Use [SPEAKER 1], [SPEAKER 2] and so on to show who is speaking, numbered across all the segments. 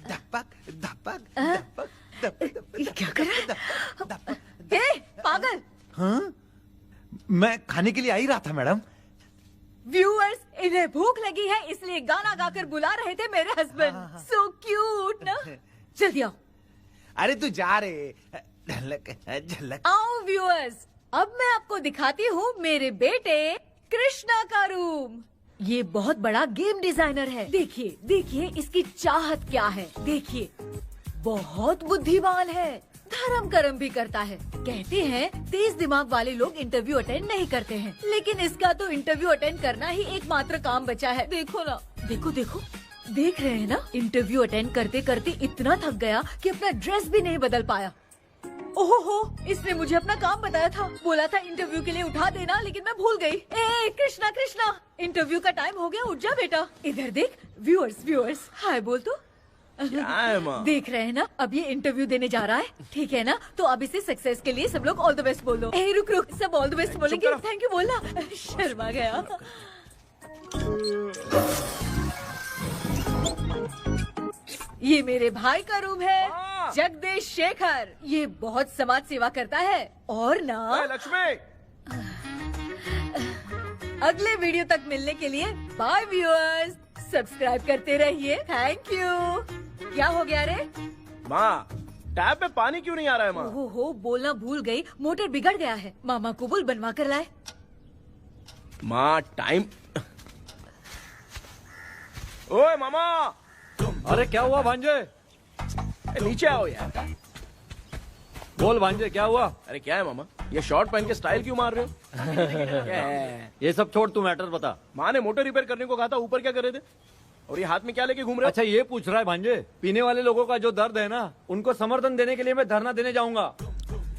[SPEAKER 1] धपक धपक धपक धपक।
[SPEAKER 2] ये क्या कर रहा है? ए, पागल!
[SPEAKER 1] हाँ, मैं खाने के लिए आ ही रहा था मैडम।
[SPEAKER 2] व्यूअर्स, इन्हें भूख लगी है इसलिए गाना गाकर बुला रहे थे मेरे हस्बैंड। सो क्यूट ना। जल्दी आओ।
[SPEAKER 1] अरे तू जा रे, झलक झलक।
[SPEAKER 2] आओ व्यूअर्स, अब मैं आपको दिखाती हूँ मेरे बेटे कृष्णा का रूम। ये बहुत बड़ा गेम डिजाइनर है। देखिए देखिए इसकी चाहत क्या है। देखिए बहुत बुद्धिमान है, धर्म कर्म भी करता है। कहते हैं तेज दिमाग वाले लोग इंटरव्यू अटेंड नहीं करते हैं, लेकिन इसका तो इंटरव्यू अटेंड करना ही एकमात्र काम बचा है। देखो ना, देखो देखो, देख रहे हैं ना, इंटरव्यू अटेंड करते करते इतना थक गया कि अपना ड्रेस भी नहीं बदल पाया। ओहो, इसने मुझे अपना काम बताया था, बोला था इंटरव्यू के लिए उठा देना, लेकिन मैं भूल गई। ए कृष्णा कृष्णा, इंटरव्यू का टाइम हो गया, उठ जा बेटा। इधर देख। व्यूअर्स व्यूअर्स हाय बोल तो।
[SPEAKER 3] क्या है माँ?
[SPEAKER 2] देख रहे हैं ना, अब ये इंटरव्यू देने जा रहा है, ठीक है ना? तो अब इसे सक्सेस के लिए सब लोग ऑल द बेस्ट बोलो। ए रुक रुक, सब ऑल द बेस्ट बोलेंगे। थैंक यू बोलना। शर्मा गया। ये मेरे भाई का रूम है, जगदीश शेखर। ये बहुत समाज सेवा करता है और ना।
[SPEAKER 3] लक्ष्मी,
[SPEAKER 2] अगले वीडियो तक मिलने के लिए बाय व्यूअर्स, सब्सक्राइब करते रहिए। Thank you. क्या हो गया रे?
[SPEAKER 3] माँ, टैप में पानी क्यों नहीं आ रहा है माँ?
[SPEAKER 2] हो बोलना भूल गई, मोटर बिगड़ गया है। मामा को बोल बनवा कर लाए।
[SPEAKER 3] माँ टाइम। ओए मामा,
[SPEAKER 4] अरे क्या हुआ भांजे?
[SPEAKER 3] नीचे आओ यार।
[SPEAKER 4] बोल भांजे क्या हुआ?
[SPEAKER 3] अरे क्या है मामा, ये शॉर्ट पहन के स्टाइल क्यों मार रहे हो? क्या है?
[SPEAKER 4] ये सब छोड़, तू मैटर बता।
[SPEAKER 3] माँ ने मोटर रिपेयर करने को कहा था, ऊपर क्या कर रहे थे? और ये हाथ में क्या लेके घूम रहे हो?
[SPEAKER 4] अच्छा ये पूछ रहा है भांजे, पीने वाले लोगों का जो दर्द है ना, उनको समर्थन देने के लिए मैं धरना देने जाऊंगा।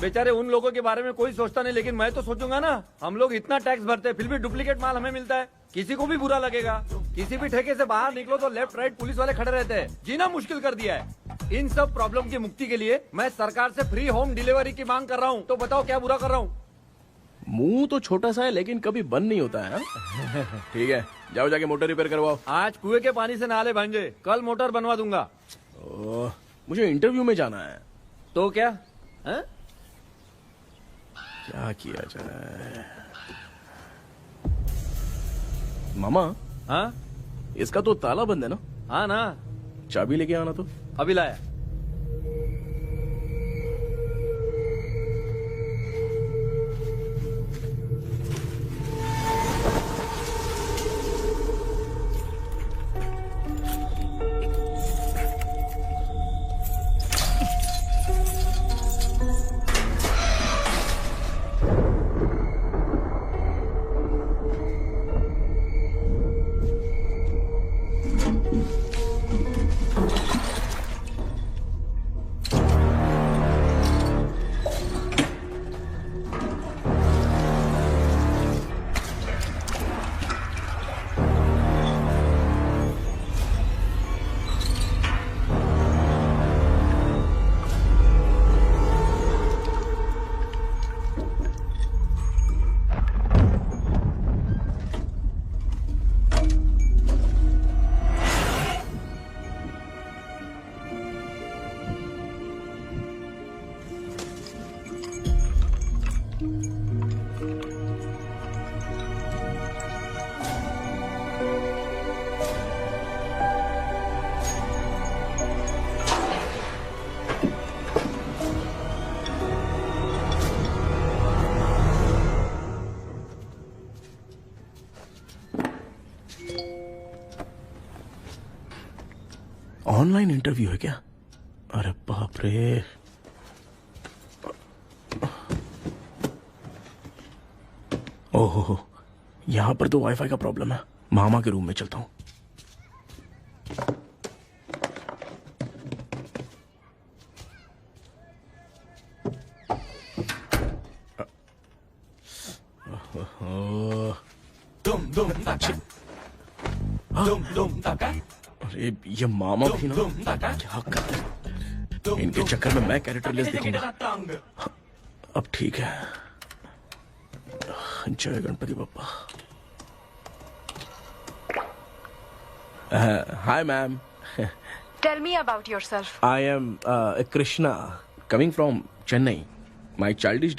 [SPEAKER 4] बेचारे उन लोगों के बारे में कोई सोचता नहीं, लेकिन मैं तो सोचूंगा ना। हम लोग इतना टैक्स भरते हैं, फिर भी डुप्लीकेट माल हमें मिलता है। किसी को भी बुरा लगेगा। किसी भी ठेके से बाहर निकलो तो लेफ्ट राइट पुलिस वाले खड़े रहते हैं, जीना मुश्किल कर दिया है। इन सब प्रॉब्लम की मुक्ति के लिए मैं सरकार से फ्री होम डिलीवरी की मांग कर रहा हूँ। तो बताओ क्या बुरा कर रहा हूँ?
[SPEAKER 3] मुंह तो छोटा सा है लेकिन कभी बंद नहीं होता है। ठीक है, जाओ जाके मोटर रिपेयर करवाओ।
[SPEAKER 4] आज कुएं के पानी से नहा ले भांजे, कल मोटर बनवा दूंगा।
[SPEAKER 3] ओह, मुझे इंटरव्यू में जाना है।
[SPEAKER 4] तो क्या है?
[SPEAKER 3] क्या किया जाए? मामा,
[SPEAKER 4] हाँ
[SPEAKER 3] इसका तो ताला बंद है ना?
[SPEAKER 4] हाँ ना,
[SPEAKER 3] चाबी लेके आना तो।
[SPEAKER 4] अभी लाया।
[SPEAKER 3] ऑनलाइन इंटरव्यू है क्या? अरे बाप रे। ओहो, यहाँ पर तो वाईफाई का प्रॉब्लम है। मामा के रूम में चलता हूँ। अरे ये मामा भी ना, क्या कर, इनके चक्कर में मैं कैरेक्टरलेस दिखूंगा। अब ठीक है। जय Ganpati Bappa. Hi ma'am,
[SPEAKER 5] Tell me about yourself.
[SPEAKER 3] I am Krishna, coming from Chennai. My childhood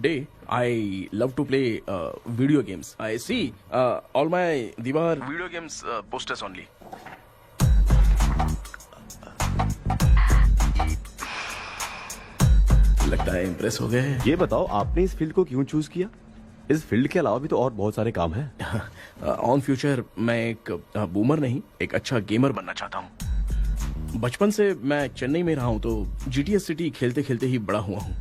[SPEAKER 3] day, I love to play video games. I see all my Diwar video games posters only. लगता है impress हो गए।
[SPEAKER 6] ये बताओ आपने इस field को क्यों चूज किया? इस फील्ड के अलावा भी तो और बहुत सारे काम हैं।
[SPEAKER 3] ऑन फ्यूचर मैं एक बूमर नहीं, एक अच्छा गेमर बनना चाहता हूँ। बचपन से मैं चेन्नई में रहा हूँ तो जीटीएस सिटी खेलते खेलते ही बड़ा हुआ हूँ।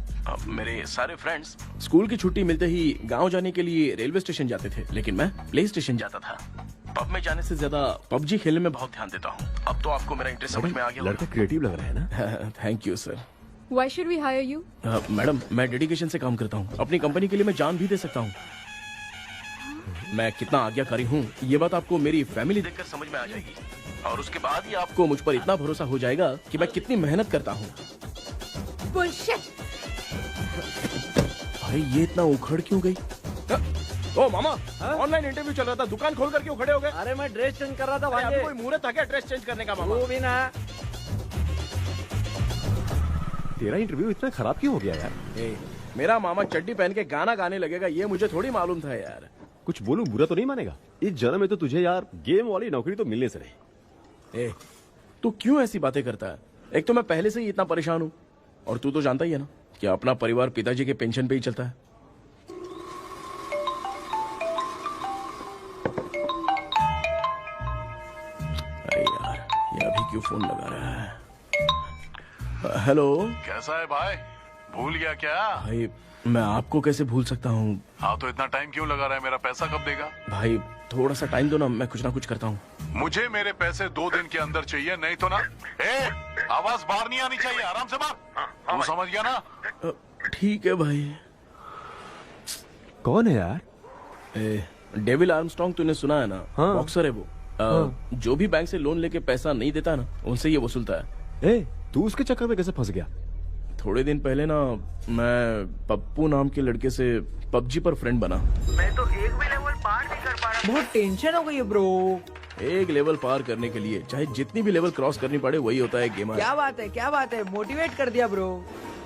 [SPEAKER 3] मेरे सारे फ्रेंड्स स्कूल की छुट्टी मिलते ही गांव जाने के लिए रेलवे स्टेशन जाते थे, लेकिन मैं प्ले स्टेशन जाता था। पब में जाने से ज्यादा पबजी खेलने में बहुत ध्यान देता हूँ। अब तो आपको मेरा इंटरेस्ट समझ में आ गया।
[SPEAKER 6] लड़का क्रिएटिव लग रहा है ना?
[SPEAKER 3] Thank you sir.
[SPEAKER 5] Why should we hire you?
[SPEAKER 3] Madam मैं डेडिकेशन से काम करता हूँ, अपनी कंपनी के लिए मैं जान भी दे सकता हूँ। मैं कितना आज्ञाकारी हूँ ये बात आपको मेरी फैमिली देखकर समझ में आ जाएगी, और उसके बाद ही आपको मुझ पर इतना भरोसा हो जाएगा कि मैं कितनी मेहनत करता हूँ।
[SPEAKER 2] बुलशिट।
[SPEAKER 3] भाई ये इतना उखड़ क्यों गई? ओ मामा, ऑनलाइन इंटरव्यू चल रहा था, दुकान खोल कर क्यों खड़े हो गए?
[SPEAKER 4] अरे मैं ड्रेस चेंज कर रहा था
[SPEAKER 3] अरे,
[SPEAKER 4] भाई।
[SPEAKER 3] आपको कोई मुहूर्त था क्या ड्रेस चेंज करने का मामा?
[SPEAKER 4] वो भी ना।
[SPEAKER 6] तेरा इंटरव्यू इतना खराब क्यों हो गया यार?
[SPEAKER 3] मेरा मामा चड्डी पहन के गाना गाने लगेगा ये मुझे थोड़ी मालूम था यार।
[SPEAKER 6] कुछ बोलूं बुरा तो नहीं मानेगा? इस जन्म में तो तुझे यार गेम वाली नौकरी तो मिलने से रही।
[SPEAKER 3] तू क्यों ऐसी बातें करता है? एक तो मैं पहले से ही इतना परेशान हूँ, और तू तो जानता ही है ना कि अपना परिवार पिताजी के पेंशन पे ही चलता है। अरे यार ये अभी क्यों फोन लगा रहा है? हेलो।
[SPEAKER 7] कैसा है भाई? भूल गया क्या?
[SPEAKER 3] भाई मैं आपको कैसे भूल सकता हूँ?
[SPEAKER 7] हाँ तो इतना टाइम क्यों लगा रहा है? मेरा पैसा कब देगा?
[SPEAKER 3] भाई थोड़ा सा टाइम दो ना, मैं कुछ ना कुछ करता हूँ।
[SPEAKER 7] मुझे मेरे पैसे 2 दिन के अंदर चाहिए, नहीं तो ना आवाज बाहर नहीं आनी चाहिए। आराम से बात, तू समझ गया ना?
[SPEAKER 3] ठीक है भाई।
[SPEAKER 6] कौन है यार?
[SPEAKER 3] डेविल आर्मस्ट्रॉन्ग तूने सुना है ना?
[SPEAKER 6] हाँ।
[SPEAKER 3] बॉक्सर है वो। जो भी बैंक से लोन लेके पैसा नहीं देता ना उनसे ये वसूलता है।
[SPEAKER 6] तू उसके चक्कर में कैसे फंस गया?
[SPEAKER 3] थोड़े दिन पहले ना मैं पप्पू नाम के लड़के से पबजी पर फ्रेंड बना।
[SPEAKER 1] मैं तो एक भी लेवल पार नहीं कर पा रहा। बहुत टेंशन हो गई है ब्रो।
[SPEAKER 3] एक लेवल पार करने के लिए चाहे जितनी भी लेवल क्रॉस करनी पड़े वही होता है गेमर।
[SPEAKER 1] क्या बात है, क्या बात है, मोटिवेट कर दिया ब्रो।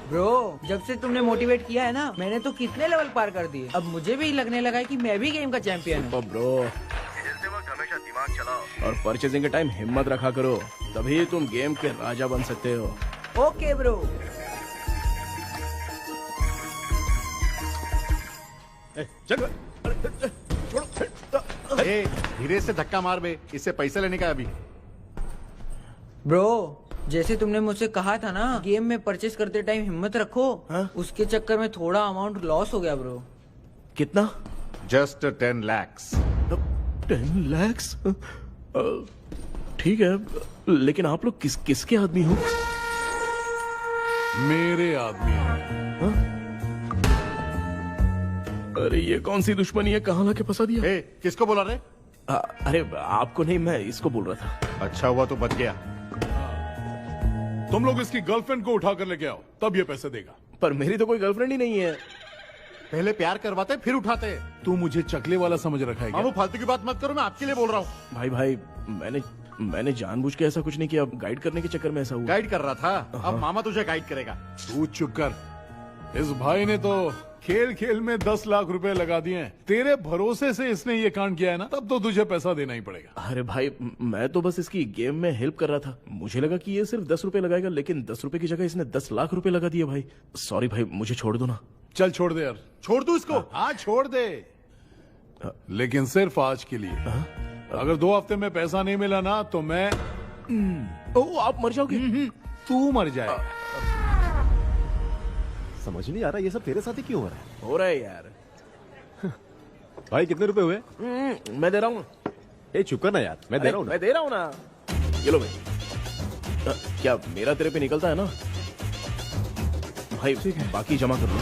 [SPEAKER 1] ब्रो जब से तुमने मोटिवेट किया है ना, मैंने तो कितने लेवल पार कर दिए। अब मुझे भी लगने लगा है कि मैं भी गेम का चैंपियन हूँ।
[SPEAKER 3] ब्रो हमेशा दिमाग चलाओ और परचेजिंग के टाइम हिम्मत रखा करो, तभी तुम गेम के राजा बन सकते हो।
[SPEAKER 1] Okay bro.
[SPEAKER 8] धीरे से धक्का मार बे, इससे पैसा लेने का अभी।
[SPEAKER 1] ब्रो जैसे तुमने मुझसे कहा था ना गेम में परचेज करते टाइम हिम्मत रखो, उसके चक्कर में थोड़ा अमाउंट लॉस हो गया ब्रो।
[SPEAKER 3] कितना?
[SPEAKER 8] Just 10 lakhs।
[SPEAKER 3] 10 lakhs? ठीक है, लेकिन आप लोग किसके आदमी हो?
[SPEAKER 7] मेरे आदमी है।
[SPEAKER 3] अरे ये कौन सी दुश्मनी है, कहाँ लाके फंसा दिया?
[SPEAKER 8] किसको बोला रे?
[SPEAKER 3] अरे आपको नहीं, मैं इसको बोल रहा था।
[SPEAKER 8] अच्छा हुआ तो बच गया।
[SPEAKER 7] तुम लोग इसकी गर्लफ्रेंड को उठा कर लेके आओ, तब ये पैसे देगा।
[SPEAKER 3] पर मेरी तो कोई गर्लफ्रेंड ही नहीं है।
[SPEAKER 8] पहले प्यार करवाते फिर उठाते।
[SPEAKER 7] तू मुझे चकले वाला समझ रखा है क्या?
[SPEAKER 8] वो फालतू की बात मत करो, मैं आपके लिए बोल रहा हूँ।
[SPEAKER 3] भाई मैंने जानबूझ के ऐसा कुछ नहीं किया, गाइड करने के चक्कर में ऐसा हुआ।
[SPEAKER 8] गाइड कर रहा था, अब मामा तुझे गाइड करेगा।
[SPEAKER 7] तू चुप कर। इस भाई ने तो खेल खेल में 10 लाख रुपए लगा दिए हैं। तेरे भरोसे से इसने ये कांड किया है ना, तब तो तुझे पैसा देना ही पड़ेगा।
[SPEAKER 3] अरे भाई मैं तो बस इसकी गेम में हेल्प कर रहा था, मुझे लगा कि ये सिर्फ 10 रुपए लगाएगा, लेकिन 10 रुपए की जगह इसने 10 लाख रुपए लगा दिए। भाई सॉरी भाई, मुझे छोड़ दो ना।
[SPEAKER 7] चल छोड़ दे यार।
[SPEAKER 8] छोड़ दू इसको?
[SPEAKER 7] हाँ छोड़ दे, लेकिन सिर्फ आज के लिए। अगर 2 हफ्ते में पैसा नहीं मिला ना तो मैं
[SPEAKER 3] आप मर जाओगे।
[SPEAKER 7] तू मर जाए।
[SPEAKER 6] समझ नहीं आ रहा ये सब तेरे साथ ही क्यों हो रहा है?
[SPEAKER 3] हो रहा है यार।
[SPEAKER 6] भाई कितने रुपए हुए?
[SPEAKER 3] मैं दे रहा हूँ।
[SPEAKER 6] चुप कर ना यार, मैं दे रहा हूँ।
[SPEAKER 3] मैं दे रहा हूँ ना। ये लो भाई। क्या मेरा तेरे पे निकलता है ना भाई? बाकी जमा कर लो।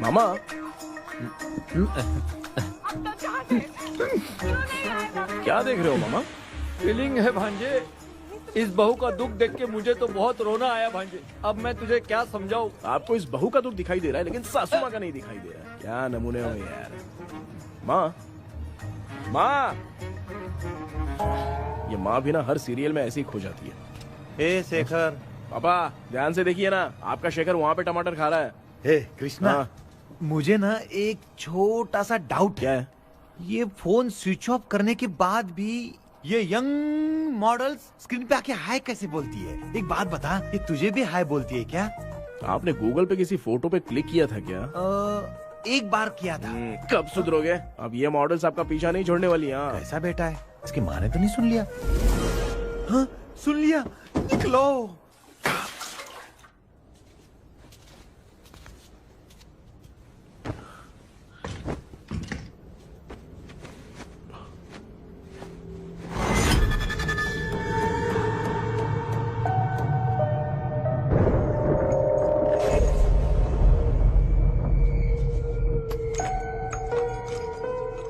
[SPEAKER 3] मामा क्या देख रहे हो मामा?
[SPEAKER 4] फीलिंग है भांजे। इस बहू का दुख देख के मुझे तो बहुत रोना आया भांजे। अब मैं तुझे क्या समझाऊं।
[SPEAKER 3] आपको इस बहू का दुख दिखाई दे रहा है लेकिन सासू माँ का नहीं दिखाई दे रहा है। क्या नमूने हो यार। माँ, माँ, ये माँ भी ना हर सीरियल में ऐसे ही खो जाती है।
[SPEAKER 9] ए शेखर।
[SPEAKER 3] पापा ध्यान से देखिए ना, आपका शेखर वहाँ पे टमाटर खा रहा है।
[SPEAKER 9] हे कृष्णा,
[SPEAKER 3] हाँ।
[SPEAKER 9] मुझे ना एक छोटा सा डाउट
[SPEAKER 3] क्या है?
[SPEAKER 9] ये फोन स्विच ऑफ करने के बाद भी ये यंग मॉडल्स स्क्रीन पे आके हाय कैसे बोलती है? एक बात बता, ये तुझे भी हाय बोलती है क्या?
[SPEAKER 3] आपने गूगल पे किसी फोटो पे क्लिक किया था क्या?
[SPEAKER 9] एक बार किया था।
[SPEAKER 3] कब सुधरोगे? अब ये मॉडल्स आपका पीछा नहीं छोड़ने वाली। हाँ,
[SPEAKER 9] कैसा बेटा है? इसकी माँ ने तो नहीं सुन लिया? हाँ, सुन लिया। निकलो।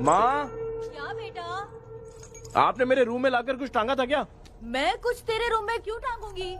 [SPEAKER 3] माँ,
[SPEAKER 2] क्या बेटा?
[SPEAKER 3] आपने मेरे रूम में लाकर कुछ टांगा था क्या?
[SPEAKER 2] मैं कुछ तेरे रूम में क्यों टांगूंगी?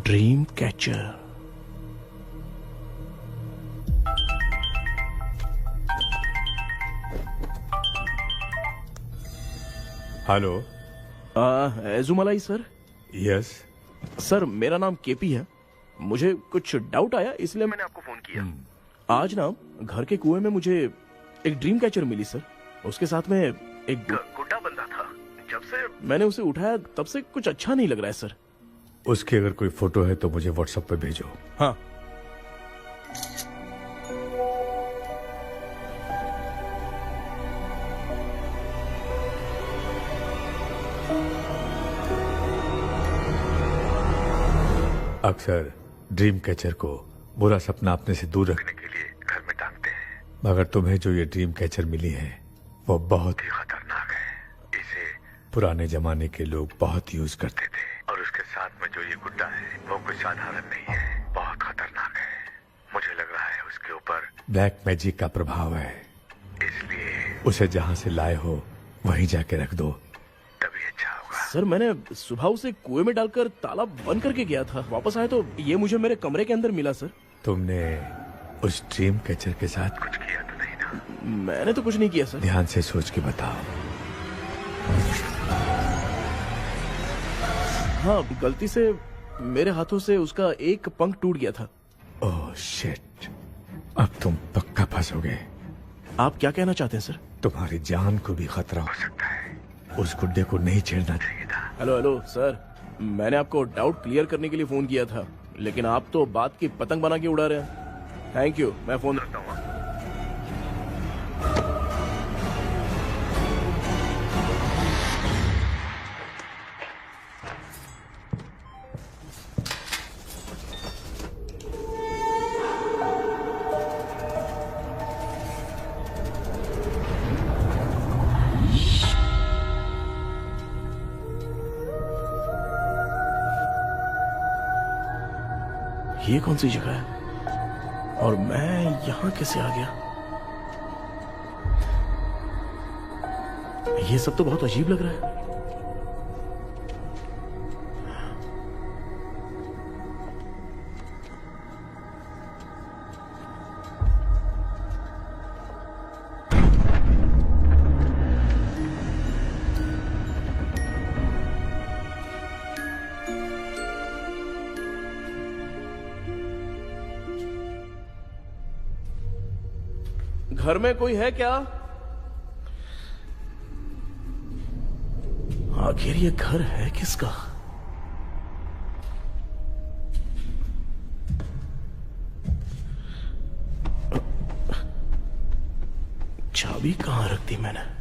[SPEAKER 3] Dream catcher.
[SPEAKER 10] Hello.
[SPEAKER 3] Ezhumalai sir.
[SPEAKER 10] Yes.
[SPEAKER 3] Sir मेरा नाम केपी है। मुझे कुछ डाउट आया इसलिए मैंने आपको फोन किया। आज ना घर के कुएं में मुझे एक ड्रीम कैचर मिली सर। उसके साथ में एक गुड्डा बंदा था। जब से मैंने उसे उठाया तब से कुछ अच्छा नहीं लग रहा है सर।
[SPEAKER 10] उसकी अगर कोई फोटो है तो मुझे व्हाट्सएप पे भेजो।
[SPEAKER 3] हाँ।
[SPEAKER 10] अक्सर ड्रीम कैचर को बुरा सपना अपने से दूर रखने के लिए घर में टांगते हैं, मगर तुम्हें जो ये ड्रीम कैचर मिली है वो बहुत ही खतरनाक है। इसे पुराने जमाने के लोग बहुत यूज करते थे और उसके साथ में जो ये गुड्डा है वो कोई साधारण नहीं है, बहुत खतरनाक है। मुझे लग रहा है उसके ऊपर ब्लैक मैजिक का प्रभाव है, इसलिए उसे जहाँ से लाए हो वहीं जाके रख दो, तभी अच्छा होगा।
[SPEAKER 3] सर मैंने सुबह उसे कुएं में डालकर ताला बंद करके गया था। वापस आया तो ये मुझे मेरे कमरे के अंदर मिला सर।
[SPEAKER 10] तुमने उस ड्रीम कैचर के साथ कुछ किया तो नहीं ना?
[SPEAKER 3] मैंने तो कुछ नहीं किया सर।
[SPEAKER 10] ध्यान से सोच के बताओ।
[SPEAKER 3] हाँ, गलती से मेरे हाथों से उसका एक पंख टूट गया था।
[SPEAKER 10] ओह शिट, अब तुम पक्का फंसोगे।
[SPEAKER 3] आप क्या कहना चाहते हैं सर?
[SPEAKER 10] तुम्हारी जान को भी खतरा हो सकता है। उस गुड्डे को नहीं छेड़ना चाहिए था।
[SPEAKER 3] हेलो हेलो सर, मैंने आपको डाउट क्लियर करने के लिए फोन किया था, लेकिन आप तो बात की पतंग बना के उड़ा रहे हैं। थैंक यू, मैं फोन रखता हूँ। ये कौन सी जगह है और मैं यहाँ कैसे आ गया? ये सब तो बहुत अजीब लग रहा है। घर में कोई है क्या? आखिर ये घर है किसका? चाबी कहां रख दी मैंने?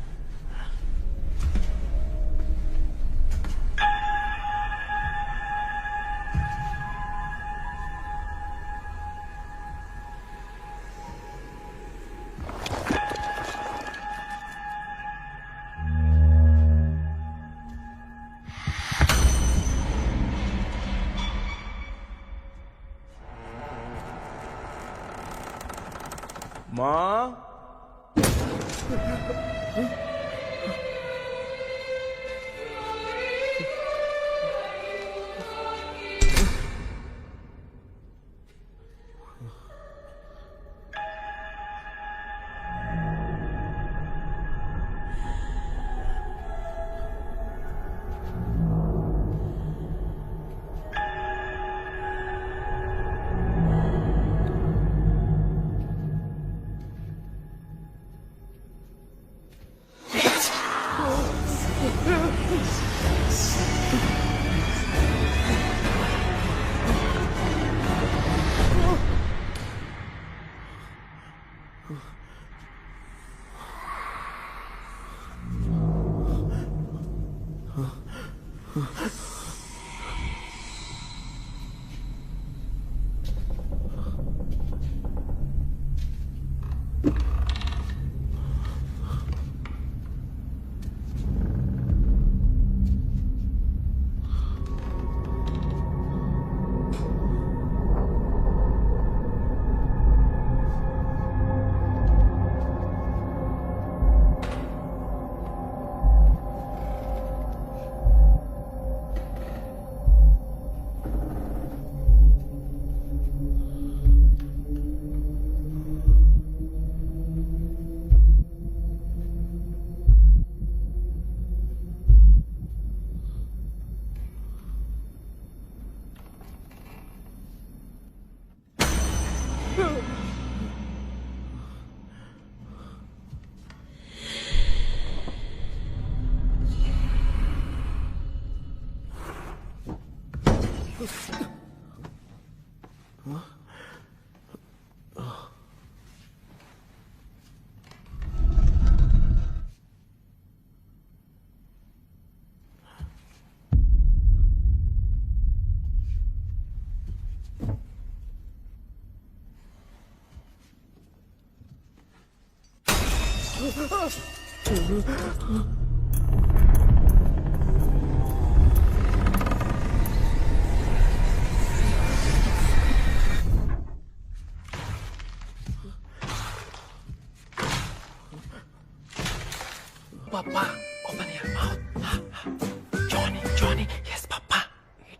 [SPEAKER 3] माँ,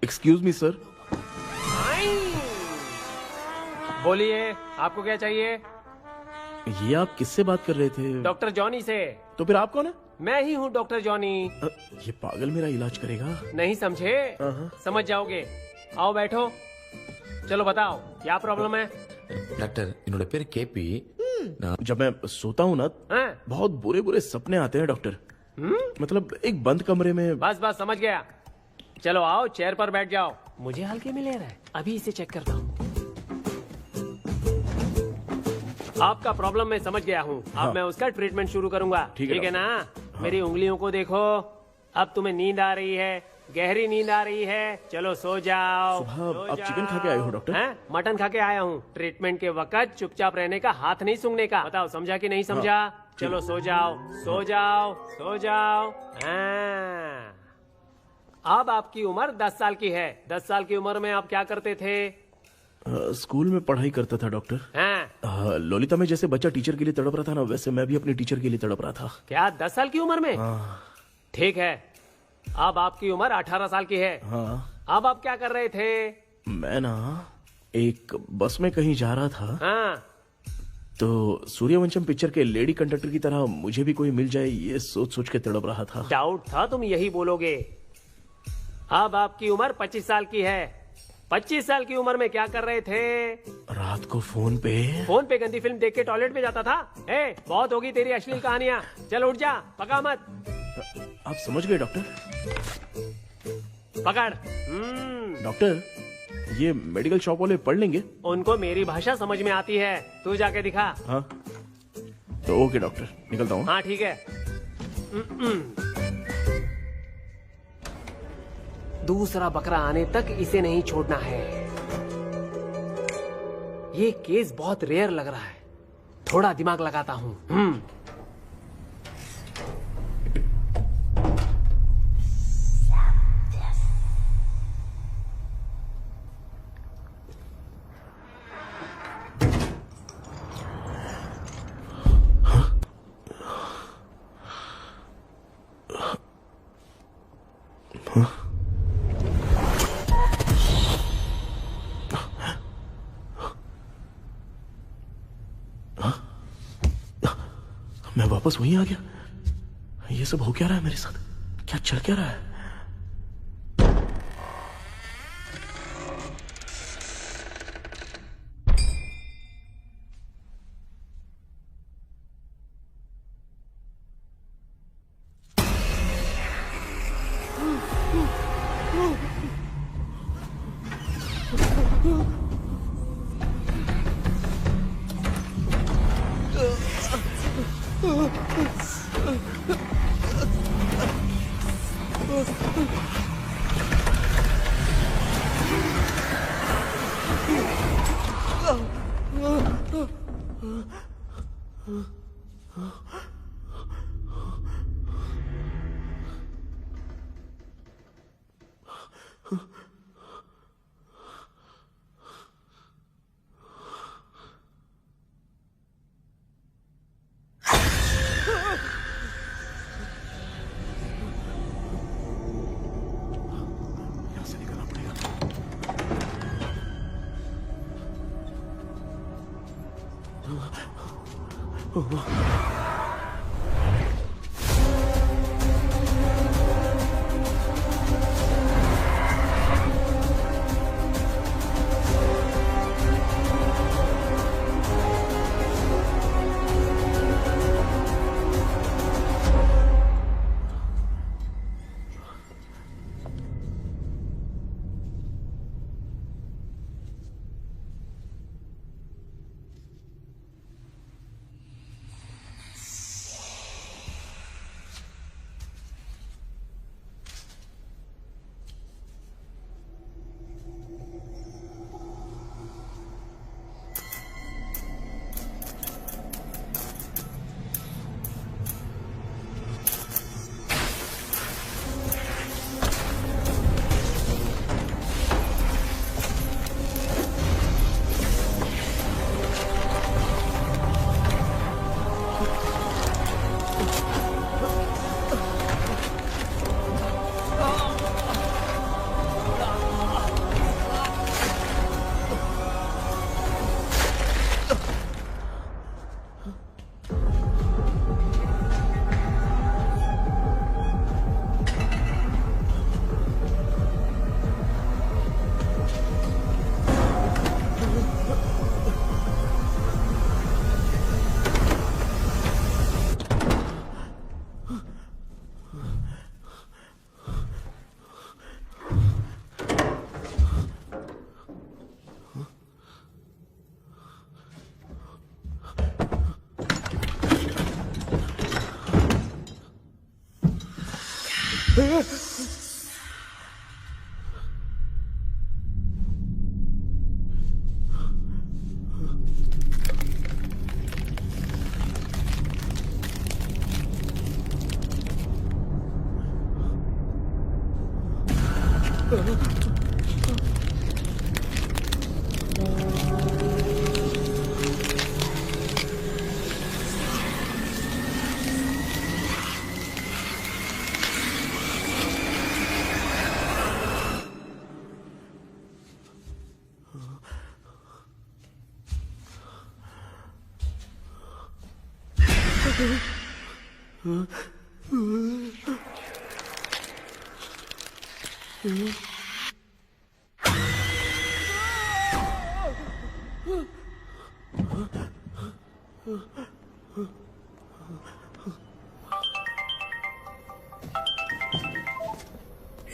[SPEAKER 3] एक्सक्यूज मी सर।
[SPEAKER 11] बोलिए, आपको क्या चाहिए?
[SPEAKER 3] ये आप किससे बात कर रहे थे?
[SPEAKER 11] डॉक्टर जॉनी से।
[SPEAKER 3] तो फिर आप कौन है?
[SPEAKER 11] मैं ही हूँ डॉक्टर जॉनी।
[SPEAKER 3] ये पागल मेरा इलाज करेगा?
[SPEAKER 11] नहीं समझे? समझ जाओगे। आओ बैठो। चलो बताओ क्या प्रॉब्लम है?
[SPEAKER 12] डॉक्टर इन्होंने पेर केपी
[SPEAKER 3] जब मैं सोता हूँ ना बहुत बुरे बुरे सपने आते हैं डॉक्टर। मतलब एक बंद कमरे में।
[SPEAKER 11] बस बस समझ गया। चलो आओ चेयर पर बैठ जाओ। मुझे हल्के में ले रहा है, अभी इसे चेक करता हूँ। आपका प्रॉब्लम मैं समझ गया हूँ। अब मैं उसका ट्रीटमेंट शुरू करूंगा। ठीक है ना? मेरी उंगलियों को देखो। अब तुम्हें नींद आ रही है, गहरी नींद आ रही है। चलो सो जाओ।
[SPEAKER 3] सुबह आप चिकन खा के आए हो डॉक्टर?
[SPEAKER 11] मटन खा के आया हूँ। ट्रीटमेंट के वक्त चुपचाप रहने का, हाथ नहीं सूंघने का। बताओ समझा कि नहीं समझा? चलो सो जाओ, सो जाओ, सो जाओ। अब आपकी उम्र 10 साल की है। 10 साल की उम्र में आप क्या करते थे?
[SPEAKER 3] स्कूल में पढ़ाई करता था डॉक्टर। ललिता में जैसे बच्चा टीचर के लिए तड़प रहा था ना, वैसे मैं भी अपनी टीचर के लिए तड़प रहा था।
[SPEAKER 11] क्या 10 साल की उम्र में? ठीक है, अब आपकी उम्र 18 साल की है। अब आप क्या कर रहे थे?
[SPEAKER 3] मैं ना एक बस में कहीं जा रहा था। तो सूर्यवंशम पिक्चर के लेडी कंडक्टर की तरह मुझे भी कोई मिल जाए, ये सोच सोच के तड़प रहा था।
[SPEAKER 11] डाउट था तुम यही बोलोगे। अब आपकी उम्र 25 साल की है। 25 साल की उम्र में क्या कर रहे थे?
[SPEAKER 3] रात को फोन पे
[SPEAKER 11] गंदी फिल्म देख के टॉयलेट में जाता था। ए, बहुत होगी तेरी अश्लील कहानियाँ। चल उठ जा, पका मत।
[SPEAKER 3] आप समझ गए डॉक्टर?
[SPEAKER 11] पकड़।
[SPEAKER 3] डॉक्टर, ये मेडिकल शॉप वाले पढ़ लेंगे?
[SPEAKER 11] उनको मेरी भाषा समझ में आती है, तू जाके दिखा।
[SPEAKER 3] हाँ तो ओके डॉक्टर, निकलता हूँ।
[SPEAKER 11] हाँ ठीक है। दूसरा बकरा आने तक इसे नहीं छोड़ना है। ये केस बहुत रेयर लग रहा है, थोड़ा दिमाग लगाता हूँ।
[SPEAKER 3] मैं वापस वहीं आ गया। ये सब हो क्या रहा है मेरे साथ? क्या चल क्या रहा है?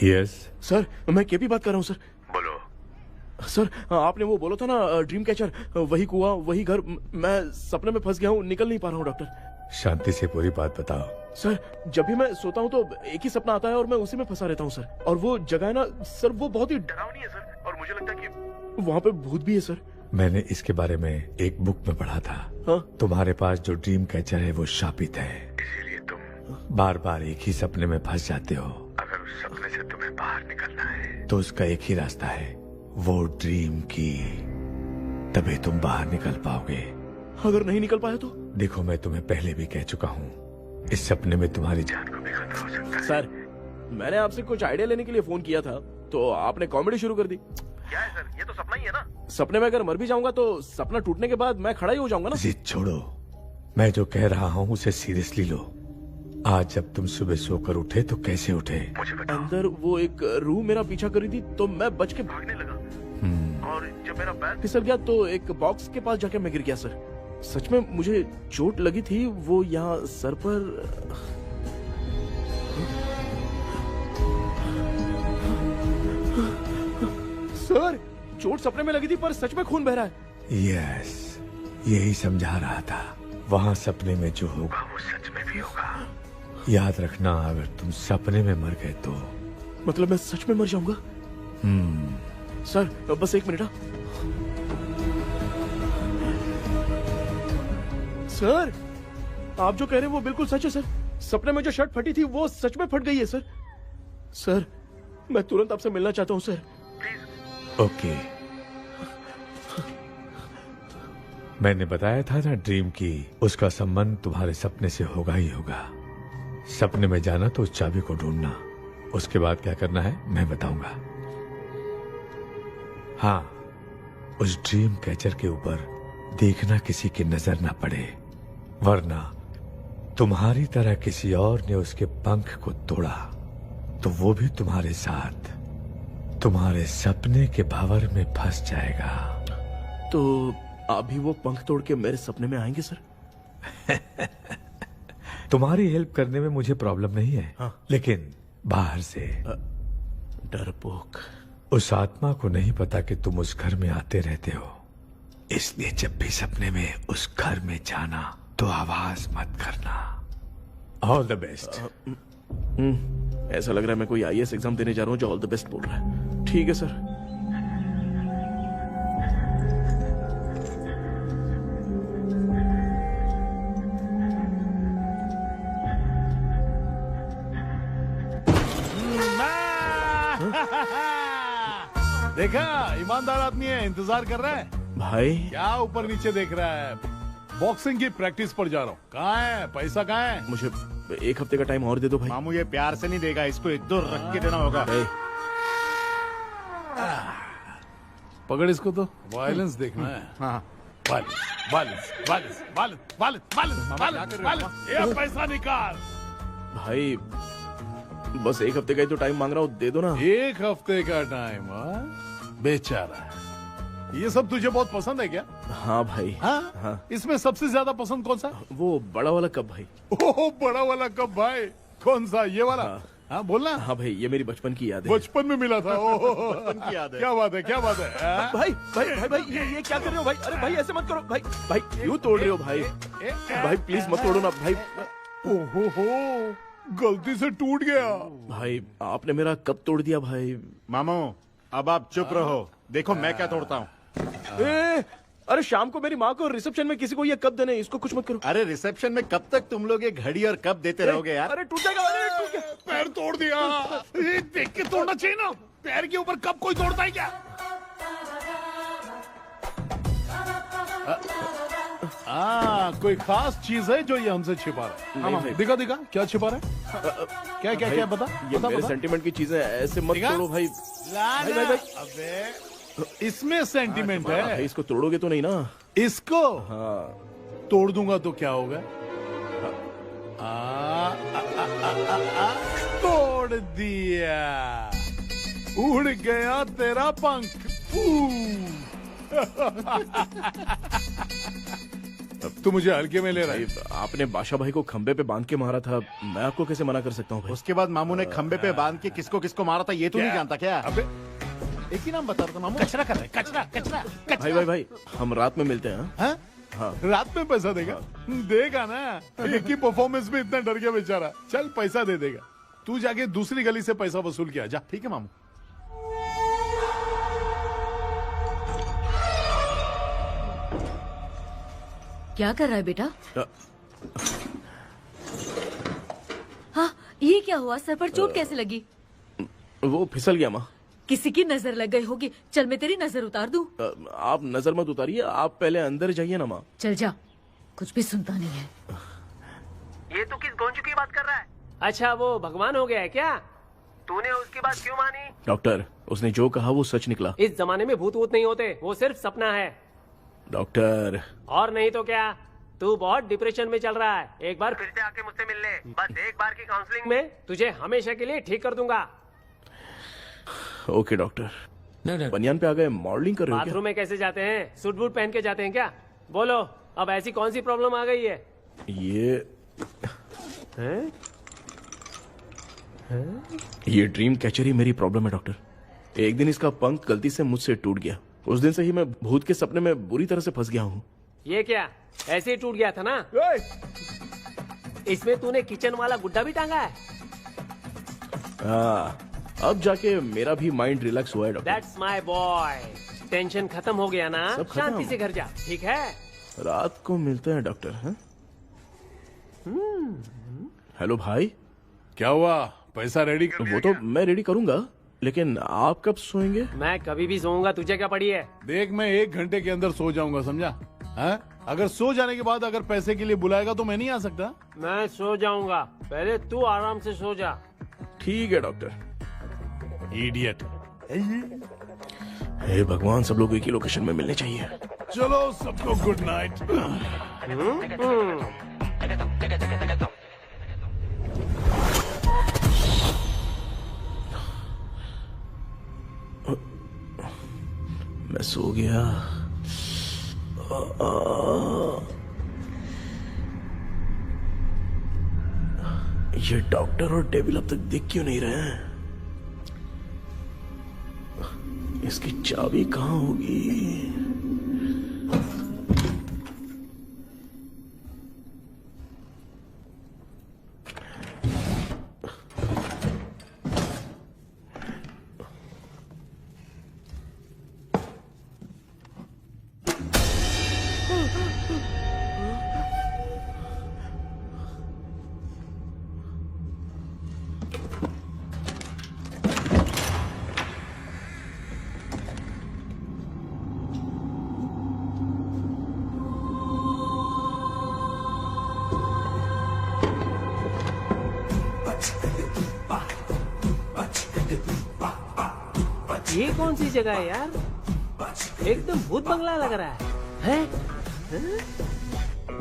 [SPEAKER 10] यस
[SPEAKER 3] सर मैं केपी बात कर रहा हूँ सर। बोलो सर, आपने वो बोला था ना ड्रीम कैचर, वही कुआं वही घर, मैं सपने में फंस गया हूँ, निकल नहीं पा रहा हूँ डॉक्टर।
[SPEAKER 10] शांति से पूरी बात बताओ।
[SPEAKER 3] सर जब भी मैं सोता हूँ तो एक ही सपना आता है और मैं उसी में फंसा रहता हूँ सर। और वो जगह है ना सर, वो बहुत ही डरावनी है सर, और मुझे लगता है कि वहाँ पे भूत भी है सर।
[SPEAKER 10] मैंने इसके बारे में एक बुक में पढ़ा था।
[SPEAKER 3] हाँ?
[SPEAKER 10] तुम्हारे पास जो ड्रीम कैचर है वो शापित है, इसीलिए तुम बार बार एक ही सपने में फंस जाते हो। अगर उस सपने से तुम्हें बाहर निकलना है तो उसका एक ही रास्ता है, वो ड्रीम की, तभी तुम बाहर निकल पाओगे।
[SPEAKER 3] अगर नहीं निकल पाया तो?
[SPEAKER 10] देखो मैं तुम्हें पहले भी कह चुका हूँ, इस सपने में तुम्हारी जान को भी खतरा हो सकता है।
[SPEAKER 3] सर मैंने आपसे कुछ आइडिया लेने के लिए फोन किया था तो आपने कॉमेडी शुरू कर दी।
[SPEAKER 6] क्या है सर, ये तो सपना ही है ना।
[SPEAKER 3] सपने में अगर मर भी जाऊंगा तो सपना टूटने के बाद मैं खड़ा ही हो जाऊंगा ना।
[SPEAKER 10] जिद छोड़ो, मैं जो कह रहा हूँ उसे सीरियसली लो। आज जब तुम सुबह सोकर उठे तो कैसे उठे?
[SPEAKER 3] मुझे बताओ। अंदर वो एक रूह मेरा पीछा करी थी तो मैं बच के भागने लगा, और जब मेरा पैर फिसल गया तो एक बॉक्स के पास जाके मैं गिर गया सर। सच में मुझे चोट लगी थी, वो यहाँ सर पर। सर चोट सपने में लगी थी पर सच में खून बह रहा है।
[SPEAKER 10] यस, यही समझा रहा था। वहाँ सपने में जो होगा वो सच में भी होगा। याद रखना, अगर तुम सपने में मर गए तो
[SPEAKER 3] मतलब मैं सच में मर जाऊंगा? सर बस एक मिनट। सर आप जो कह रहे हैं वो बिल्कुल सच है सर। सपने में जो शर्ट फटी थी वो सच में फट गई है सर। सर मैं तुरंत आपसे मिलना चाहता हूँ सर, प्लीज।
[SPEAKER 10] ओके, मैंने बताया था ना ड्रीम की, उसका संबंध तुम्हारे सपने से होगा ही होगा। सपने में जाना तो उस चाबी को ढूंढना, उसके बाद क्या करना है मैं बताऊंगा। हाँ, उस ड्रीम कैचर के ऊपर देखना किसी की नजर ना पड़े, वरना तुम्हारी तरह किसी और ने उसके पंख को तोड़ा तो वो भी तुम्हारे साथ तुम्हारे सपने के भंवर में फंस जाएगा।
[SPEAKER 3] तो आप भी वो पंख तोड़ के मेरे सपने में आएंगे सर?
[SPEAKER 10] तुम्हारी हेल्प करने में मुझे प्रॉब्लम नहीं है।
[SPEAKER 3] हाँ।
[SPEAKER 10] लेकिन बाहर से
[SPEAKER 3] डरपोक,
[SPEAKER 10] उस आत्मा को नहीं पता कि तुम उस घर में आते रहते हो, इसलिए जब भी सपने में उस घर में जाना तो आवाज मत करना। All the best.
[SPEAKER 3] ऐसा लग रहा है मैं कोई IAS एग्जाम देने जा रहा हूँ जो ऑल द बेस्ट बोल रहा है। ठीक है सर।
[SPEAKER 7] देखा, ईमानदार आदमी है, इंतजार कर रहा है।
[SPEAKER 3] भाई
[SPEAKER 7] क्या ऊपर नीचे देख रहा है? बॉक्सिंग की प्रैक्टिस पर जा रहा हूँ। कहाँ है पैसा, कहाँ है?
[SPEAKER 3] मुझे एक हफ्ते का टाइम और दे दो भाई।
[SPEAKER 8] मामू ये प्यार से नहीं देगा, इसको एक दो रख के देना होगा।
[SPEAKER 7] पकड़ इसको, तो वायलेंस देखना है।
[SPEAKER 8] हाँ,
[SPEAKER 7] ये पैसा निकाल।
[SPEAKER 3] भाई बस एक हफ्ते का ही तो टाइम मांग रहा हूँ, दे दो ना।
[SPEAKER 7] एक हफ्ते का टाइम? बेचारा, ये सब तुझे बहुत पसंद है क्या?
[SPEAKER 3] हाँ भाई।
[SPEAKER 7] हाँ? इसमें सबसे ज्यादा पसंद कौन सा?
[SPEAKER 3] वो बड़ा वाला कप भाई।
[SPEAKER 7] ओह बड़ा वाला कप भाई, कौन सा? ये वाला? हाँ बोलना।
[SPEAKER 3] हाँ भाई, ये मेरी बचपन की याद है।
[SPEAKER 7] बचपन में मिला था।
[SPEAKER 8] बचपन की याद है।
[SPEAKER 7] क्या बात है, क्या बात है?
[SPEAKER 3] भाई भाई भाई भाई ये क्या कर रहे हो भाई? अरे भाई ऐसे मत करो भाई। भाई क्यों तोड़ रहे हो भाई? भाई प्लीज मत तोड़ो ना भाई।
[SPEAKER 7] ओहो, गलती से टूट गया।
[SPEAKER 3] भाई आपने मेरा कप तोड़ दिया भाई।
[SPEAKER 8] मामू अब आप चुप रहो, देखो मैं क्या तोड़ता हूँ।
[SPEAKER 3] अरे शाम को मेरी माँ को रिसेप्शन में किसी को ये कप देने, इसको कुछ मत करो।
[SPEAKER 8] अरे रिसेप्शन में कब तक तुम लोग ये घड़ी और कप देते रहोगे यार?
[SPEAKER 3] अरे टूट जाएगा, अरे टूट गया।
[SPEAKER 7] पैर तोड़ दिया। ये देख के तोड़ना चाहिए ना, पैर के ऊपर कप कोई तोड़ता है क्या? कोई खास चीज है जो ये हमसे छिपा रहा है?
[SPEAKER 3] नहीं,
[SPEAKER 7] दिखा दिखा, क्या छिपा रहा है? क्या क्या क्या? बता,
[SPEAKER 3] ये
[SPEAKER 7] बता,
[SPEAKER 3] मेरे
[SPEAKER 7] बता।
[SPEAKER 3] सेंटीमेंट की चीजें ऐसे मत
[SPEAKER 7] दिखा?
[SPEAKER 3] तोड़ो भाई।
[SPEAKER 7] भाई भाई भाई, अबे इसमें सेंटीमेंट है।
[SPEAKER 3] भाई इसको तोड़ोगे तो नहीं ना?
[SPEAKER 7] इसको
[SPEAKER 3] हाँ
[SPEAKER 7] तोड़ दूंगा तो क्या होगा? तोड़ दिया, उड़ गया तेरा पंख। तू मुझे हल्के में ले रहा है?
[SPEAKER 3] आपने बादशाह भाई को खंबे पे बांध के मारा था, मैं आपको कैसे मना कर सकता हूँ भाई?
[SPEAKER 8] उसके बाद मामू ने खंबे पे बांध के किसको किसको मारा था ये तू नहीं जानता क्या?
[SPEAKER 7] अबे
[SPEAKER 8] एक ही नाम बता रहा था मामू। कचरा कर रहा है, कचरा कचरा
[SPEAKER 3] भाई भाई भाई हम रात में मिलते हैं।
[SPEAKER 8] हाँ?
[SPEAKER 3] हाँ
[SPEAKER 7] रात में पैसा देगा? देगा ना, एक ही परफॉर्मेंस में इतना डर गया बेचारा। चल पैसा दे देगा, तू जाके दूसरी गली से पैसा वसूल किया जा।
[SPEAKER 8] ठीक है मामू।
[SPEAKER 2] क्या कर रहा है बेटा? हाँ, ये क्या हुआ? सर पर चोट कैसे लगी?
[SPEAKER 3] वो फिसल गया माँ।
[SPEAKER 2] किसी की नजर लग गई होगी। चल मैं तेरी नजर उतार दूं।
[SPEAKER 3] आप नजर मत उतारिए, आप पहले अंदर जाइए ना माँ।
[SPEAKER 2] चल जा, कुछ भी सुनता नहीं है।
[SPEAKER 11] ये तो किस गोंचू की बात कर रहा है? अच्छा वो भगवान हो गया है क्या? तूने उसकी बात क्यों मानी?
[SPEAKER 3] डॉक्टर, उसने जो कहा वो सच निकला।
[SPEAKER 11] इस जमाने में भूत वूत नहीं होते, वो सिर्फ सपना है।
[SPEAKER 3] डॉक्टर,
[SPEAKER 11] और नहीं तो क्या, तू बहुत डिप्रेशन में चल रहा है। एक बार फिर से आके मुझसे मिल ले, बस एक बार की काउंसलिंग में तुझे हमेशा के लिए ठीक कर दूंगा।
[SPEAKER 3] Okay doctor. बनियान पे आ गए, मॉडलिंग कर रहे हो क्या?
[SPEAKER 11] बाथरूम में कैसे जाते हैं? सूट बूट पहन के जाते हैं क्या? बोलो, अब ऐसी कौन सी प्रॉब्लम आ गई है?
[SPEAKER 3] ये ड्रीम कैचर ही मेरी प्रॉब्लम है डॉक्टर। एक दिन इसका पंख गलती से मुझसे टूट गया, उस दिन से ही मैं भूत के सपने में बुरी तरह से फंस गया हूँ।
[SPEAKER 11] ये क्या ऐसे ही टूट गया था ना? इसमें तूने किचन वाला गुड्डा भी टांगा है?
[SPEAKER 3] अब जाके मेरा भी माइंड रिलैक्स हुआ है doctor.
[SPEAKER 11] That's my boy। Tension खत्म हो गया ना?
[SPEAKER 3] सब खत्म।
[SPEAKER 11] शांति से घर जा, ठीक है?
[SPEAKER 3] रात को मिलते हैं डॉक्टर। हाँ? हेलो भाई,
[SPEAKER 7] क्या हुआ? पैसा रेडी कर?
[SPEAKER 3] वो तो मैं रेडी करूंगा, लेकिन आप कब सोएंगे?
[SPEAKER 11] मैं कभी भी सोऊंगा, तुझे क्या पड़ी है?
[SPEAKER 7] देख, मैं 1 घंटे के अंदर सो जाऊंगा, समझा? हाँ? अगर सो जाने के बाद अगर पैसे के लिए बुलाएगा तो मैं नहीं आ सकता।
[SPEAKER 11] मैं सो जाऊंगा, पहले तू आराम से सो जा।
[SPEAKER 3] ठीक है डॉक्टर।
[SPEAKER 7] इडियट।
[SPEAKER 3] हे भगवान, सब लोग एक ही लोकेशन में मिलने चाहिए।
[SPEAKER 7] चलो सबको गुड नाइट।
[SPEAKER 3] मैं सो गया। ये डॉक्टर और डेविल अब तक दिख क्यों नहीं रहे हैं? इसकी चाबी कहाँ होगी?
[SPEAKER 11] ये कौन सी जगह है यार? एकदम भूत बंगला लग रहा है।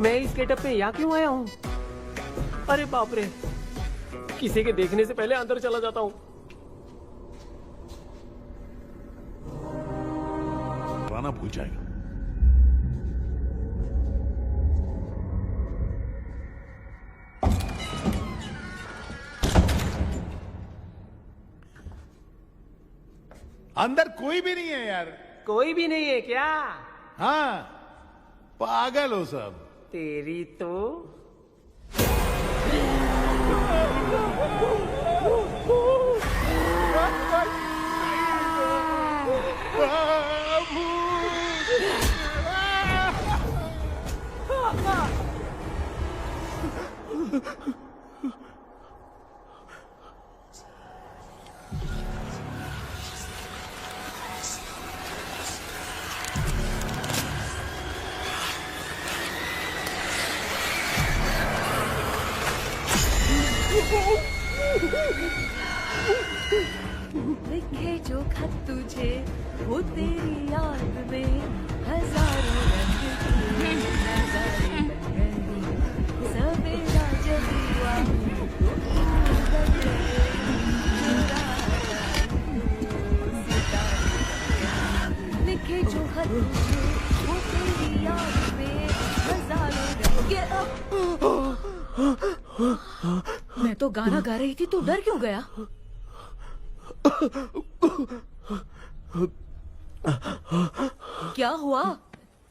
[SPEAKER 11] मैं इस गेटअप में यहाँ क्यों आया हूँ? अरे बाप रे, किसी के देखने से पहले अंदर चला जाता हूँ।
[SPEAKER 7] राना भूल जाएगा। अंदर कोई भी नहीं है यार।
[SPEAKER 11] कोई भी नहीं है क्या?
[SPEAKER 7] हाँ, पागल हो सब।
[SPEAKER 11] तेरी तो
[SPEAKER 2] लिखे जो खत तुझे वो तेरी याद में हजारों रंग की नजारे बन गई। सवेरा जब हुआ तो बन गए सितारे। लिखे जो खत तुझे वो तेरी याद में हजारों मैं तो गाना गा रही थी, तू डर क्यों गया? क्या हुआ?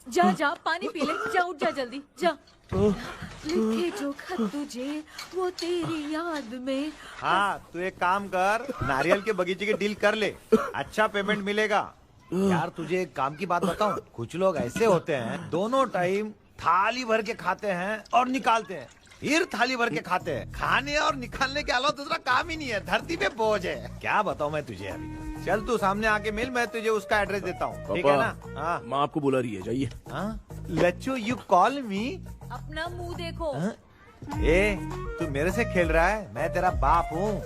[SPEAKER 2] जा जा पानी पी ले, जा उठ जा जल्दी जा। लिखे जो खत तुझे वो तेरी याद में।
[SPEAKER 9] हाँ, तू एक काम कर, नारियल के बगीचे की डील कर ले, अच्छा पेमेंट मिलेगा। यार तुझे एक काम की बात बताऊं, कुछ लोग ऐसे होते हैं दोनों टाइम थाली भर के खाते हैं और निकालते हैं, फिर थाली भर के खाते हैं। खाने और निकालने के अलावा दूसरा काम ही नहीं है, धरती पे बोझ है। क्या बताऊं मैं तुझे अभी। चल तू सामने आके मिल, मैं तुझे उसका एड्रेस देता हूँ, ठीक है ना? हाँ,
[SPEAKER 3] माँ आपको बुला रही है, जाइए।
[SPEAKER 9] लच्चू यू कॉल मी।
[SPEAKER 2] अपना मुंह देखो।
[SPEAKER 9] ए, तू मेरे से खेल रहा है? मैं तेरा बाप हूँ।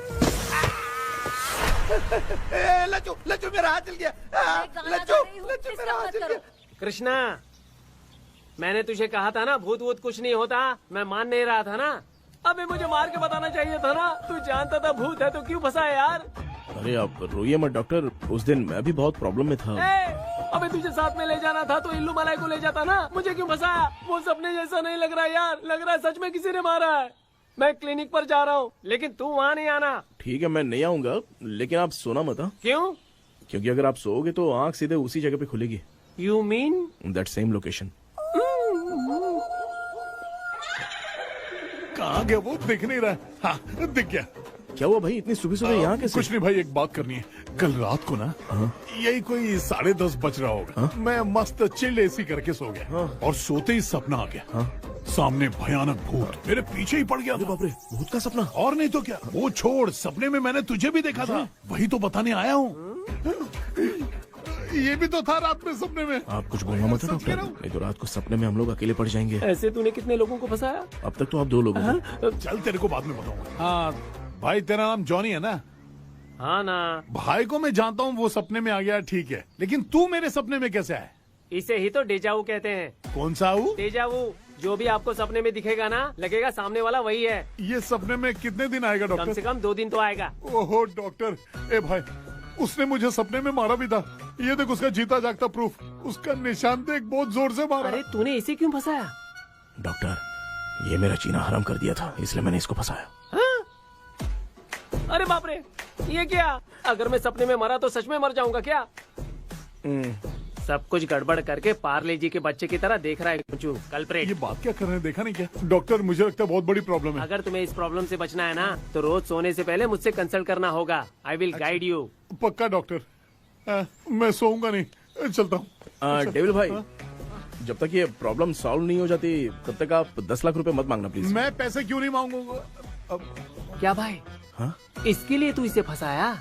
[SPEAKER 9] लच्चू लच्चू मेरा हाथ चल गया। लच्चू लच्चू मेरा हाथ चल गया।
[SPEAKER 11] कृष्णा, मैंने तुझे कहा था ना भूत वूत कुछ नहीं होता, मैं मान नहीं रहा था ना। अबे मुझे मार के बताना चाहिए था ना, तू जानता था भूत है तो क्यों फंसा है यार?
[SPEAKER 3] अरे आप रोइए मत डॉक्टर, उस दिन मैं भी बहुत प्रॉब्लम में था।
[SPEAKER 11] अबे तुझे साथ में ले जाना था तो इल्लू मलाई को ले जाता ना, मुझे क्यों फंसाया? वो सपने जैसा नहीं लग रहा यार, लग रहा है सच में किसी ने मारा है। मैं क्लिनिक पर जा रहा हूँ, लेकिन तू वहाँ नहीं आना।
[SPEAKER 3] ठीक है, मैं नहीं आऊंगा, लेकिन आप सोना मत।
[SPEAKER 11] क्यों?
[SPEAKER 3] क्योंकि अगर आप सोओगे तो आंख सीधे उसी जगह पे खुलेगी।
[SPEAKER 11] You mean
[SPEAKER 3] that same location.
[SPEAKER 7] कहाँ गया वो? दिख नहीं रहा। हाँ, दिख गया।
[SPEAKER 3] क्या हुआ भाई, इतनी सुबह सुबह यहाँ कैसे?
[SPEAKER 7] कुछ नहीं भाई, एक बात करनी है। कल रात को ना यही कोई 10:30 बज रहा होगा, मैं मस्त चिल्ड एसी करके सो गया और सोते ही सपना आ गया। सामने भयानक भूत मेरे पीछे ही पड़ गया।
[SPEAKER 3] बाप रे, भूत का सपना?
[SPEAKER 7] और नहीं तो क्या। वो छोड़, सपने में मैंने तुझे भी देखा था, वही तो बताने आया हूँ। ये भी तो था रात में सपने में।
[SPEAKER 3] आप कुछ बोलना मत डॉक्टर, नहीं तो रात को सपने में हम लोग अकेले पड़ जाएंगे।
[SPEAKER 11] ऐसे तूने कितने लोगों को फंसाया?
[SPEAKER 3] अब तक तो आप 2 लोग हो।
[SPEAKER 7] चल तेरे को बाद में बताऊंगा। हाँ भाई, तेरा नाम जॉनी है ना?
[SPEAKER 11] हाँ ना।
[SPEAKER 7] भाई को मैं जानता हूँ, वो सपने में आ गया, ठीक है, लेकिन तू मेरे सपने में कैसे आया?
[SPEAKER 11] इसे ही तो डेजावू कहते हैं।
[SPEAKER 7] कौन सा हूँ?
[SPEAKER 11] डेजावू। जो भी आपको सपने में दिखेगा ना, लगेगा सामने वाला वही है।
[SPEAKER 7] ये सपने में कितने दिन आएगा डॉक्टर?
[SPEAKER 11] कम से कम 2 दिन तो आएगा।
[SPEAKER 7] ओहो डॉक्टर, ए भाई, उसने मुझे सपने में मारा भी था। ये देख उसका जीता जागता प्रूफ, उसका निशान देख, बहुत जोर से मारा।
[SPEAKER 11] अरे तूने इसे क्यों फंसाया?
[SPEAKER 3] डॉक्टर, ये मेरा जीना हराम कर दिया था, इसलिए मैंने इसको फंसाया।
[SPEAKER 11] अरे बाप रे, ये क्या? अगर मैं सपने में मरा तो सच में मर जाऊंगा क्या? सब कुछ गड़बड़ करके पार्ले जी के बच्चे की तरह देख रहा है कल्प्रेट।
[SPEAKER 7] ये बात क्या कर रहे हैं, देखा नहीं क्या? डॉक्टर, मुझे लगता है बहुत बड़ी प्रॉब्लम है।
[SPEAKER 11] अगर तुम्हें इस प्रॉब्लम से बचना है ना, तो रोज सोने से पहले मुझसे कंसल्ट करना होगा। I will guide you.
[SPEAKER 7] पक्का डॉक्टर, मैं सोऊंगा नहीं, चलता हूँ।
[SPEAKER 3] डेविल भाई, जब तक ये प्रॉब्लम सॉल्व नहीं हो जाती तब तक आप 10 लाख रुपए मत मांगना प्लीज।
[SPEAKER 7] मैं पैसे क्यों नहीं मांगूंगा?
[SPEAKER 11] क्या भाई?
[SPEAKER 3] हाँ?
[SPEAKER 11] इसके लिए तू इसे फंसाया?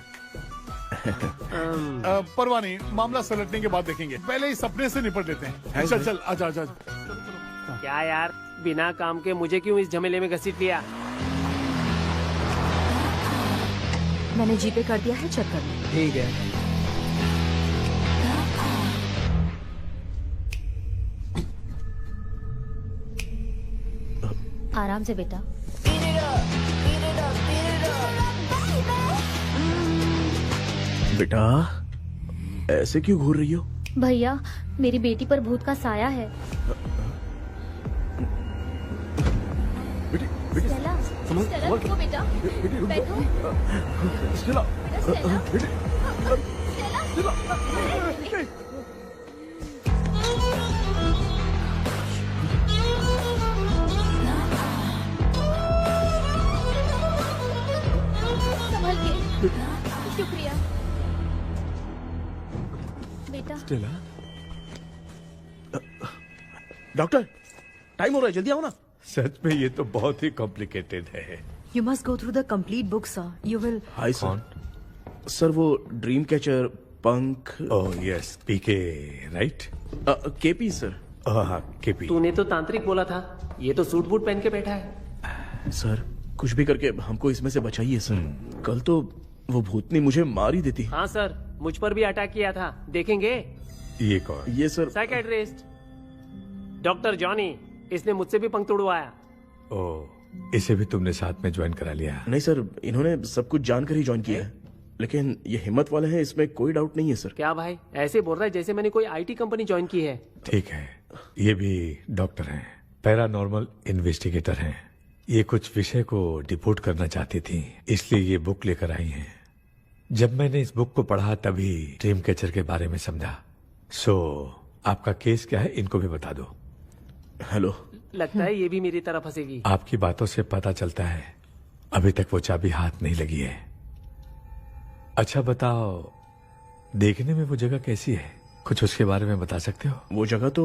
[SPEAKER 7] परवाह नहीं, मामला सलटने के बाद देखेंगे, पहले इस सपने से निपट लेते हैं। चल चल, आजा आजा।
[SPEAKER 11] क्या यार, बिना काम के मुझे क्यों इस झमेले में घसीट लिया?
[SPEAKER 2] मैंने जीपे कर दिया है, चेक कर लो।
[SPEAKER 1] ठीक है।
[SPEAKER 13] आराम से बेटा।
[SPEAKER 3] बेटा, ऐसे क्यों घूर रही हो?
[SPEAKER 13] भैया, मेरी बेटी पर भूत का साया है। स्टेला, स्टेला रुको बेटा, बैठो।
[SPEAKER 7] स्टेला,
[SPEAKER 13] संभल के। शुक्रिया बेटा।
[SPEAKER 3] स्टेला, डॉक्टर, टाइम हो रहा है, जल्दी आओ ना।
[SPEAKER 10] सच में ये तो बहुत ही कॉम्प्लिकेटेड है।
[SPEAKER 2] You must go through the complete book, sir. You will.
[SPEAKER 3] Hi sir. Sir, वो ड्रीम कैचर, पंख।
[SPEAKER 10] ओह यस, पीके राइट?
[SPEAKER 3] KP sir.
[SPEAKER 10] हाँ, केपी।
[SPEAKER 11] तूने तो तांत्रिक बोला था, ये तो सूट बूट पहन के बैठा है।
[SPEAKER 3] सर, कुछ भी करके हमको इसमें से बचाइए सर। कल तो वो भूतनी मुझे मार ही देती।
[SPEAKER 11] हाँ सर, मुझ पर भी अटैक किया था, देखेंगे।
[SPEAKER 10] ये कौन?
[SPEAKER 3] ये सर
[SPEAKER 11] साइकेट्रिस्ट डॉक्टर जॉनी, इसने मुझसे भी पंख तोड़वाया।
[SPEAKER 10] ओह, इसे भी तुमने साथ में ज्वाइन करा लिया?
[SPEAKER 3] नहीं सर, इन्होंने सब कुछ जानकर ही ज्वाइन किया है, लेकिन ये हिम्मत वाले हैं, इसमें कोई डाउट नहीं है सर।
[SPEAKER 11] क्या भाई, ऐसे बोल रहा है जैसे मैंने कोई आईटी कंपनी ज्वाइन की है।
[SPEAKER 10] ठीक है, ये भी डॉक्टर हैं, पैरानॉर्मल इन्वेस्टिगेटर हैं। ये कुछ विषय को डिपोट करना चाहती थी, इसलिए ये बुक लेकर आई हैं। जब मैंने इस बुक को पढ़ा तभी ड्रीम कैचर के बारे में समझा। सो आपका केस क्या है, इनको भी बता दो।
[SPEAKER 3] हेलो।
[SPEAKER 11] लगता है ये भी मेरी तरफ फंसेगी।
[SPEAKER 10] आपकी बातों से पता चलता है अभी तक वो चाबी हाथ नहीं लगी है। अच्छा बताओ, देखने में वो जगह कैसी है, कुछ उसके बारे में बता सकते हो?
[SPEAKER 3] वो जगह तो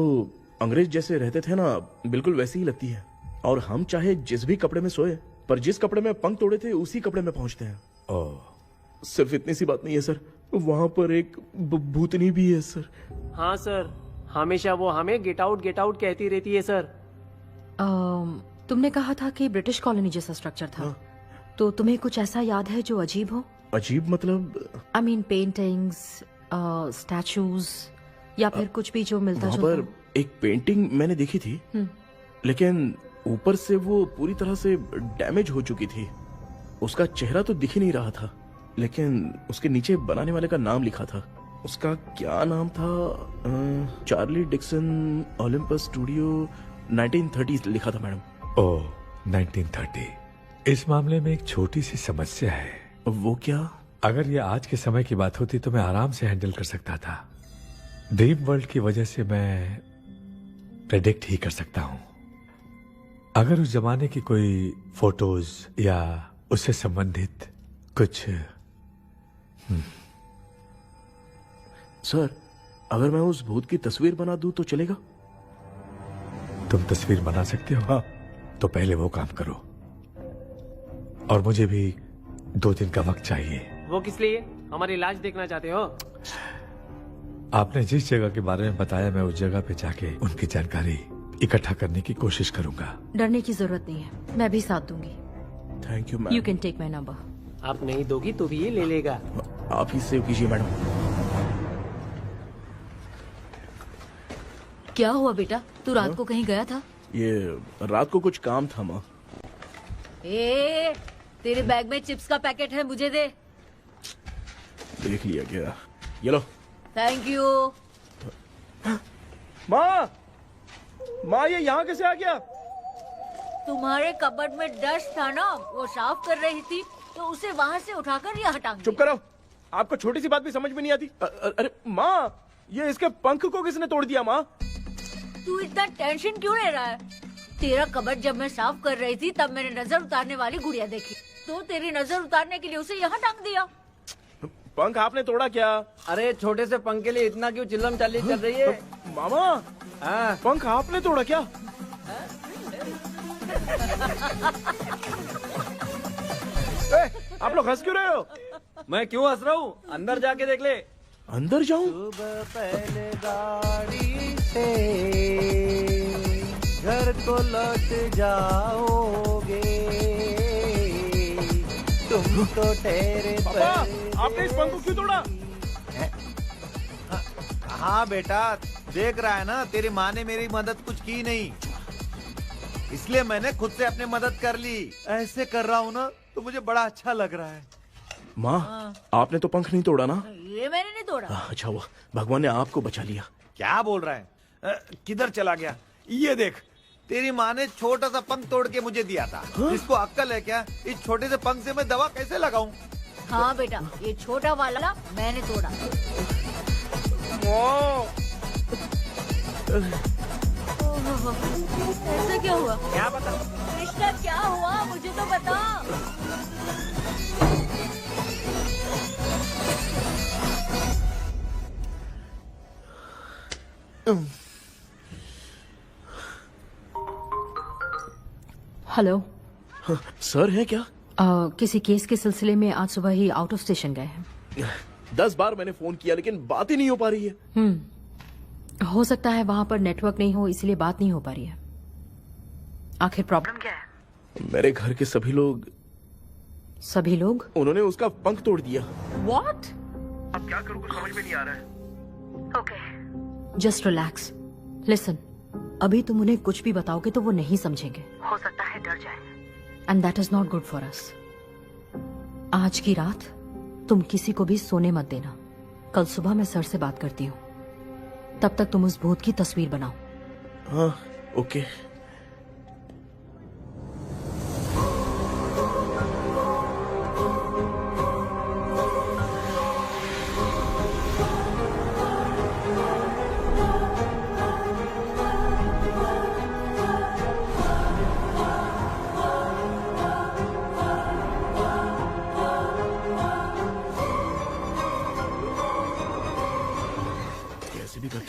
[SPEAKER 3] अंग्रेज जैसे रहते थे ना, बिल्कुल वैसी ही लगती है। और हम चाहे जिस भी कपड़े में सोए, पर जिस कपड़े में पंख तोड़े थे उसी कपड़े में पहुंचते हैं।
[SPEAKER 10] ओह।
[SPEAKER 3] सिर्फ इतनी सी बात नहीं है सर, वहां पर एक भूतनी भी है सर।
[SPEAKER 11] हाँ सर, हमेशा वो हमें गेट आउट कहती रहती है सर।
[SPEAKER 14] तुमने कहा था कि ब्रिटिश कॉलोनी जैसा स्ट्रक्चर था। तो तुम्हें कुछ ऐसा याद है जो अजीब हो?
[SPEAKER 3] अजीब मतलब?
[SPEAKER 14] आई मीन पेंटिंग्स, स्टैचूज या फिर कुछ भी जो मिलता
[SPEAKER 3] वहां पर एक पेंटिंग मैंने देखी थी, लेकिन ऊपर से वो पूरी तरह से डैमेज हो चुकी थी। उसका चेहरा तो दिख ही नहीं रहा था, लेकिन उसके नीचे बनाने वाले का नाम लिखा था। उसका क्या नाम था? चार्ली डिक्सन, ओलंपस स्टूडियो, 1930 लिखा था मैडम।
[SPEAKER 10] ओह, 1930। इस मामले में एक छोटी सी समस्या है।
[SPEAKER 3] वो क्या?
[SPEAKER 10] अगर ये आज के समय की बात होती तो मैं आराम से हैंडल कर सकता था। ड्रीम वर्ल्ड की वजह से मैं प्रेडिक्ट ही कर सकता हूं। अगर उस जमाने की कोई फोटोज या उससे संबंधित कुछ।
[SPEAKER 3] सर, अगर मैं उस भूत की तस्वीर बना दूं तो चलेगा?
[SPEAKER 10] तुम तस्वीर बना सकते हो?
[SPEAKER 3] हाँ।
[SPEAKER 10] तो पहले वो काम करो, और मुझे भी 2 दिन का वक्त चाहिए।
[SPEAKER 11] वो किस लिए? हमारी लाश देखना चाहते हो?
[SPEAKER 10] आपने जिस जगह के बारे में बताया, मैं उस जगह पे जाके उनकी जानकारी इकट्ठा करने की कोशिश करूंगा।
[SPEAKER 14] डरने की जरूरत नहीं है, मैं भी साथ दूंगी।
[SPEAKER 3] Thank you ma'am.
[SPEAKER 14] You can take my number.
[SPEAKER 11] आप नहीं दोगी तो भी ये ले लेगा।
[SPEAKER 3] आप ही सेव कीजिए मैडम।
[SPEAKER 2] क्या हुआ बेटा, तू रात को कहीं गया था?
[SPEAKER 3] ये रात को कुछ काम था माँ।
[SPEAKER 2] ए, तेरे बैग में चिप्स का पैकेट है, मुझे दे।
[SPEAKER 3] देख लिया क्या? ये लो।
[SPEAKER 2] Thank you.
[SPEAKER 3] माँ, माँ ये यहाँ कैसे आ गया?
[SPEAKER 2] तुम्हारे कबर्ड में डस्ट था ना, वो साफ कर रही थी तो उसे वहाँ से उठाकर यहाँ टांग
[SPEAKER 3] चुप करो, आपको छोटी सी बात भी समझ में नहीं आती। अरे माँ, ये इसके पंख को किसने तोड़ दिया? माँ
[SPEAKER 2] तू इतना टेंशन क्यों ले रहा है? तेरा कबर्ड जब मैं साफ कर रही थी तब मैंने नजर उतारने वाली गुड़िया देखी, तो तेरी नजर उतारने के लिए उसे यहाँ टांग दिया।
[SPEAKER 3] पंख आपने तोड़ा क्या?
[SPEAKER 4] अरे छोटे से पंख के लिए इतना क्यों चिल्लम चाली कर रही है?
[SPEAKER 3] मामा, पंख आपने तोड़ा क्या? आप लोग हंस क्यों रहे हो?
[SPEAKER 4] मैं क्यों हंस रहा हूँ? अंदर जाके देख ले।
[SPEAKER 3] अंदर जाऊं?
[SPEAKER 9] सुबह पहले गाड़ी से घर को लौट जाओगे, तुम तो ठहरे
[SPEAKER 3] पापा, आपने इस पंख को क्यों तोड़ा?
[SPEAKER 9] हाँ बेटा, देख रहा है ना, तेरी माँ ने मेरी मदद कुछ की नहीं, इसलिए मैंने खुद से अपनी मदद कर ली। ऐसे कर रहा हूँ ना तो मुझे बड़ा अच्छा लग रहा है।
[SPEAKER 3] माँ, आपने तो पंख नहीं तोड़ा ना?
[SPEAKER 2] ये मैंने नहीं तोड़ा।
[SPEAKER 3] अच्छा हुआ, भगवान ने आपको बचा लिया।
[SPEAKER 9] क्या बोल रहा है? किधर चला गया? ये देख, तेरी माँ ने छोटा सा पंख तोड़ के मुझे दिया था। इसको अक्ल है क्या? इस छोटे से पंख से मैं दवा कैसे लगाऊं?
[SPEAKER 2] हाँ बेटा, ये छोटा वाला मैंने तोड़ा। ऐसा क्या हुआ?
[SPEAKER 9] क्या बता?
[SPEAKER 2] कृष्णा क्या हुआ, मुझे तो बता।
[SPEAKER 14] हेलो
[SPEAKER 3] सर है क्या?
[SPEAKER 14] किसी केस के सिलसिले में आज सुबह ही आउट ऑफ स्टेशन गए हैं।
[SPEAKER 3] 10 बार मैंने फोन किया लेकिन बात ही नहीं हो पा रही है।
[SPEAKER 14] हो सकता है वहां पर नेटवर्क नहीं हो, इसलिए बात नहीं हो पा रही है। आखिर प्रॉब्लम क्या है?
[SPEAKER 3] मेरे घर के सभी लोग उन्होंने उसका पंख तोड़ दिया।
[SPEAKER 14] What?
[SPEAKER 3] अब क्या करूं कुछ समझ में नहीं आ रहा है।
[SPEAKER 14] Okay, just relax. लिसन, अभी तुम उन्हें कुछ भी बताओगे तो वो नहीं समझेंगे।
[SPEAKER 15] हो सकता है डर जाए।
[SPEAKER 14] And that is not good for us. आज की रात तुम किसी को भी सोने मत देना। कल सुबह मैं सर से बात करती हूँ, तब तक तुम उस भूत की तस्वीर बनाओ।
[SPEAKER 3] हाँ, ओके।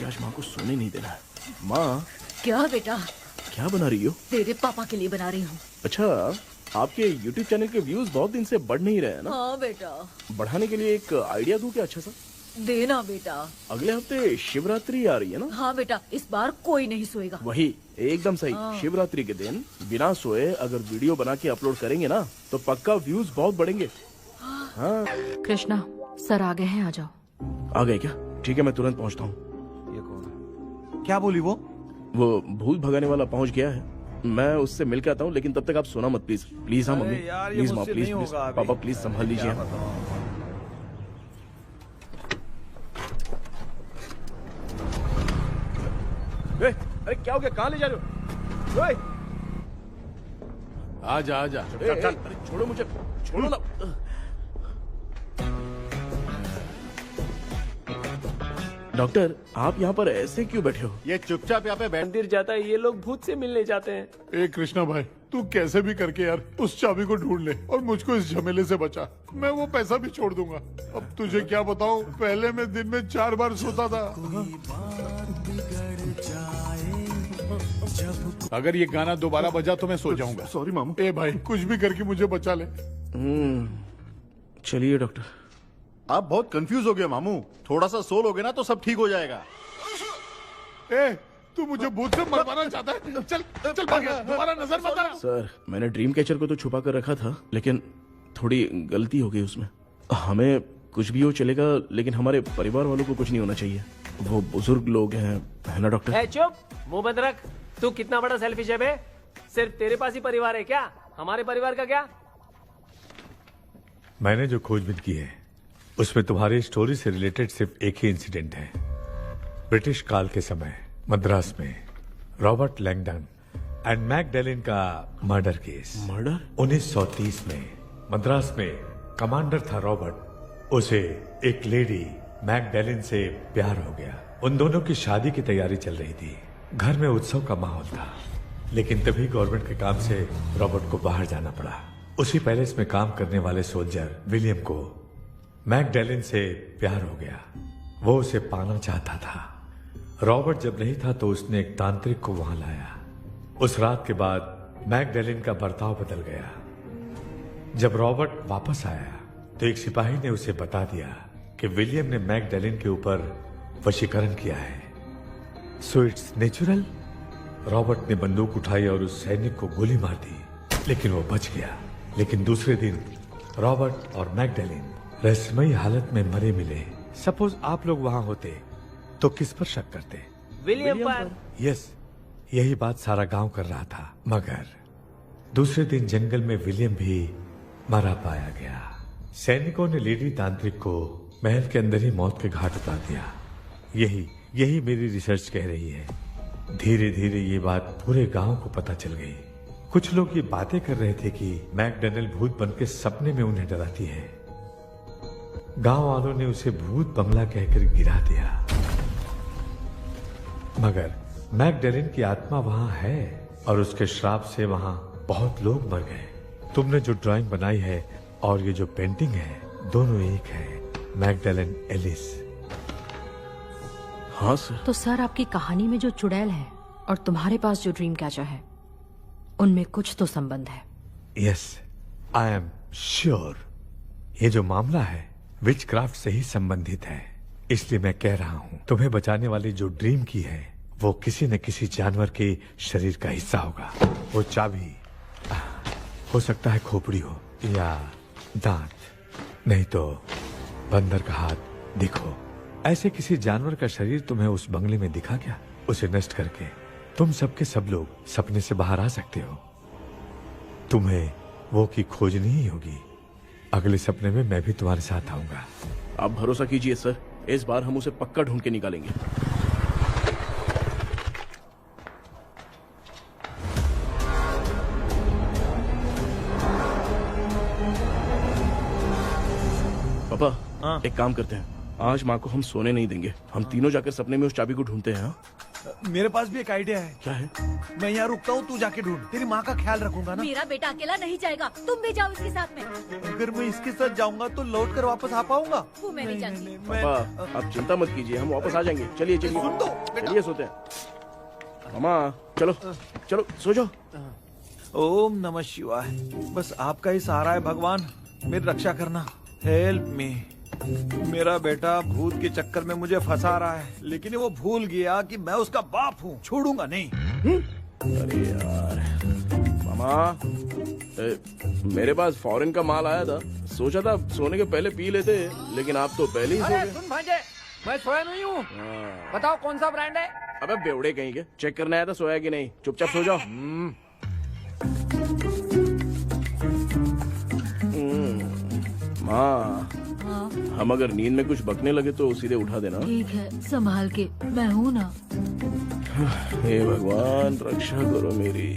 [SPEAKER 3] आज माँ को सोने नहीं देना है। माँ,
[SPEAKER 2] क्या बेटा?
[SPEAKER 3] क्या बना रही हो?
[SPEAKER 2] तेरे पापा के लिए बना रही हूँ।
[SPEAKER 3] अच्छा, आपके YouTube चैनल के व्यूज बहुत दिन से बढ़ नहीं रहे हैं ना?
[SPEAKER 2] हाँ बेटा।
[SPEAKER 3] बढ़ाने के लिए एक आइडिया दूं क्या अच्छा सा?
[SPEAKER 2] देना बेटा।
[SPEAKER 3] अगले हफ्ते शिवरात्रि आ रही है ना?
[SPEAKER 2] हाँ बेटा, इस बार कोई नहीं सोएगा।
[SPEAKER 3] वही, एकदम सही।
[SPEAKER 2] हाँ।
[SPEAKER 3] शिवरात्रि के दिन बिना सोए अगर वीडियो बना के अपलोड करेंगे ना तो पक्का व्यूज बहुत बढ़ेंगे। हाँ।
[SPEAKER 14] कृष्णा, सर आ गए हैं, आ जाओ।
[SPEAKER 3] आ गए क्या? ठीक है, मैं तुरंत पहुंचता हूँ।
[SPEAKER 9] ये कौन है? क्या बोली वो?
[SPEAKER 3] वो भूत भगाने वाला पहुंच गया है, मैं उससे मिल के आता हूँ, लेकिन तब तक आप सोना मत प्लीज। प्लीज। हाँ मम्मी,
[SPEAKER 9] यार, ये
[SPEAKER 3] प्लीज माँ,
[SPEAKER 9] मुझसे
[SPEAKER 3] प्लीज
[SPEAKER 9] नहीं
[SPEAKER 3] प्लीज।
[SPEAKER 9] होगा अभी।
[SPEAKER 3] पापा प्लीज संभाल लीजिए। अरे क्या हो गया? कहाँ ले जा रहे हो? ओए!
[SPEAKER 7] आजा आजा।
[SPEAKER 3] चल चल, अरे छोड़ो मुझे, छोड़ो ना। डॉक्टर, आप यहाँ पर ऐसे क्यों बैठे हो?
[SPEAKER 8] ये चुपचाप यहाँ पे बैठ।
[SPEAKER 11] मंदिर जाता है, ये लोग भूत से मिलने जाते हैं।
[SPEAKER 7] ए कृष्णा भाई, तू कैसे भी करके यार उस चाबी को ढूंढ ले और मुझको इस झमेले से बचा। मैं वो पैसा भी छोड़ दूंगा। अब तुझे क्या बताऊं, पहले मैं दिन में 4 बार सोता था। अगर ये गाना दोबारा बजा तो मैं सो जाऊंगा।
[SPEAKER 8] सॉरी मामू।
[SPEAKER 7] ए भाई, कुछ भी करके मुझे बचा ले।
[SPEAKER 3] चलिए डॉक्टर।
[SPEAKER 8] आप बहुत कंफ्यूज हो गए मामू, थोड़ा सा सो लोगे ना तो सब ठीक हो जाएगा।
[SPEAKER 7] ए, तू मुझे भूत से मरवाना चाहता है? चल चल भाग, दोबारा नजर मत आना।
[SPEAKER 3] सर, मैंने ड्रीम कैचर को तो छुपा कर रखा था, लेकिन थोड़ी गलती हो गई उसमें। हमें कुछ भी हो चलेगा, लेकिन हमारे परिवार वालों को कुछ नहीं होना चाहिए। वो बुजुर्ग लोग हैं, है ना डॉक्टर?
[SPEAKER 11] ए, चुप, मुंह बंद रख। तू कितना बड़ा सेल्फिश है बे? सिर्फ तेरे पास ही परिवार है क्या? हमारे परिवार का क्या?
[SPEAKER 10] मैंने जो खोजबीन की है उसमें तुम्हारी स्टोरी से रिलेटेड सिर्फ एक ही इंसिडेंट है। ब्रिटिश काल के समय मद्रास में रॉबर्ट लैंगडन एंड मैकडैलिन का मर्डर केस।
[SPEAKER 3] मर्डर?
[SPEAKER 10] 1930 में मद्रास में कमांडर था रॉबर्ट, उसे एक लेडी मैकडैलिन से प्यार हो गया। उन दोनों की शादी की तैयारी चल रही थी, घर में उत्सव का माहौल था, लेकिन तभी गवर्नमेंट के काम से रॉबर्ट को बाहर जाना पड़ा। उसी पैलेस में काम करने वाले सोल्जर विलियम को मैकडैलिन से प्यार हो गया, वो उसे पाना चाहता था। रॉबर्ट जब नहीं था तो उसने एक तांत्रिक को वहां लाया। उस रात के बाद मैकडैलिन का बर्ताव बदल गया। जब रॉबर्ट वापस आया तो एक सिपाही ने उसे बता दिया कि विलियम ने मैकडैलिन के ऊपर वशीकरण किया है। So it's natural. रॉबर्ट ने बंदूक उठाई और उस सैनिक को गोली मार दी, लेकिन वो बच गया। लेकिन दूसरे दिन रॉबर्ट और मैकडैलिन रहस्यमयी हालत में मरे मिले। सपोज आप लोग वहां होते तो किस पर शक करते?
[SPEAKER 11] विलियम पर।
[SPEAKER 10] यस, यही बात सारा गांव कर रहा था। मगर दूसरे दिन जंगल में विलियम भी मरा पाया गया। सैनिकों ने लेडी तांत्रिक को महल के अंदर ही मौत के घाट उतार दिया। यही मेरी रिसर्च कह रही है। धीरे धीरे ये बात पूरे गांव को पता चल गई। कुछ लोग ये बातें कर रहे थे कि मैकडैलिन भूत बन के सपने में उन्हें डराती है। गांव वालों ने उसे भूत बंगला कहकर गिरा दिया, मगर मैकडैलिन की आत्मा वहां है और उसके श्राप से वहां बहुत लोग मर गए। तुमने जो ड्राइंग बनाई है और ये जो पेंटिंग है, दोनों एक है। मैकडैलिन एलिस।
[SPEAKER 3] हाँ सर।
[SPEAKER 14] तो सर, आपकी कहानी में जो चुड़ैल है और तुम्हारे पास जो ड्रीम कैचर है, उनमें कुछ तो संबंध है।
[SPEAKER 10] Yes, I am sure. ये जो मामला है विचक्राफ्ट से ही संबंधित है। इसलिए मैं कह रहा हूँ, तुम्हें बचाने वाली जो ड्रीम की है वो किसी न किसी जानवर के शरीर का हिस्सा होगा। वो चाबी हो सकता है खोपड़ी हो या दांत, नहीं तो बंदर का हाथ। देखो, ऐसे किसी जानवर का शरीर तुम्हें उस बंगले में दिखा क्या? उसे नष्ट करके तुम सबके सब लोग सपने से बाहर आ सकते हो। तुम्हें वो की खोजनी ही होगी। अगले सपने में मैं भी तुम्हारे साथ आऊंगा।
[SPEAKER 3] आप भरोसा कीजिए सर, इस बार हम उसे पक्का ढूंढ के निकालेंगे। पापा, एक काम करते हैं, आज माँ को हम सोने नहीं देंगे। हम तीनों जाकर सपने में उस चाबी को ढूंढते हैं। हाँ?
[SPEAKER 9] मेरे पास भी एक आइडिया है।
[SPEAKER 3] क्या है?
[SPEAKER 9] मैं यहाँ रुकता हूँ, तू जाके ढूंढ। तेरी माँ का ख्याल रखूंगा ना।
[SPEAKER 2] मेरा बेटा अकेला नहीं जाएगा, तुम भी जाओ इसके साथ में।
[SPEAKER 9] अगर मैं इसके साथ जाऊंगा तो लौट कर वापस आ पाऊंगा?
[SPEAKER 2] वो मैं नहीं जानती।
[SPEAKER 3] पापा आप चिंता मत कीजिए, हम वापस आ जाएंगे। चलिए चलिए
[SPEAKER 9] सुन दो
[SPEAKER 3] चलिए सोते हैं। मामा चलो चलो सो जाओ।
[SPEAKER 9] ओम नमः शिवाय। बस आपका ही सहारा है भगवान, मेरी रक्षा करना। Help me. मेरा बेटा भूत के चक्कर में मुझे फंसा रहा है, लेकिन वो भूल गया कि मैं उसका बाप हूँ। छोड़ूंगा नहीं।
[SPEAKER 3] अरे यार मामा, मेरे पास फॉरेन का माल आया था, सोचा था सोने के पहले पी लेते, लेकिन आप तो पहले ही सो
[SPEAKER 4] अरे
[SPEAKER 3] गए।
[SPEAKER 4] सुन भांजे, मैं सोया नहीं हूँ। बताओ कौन सा ब्रांड है?
[SPEAKER 3] अबे बेवड़े कहीं के, चेक करना आया था सोया कि नहीं। चुपचाप सो जाओ। माँ, हम अगर नींद में कुछ बकने लगे तो सीधे उठा देना।
[SPEAKER 14] ठीक है, संभाल के, मैं हूँ ना।
[SPEAKER 3] हे भगवान रक्षा करो मेरी।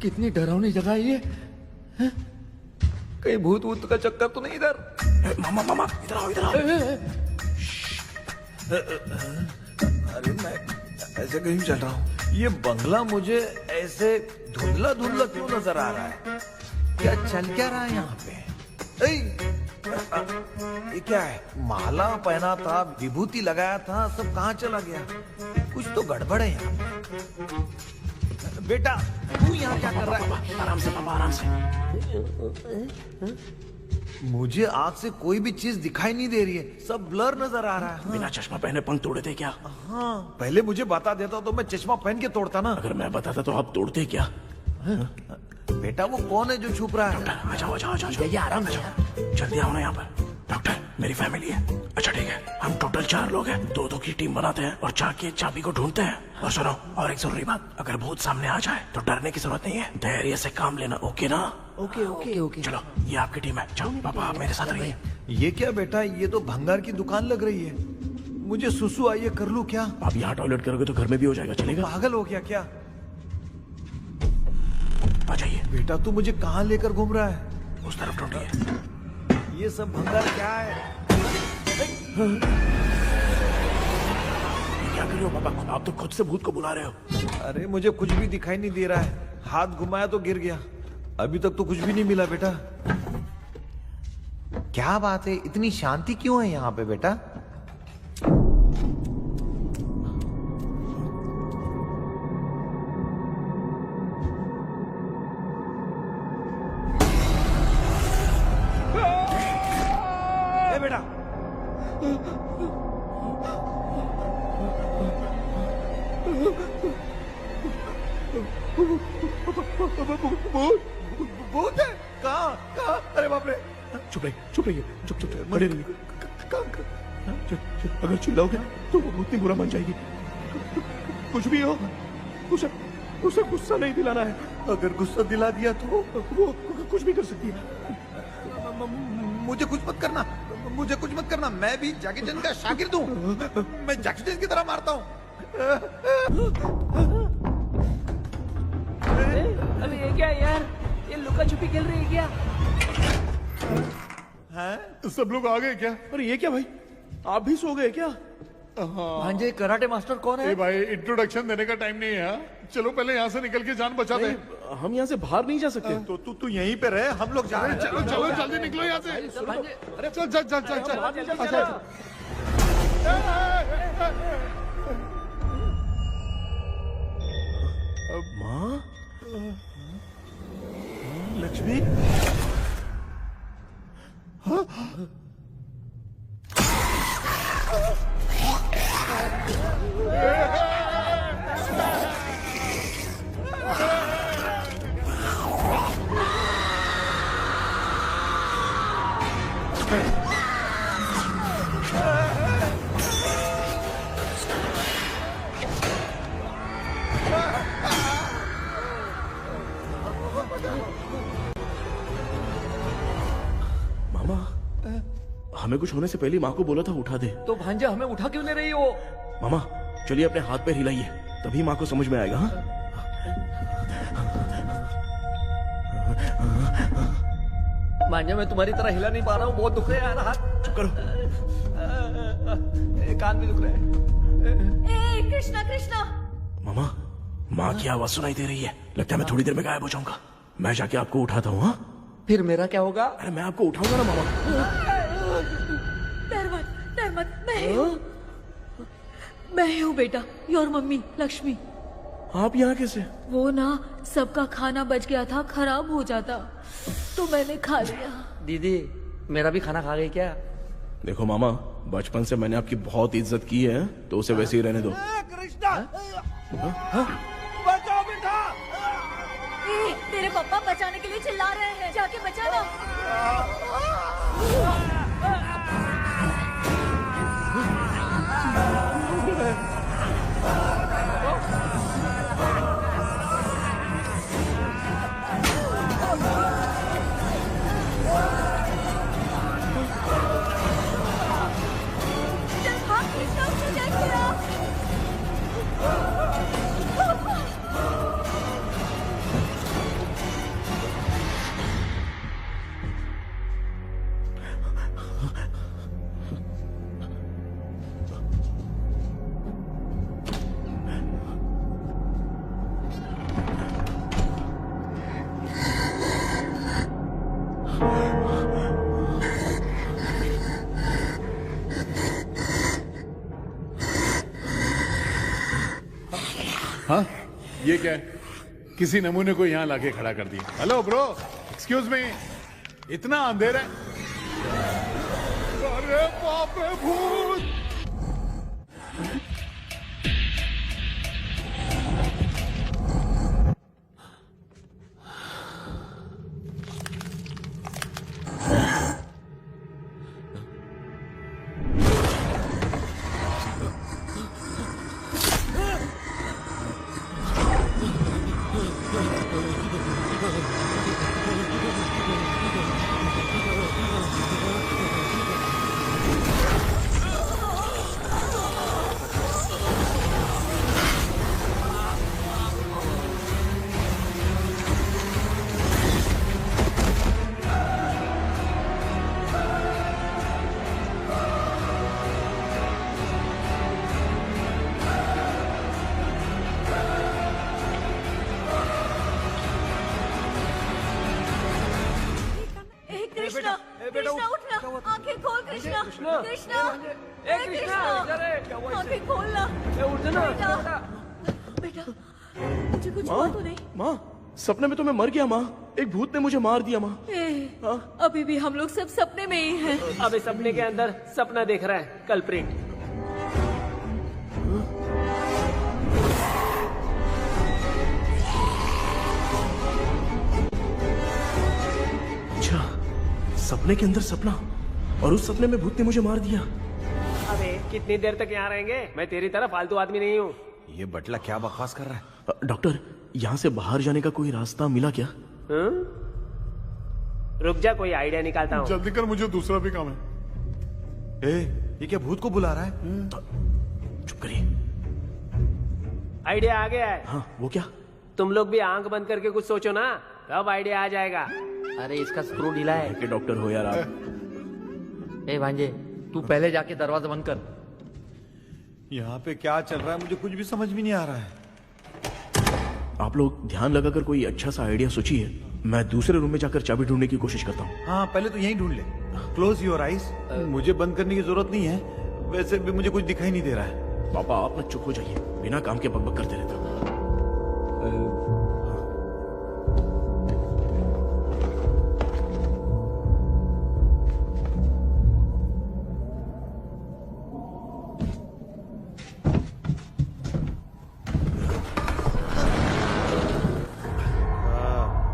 [SPEAKER 9] कितनी डरावनी जगह है ये। कहीं भूत वूत का चक्कर तो नहीं इधर?
[SPEAKER 3] मामा मामा इधर आओ, इधर आओ।
[SPEAKER 9] अरे मैं ऐसे कहीं चल रहा हूँ। ये बंगला मुझे ऐसे धुंधला धुंधला क्यों नजर आ रहा है? क्या चल क्या रहा है यहाँ पे? ये क्या है? माला पहना था, विभूति लगाया था, सब कहाँ चला गया? कुछ तो गड़बड़ है यहाँ पे। बेटा तू यहाँ क्या कर रहा है?
[SPEAKER 3] आराम से पापा, आराम से।
[SPEAKER 9] मुझे आग से कोई भी चीज दिखाई नहीं दे रही है, सब ब्लर नजर आ रहा है।
[SPEAKER 3] बिना चश्मा पहने पंख तोड़े थे क्या?
[SPEAKER 9] हाँ, पहले मुझे बता देता तो मैं चश्मा पहन के तोड़ता ना।
[SPEAKER 3] अगर मैं बताता तो आप तोड़ते क्या?
[SPEAKER 9] बेटा वो कौन है जो छुप रहा है?
[SPEAKER 3] डॉक्टर आ जाओ, आ जाओ, आ जाओ। ये आराम से जल्दी आओ ना यहाँ पर। डॉक्टर मेरी फैमिली है। अच्छा ठीक है, हम टोटल 4 लोग हैं, 2-2 की टीम बनाते हैं और जाके चाबी को ढूंढते हैं। और सुनो, और एक जरूरी बात, अगर भूत सामने आ जाए तो डरने की जरूरत नहीं है, धैर्य से काम लेना। ओके ना?
[SPEAKER 9] Okay okay okay.
[SPEAKER 3] चलो ये आपकी टीम है, चलो पापा आप मेरे साथ रहिए।
[SPEAKER 9] ये क्या बेटा, ये तो भंगार की दुकान लग रही है। मुझे सुसु आई है, कर लूं क्या?
[SPEAKER 3] आप यहाँ टॉयलेट करोगे तो घर में भी हो जाएगा, चलेगा?
[SPEAKER 9] पागल हो गया क्या?
[SPEAKER 3] आ जाइए।
[SPEAKER 9] बेटा तू मुझे कहाँ लेकर घूम रहा है?
[SPEAKER 3] उस तरफ ढूंढिए।
[SPEAKER 9] ये सब भंगार क्या है?
[SPEAKER 3] क्या कर रहे हो पापा? आप तो खुद से भूत को बुला रहे हो।
[SPEAKER 9] अरे मुझे कुछ भी दिखाई नहीं दे रहा है, हाथ घुमाया तो गिर गया। अभी तक तो कुछ भी नहीं मिला बेटा। क्या बात है, इतनी शांति क्यों है यहाँ पे बेटा? ए बेटा, भूत है? कहाँ कहाँ? अरे बाप रे!
[SPEAKER 3] चुप रहिए, चुप रहिए, चुप चुप खड़े रहिए। अगर चिल्लाओगे तो वो उतनी बुरा मान जाएगी। कुछ भी हो, उसे गुस्सा नहीं दिलाना है।
[SPEAKER 9] अगर गुस्सा दिला दिया तो
[SPEAKER 3] वो कुछ भी कर सकती है।
[SPEAKER 9] मुझे कुछ मत करना, मुझे कुछ मत करना। मैं भी जैकी चैन का शागिर्द हूँ, मैं जैकी चैन की तरह मारता हूँ।
[SPEAKER 11] अरे ये क्या यार, ये लुका छुपी खेल रही है क्या?
[SPEAKER 7] हैं? सब लोग आ गए क्या?
[SPEAKER 3] अरे ये क्या भाई, आप भी सो गए क्या?
[SPEAKER 9] भांजे कराटे मास्टर कौन है?
[SPEAKER 7] भाई इंट्रोडक्शन देने का टाइम नहीं है। चलो पहले यहाँ से निकल के जान बचा दे।
[SPEAKER 3] हम यहाँ से बाहर नहीं जा सकते।
[SPEAKER 9] तो तू यहीं पे रहे, हम लोग जा रहे हैं।
[SPEAKER 7] चलो चलो जल्दी निकलो यहाँ से।
[SPEAKER 9] अरे
[SPEAKER 7] चल चल चल चल चल।
[SPEAKER 3] माँ,
[SPEAKER 9] लक्ष्मी,
[SPEAKER 3] मामा हमें कुछ होने से पहले माँ को बोला था उठा दे।
[SPEAKER 4] तो भांजा हमें उठा क्यों ले रही हो?
[SPEAKER 3] मामा चलिए अपने हाथ पैर हिलाइए, तभी माँ को समझ में आएगा। हाँ?
[SPEAKER 4] मान्या मैं तुम्हारी तरह हिला नहीं पा रहा हूँ, बहुत दुख रहे हैं यार हाथ।
[SPEAKER 3] चुप करो।
[SPEAKER 4] कान भी दुख रहे हैं।
[SPEAKER 2] ए कृष्णा कृष्णा,
[SPEAKER 3] मामा, माँ की आवाज सुनाई दे रही है। लगता है मैं थोड़ी देर में गायब हो जाऊंगा। मैं जाके आपको उठाता हूँ। हाँ,
[SPEAKER 4] फिर मेरा क्या होगा?
[SPEAKER 3] अरे मैं आपको उठाऊंगा ना मामा।
[SPEAKER 2] डर मत, मैं हूँ बेटा, योर मम्मी लक्ष्मी।
[SPEAKER 3] आप यहाँ कैसे?
[SPEAKER 2] वो ना सबका खाना बच गया था, खराब हो जाता तो मैंने खा लिया।
[SPEAKER 4] दीदी मेरा भी खाना खा गई क्या?
[SPEAKER 3] देखो मामा, बचपन से मैंने आपकी बहुत इज्जत की है, तो उसे वैसे ही रहने दो।
[SPEAKER 9] कृष्णा, बचाओ बेटा।
[SPEAKER 2] तेरे पापा बचाने के लिए चिल्ला रहे हैं, जाके बचाना।
[SPEAKER 7] हाँ, ये क्या है? किसी नमूने को यहाँ लाके खड़ा कर दिया। हेलो ब्रो, एक्सक्यूज मी, इतना अंधेरा है। अरे बाप रे, भूत!
[SPEAKER 2] कृष्णा उठना, आंखें खोल कृष्णा, कृष्णा, आंखें खोलना। बेटा मुझे कुछ हुआ तो नहीं?
[SPEAKER 3] माँ, सपने में तो मैं मर गया माँ। एक भूत ने मुझे मार दिया माँ।
[SPEAKER 2] अभी भी हम लोग सब सपने में ही हैं।
[SPEAKER 11] अबे सपने के अंदर सपना देख रहा है कल्प्रिट।
[SPEAKER 3] अच्छा, सपने के अंदर सपना, और उस सपने में भूत ने मुझे मार दिया।
[SPEAKER 11] अबे कितनी देर तक यहाँ रहेंगे? मैं तेरी तरह फालतू आदमी नहीं हूँ।
[SPEAKER 9] ये बटला क्या बकवास कर रहा है?
[SPEAKER 3] डॉक्टर, यहाँ से बाहर जाने का कोई रास्ता मिला क्या?
[SPEAKER 11] रुक जा, कोई आइडिया निकालता हूँ।
[SPEAKER 7] जल्दी कर, मुझे दूसरा भी काम है।
[SPEAKER 9] ये क्या भूत को बुला रहा है?
[SPEAKER 3] चुप करिए।
[SPEAKER 11] आइडिया आ गया है।
[SPEAKER 3] हाँ, वो क्या?
[SPEAKER 11] तुम लोग भी आंख बंद करके कुछ सोचो ना, तब आइडिया आ जाएगा।
[SPEAKER 4] अरे इसका स्क्रू ढीला है।
[SPEAKER 3] कि डॉक्टर हो यार आप।
[SPEAKER 4] ए भांजे, तू पहले जाके दरवाजा बंद कर।
[SPEAKER 9] यहाँ पे क्या चल रहा है मुझे कुछ भी समझ में नहीं आ रहा है।
[SPEAKER 3] आप लोग ध्यान लगाकर कोई अच्छा सा आइडिया सोचिए। मैं दूसरे रूम में जाकर चाबी ढूंढने की कोशिश करता हूँ।
[SPEAKER 9] हाँ, पहले तो यहीं ढूंढ ले। Close your eyes. मुझे बंद करने की जरूरत नहीं है, वैसे भी मुझे कुछ दिखाई नहीं दे रहा है।
[SPEAKER 3] पापा, आप ना चुप हो जाइए, बिना काम के बकबक करते रहते हो।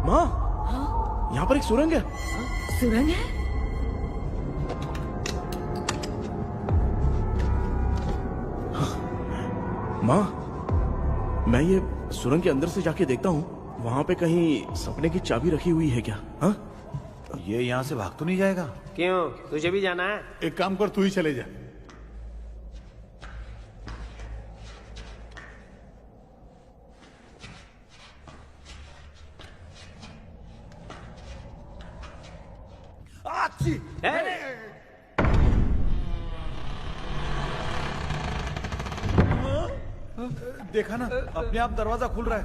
[SPEAKER 3] माँ, यहाँ पर एक सुरंग है।
[SPEAKER 2] सुरंग है?
[SPEAKER 3] माँ, मैं ये सुरंग के अंदर से जाके देखता हूँ, वहाँ पे कहीं सपने की चाबी रखी हुई है क्या? हाँ?
[SPEAKER 9] ये यहाँ से भाग तो नहीं जाएगा?
[SPEAKER 11] क्यों, तुझे भी जाना है?
[SPEAKER 7] एक काम कर, तू ही चले जा।
[SPEAKER 9] देखा ना, अपने आप दरवाजा खुल रहा है।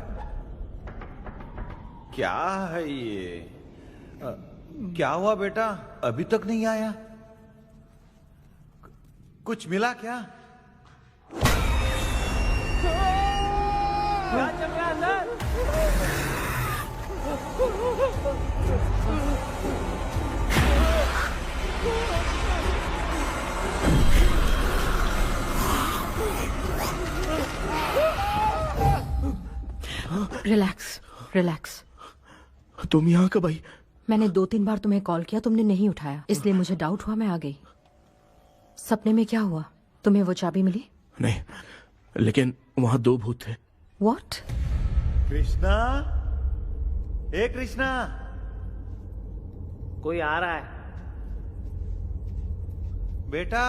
[SPEAKER 9] क्या है ये? क्या हुआ बेटा? अभी तक नहीं आया? कुछ मिला क्या?
[SPEAKER 11] क्या चल रहा है अंदर?
[SPEAKER 14] Relax relax.
[SPEAKER 3] तुम यहाँ कब आई?
[SPEAKER 14] मैंने 2-3 बार तुम्हें कॉल किया, तुमने नहीं उठाया, इसलिए मुझे डाउट हुआ, मैं आ गई। सपने में क्या हुआ? तुम्हें वो चाबी मिली?
[SPEAKER 3] नहीं, लेकिन वहाँ 2 भूत थे।
[SPEAKER 14] व्हाट?
[SPEAKER 9] कृष्णा, ए कृष्णा,
[SPEAKER 11] कोई आ रहा है।
[SPEAKER 9] बेटा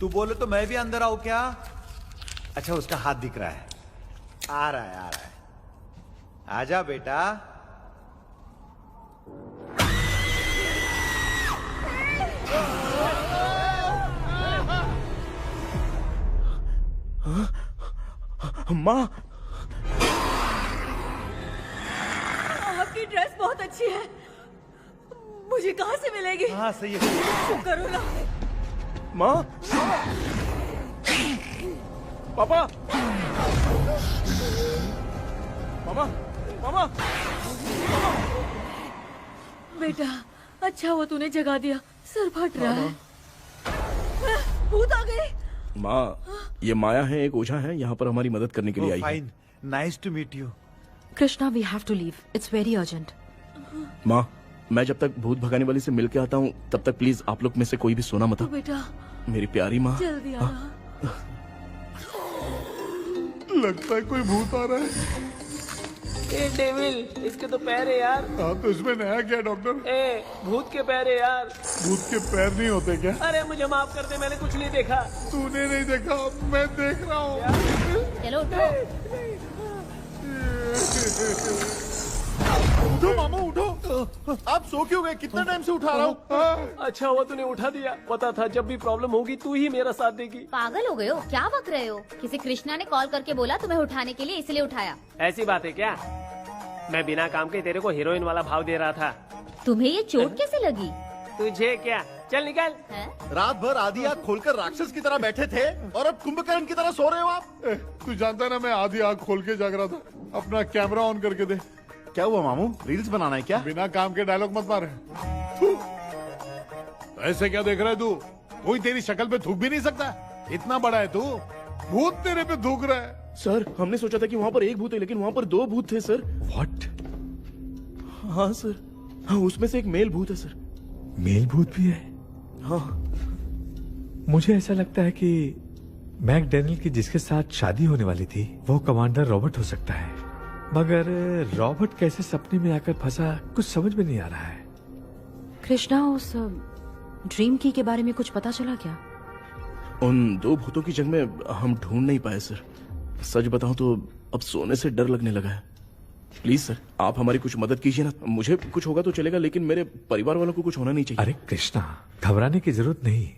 [SPEAKER 9] तू बोले तो मैं भी अंदर आऊं क्या? अच्छा, उसका हाथ दिख रहा है। आ रहा है, आ रहा है। आजा बेटा।
[SPEAKER 3] माँ,
[SPEAKER 2] आपकी ड्रेस बहुत अच्छी है, मुझे कहाँ से मिलेगी?
[SPEAKER 9] हाँ सही है।
[SPEAKER 2] शुक्र हो ना।
[SPEAKER 3] माँ, पापा, मामा, मामा,
[SPEAKER 2] बेटा अच्छा हुआ तूने जगा दिया, सर फट रहा है। भूत आ गए।
[SPEAKER 3] माँ, ये माया है, एक ओझा है, यहाँ पर हमारी मदद करने के लिए आई है।
[SPEAKER 9] Fine, nice to meet you.
[SPEAKER 14] Krishna, we have to leave, it's very urgent.
[SPEAKER 3] माँ, मैं जब तक भूत भगाने वाली से मिल के आता हूँ तब तक प्लीज आप लोग में से कोई भी सोना मत।
[SPEAKER 2] बेटा
[SPEAKER 3] मेरी प्यारी माँ,
[SPEAKER 2] जल्दी आना।
[SPEAKER 7] लगता है कोई भूत आ रहा है।
[SPEAKER 11] ए डेविल, इसके तो पैर है यार।
[SPEAKER 7] हाँ, तो इसमें नया क्या डॉक्टर?
[SPEAKER 11] ए भूत के पैर है यार।
[SPEAKER 7] भूत के पैर नहीं होते क्या?
[SPEAKER 11] अरे मुझे माफ कर दे, मैंने कुछ नहीं देखा।
[SPEAKER 7] तूने नहीं देखा, मैं देख रहा हूँ।
[SPEAKER 13] चलो उठो।
[SPEAKER 8] उठो मामू, उठो। आप सो क्यों गए? कितना टाइम से उठा रहा हूँ।
[SPEAKER 11] अच्छा हुआ तूने उठा दिया, पता था जब भी प्रॉब्लम होगी तू ही मेरा साथ देगी।
[SPEAKER 13] पागल हो गए हो क्या? बक रहे हो? किसी कृष्णा ने कॉल करके बोला तुम्हें उठाने के लिए, इसलिए उठाया।
[SPEAKER 11] ऐसी बात है क्या? मैं बिना काम के तेरे को हीरोइन वाला भाव दे रहा था।
[SPEAKER 13] तुम्हें ये चोट कैसे लगी?
[SPEAKER 11] तुझे क्या? चल निकल।
[SPEAKER 8] रात भर आधी आँख खोलकर राक्षस की तरह बैठे थे और अब कुंभकर्ण की तरह सो रहे हो आप।
[SPEAKER 7] तू जानता है ना, मैं आधी आँख खोल के जाग रहा था। अपना कैमरा ऑन करके दे।
[SPEAKER 8] क्या हुआ मामू? रील्स बनाना है क्या?
[SPEAKER 7] बिना काम के डायलॉग मत मार। ऐसे क्या देख रहा है तू? कोई तेरी शक्ल पे थूक भी नहीं सकता, इतना बड़ा है तू। भूत तेरे पे थूक रहा है।
[SPEAKER 3] सर, हमने सोचा था कि वहाँ पर एक भूत है, लेकिन वहाँ पर 2 भूत थे सर।
[SPEAKER 10] व्हाट?
[SPEAKER 3] हाँ सर, हाँ, उसमें से एक मेल भूत है सर।
[SPEAKER 10] मेल भूत भी है?
[SPEAKER 3] हाँ।
[SPEAKER 10] मुझे ऐसा लगता है कि मैकडैनियल की जिसके साथ शादी होने वाली थी वो कमांडर रॉबर्ट हो सकता है, मगर रॉबर्ट कैसे सपने में आकर फंसा कुछ समझ में नहीं आ रहा है।
[SPEAKER 14] कृष्णा, उस ड्रीम की के बारे में कुछ पता चला क्या?
[SPEAKER 3] उन 2 भूतों की जंग में हम ढूंढ नहीं पाए सर। सच बताऊं तो अब सोने से डर लगने लगा है। प्लीज सर, आप हमारी कुछ मदद कीजिए ना। मुझे कुछ होगा तो चलेगा, लेकिन मेरे परिवार वालों को कुछ होना नहीं चाहिए।
[SPEAKER 10] अरे कृष्णा, घबराने की जरूरत नहीं।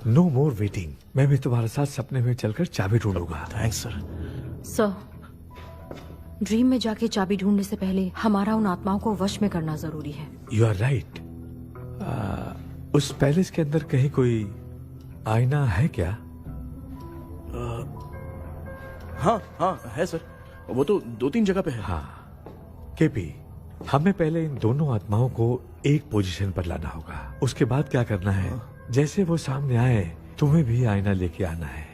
[SPEAKER 10] No more waiting. मैं भी तुम्हारे साथ सपने में चलकर चाबी ढूंढूंगा।
[SPEAKER 3] Thanks sir.
[SPEAKER 14] सर, ड्रीम में जाके चाबी ढूंढने से पहले हमारा उन आत्माओं को वश में करना जरूरी है।
[SPEAKER 10] You are right. उस पैलेस के अंदर कहीं कोई आईना है क्या?
[SPEAKER 3] हाँ हाँ है सर, वो तो 2-3 जगह पे है।
[SPEAKER 10] हाँ केपी, हमें पहले इन दोनों आत्माओं को एक पोजीशन पर लाना होगा। उसके बाद क्या करना है, जैसे वो सामने आए तुम्हें भी आईना लेके आना है।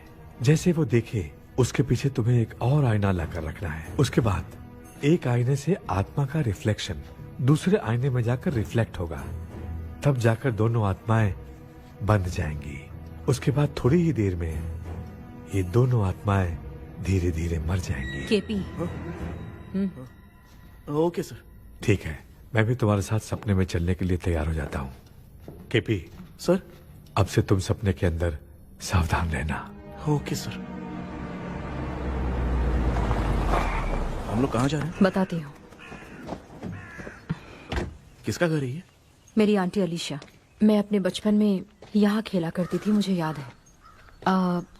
[SPEAKER 10] जैसे वो देखे उसके पीछे तुम्हें एक और आईना लाकर रखना है। उसके बाद एक आईने से आत्मा का रिफ्लेक्शन दूसरे आईने में जाकर रिफ्लेक्ट होगा, तब जाकर दोनों आत्माएं बंद जाएंगी। उसके बाद थोड़ी ही देर में ये दोनों आत्माएं धीरे धीरे मर जाएंगी।
[SPEAKER 14] केपी।
[SPEAKER 3] Okay sir.
[SPEAKER 10] ठीक है, मैं भी तुम्हारे साथ सपने में चलने के लिए तैयार हो जाता हूँ। केपी
[SPEAKER 3] सर,
[SPEAKER 10] अब से तुम सपने के अंदर सावधान रहना।
[SPEAKER 3] Okay sir. हम लोग कहाँ जा रहे हैं?
[SPEAKER 14] बताती हूँ।
[SPEAKER 3] किसका घर है ये?
[SPEAKER 14] मेरी आंटी अलीशा। मैं अपने बचपन में यहाँ खेला करती थी, मुझे याद है।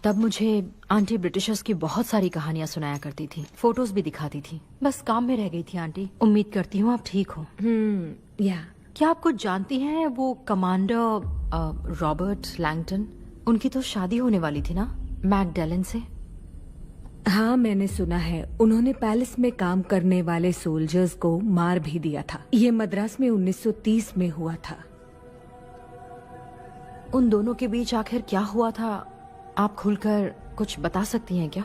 [SPEAKER 14] तब मुझे आंटी ब्रिटिशर्स की बहुत सारी कहानियां सुनाया करती थी, फोटोज भी दिखाती थी। बस काम में रह गई थी आंटी। उम्मीद करती हूँ आप ठीक हो।
[SPEAKER 2] या
[SPEAKER 14] क्या आप कुछ जानती हैं वो कमांडर रॉबर्ट लैंगटन? उनकी तो शादी होने वाली थी ना मैकडेलन से।
[SPEAKER 2] हाँ, मैंने सुना है उन्होंने पैलेस में काम करने वाले सोल्जर्स को मार भी दिया था। ये मद्रास में 1930 में हुआ था।
[SPEAKER 14] उन दोनों के बीच आखिर क्या हुआ था, आप खुलकर कुछ बता सकती हैं क्या?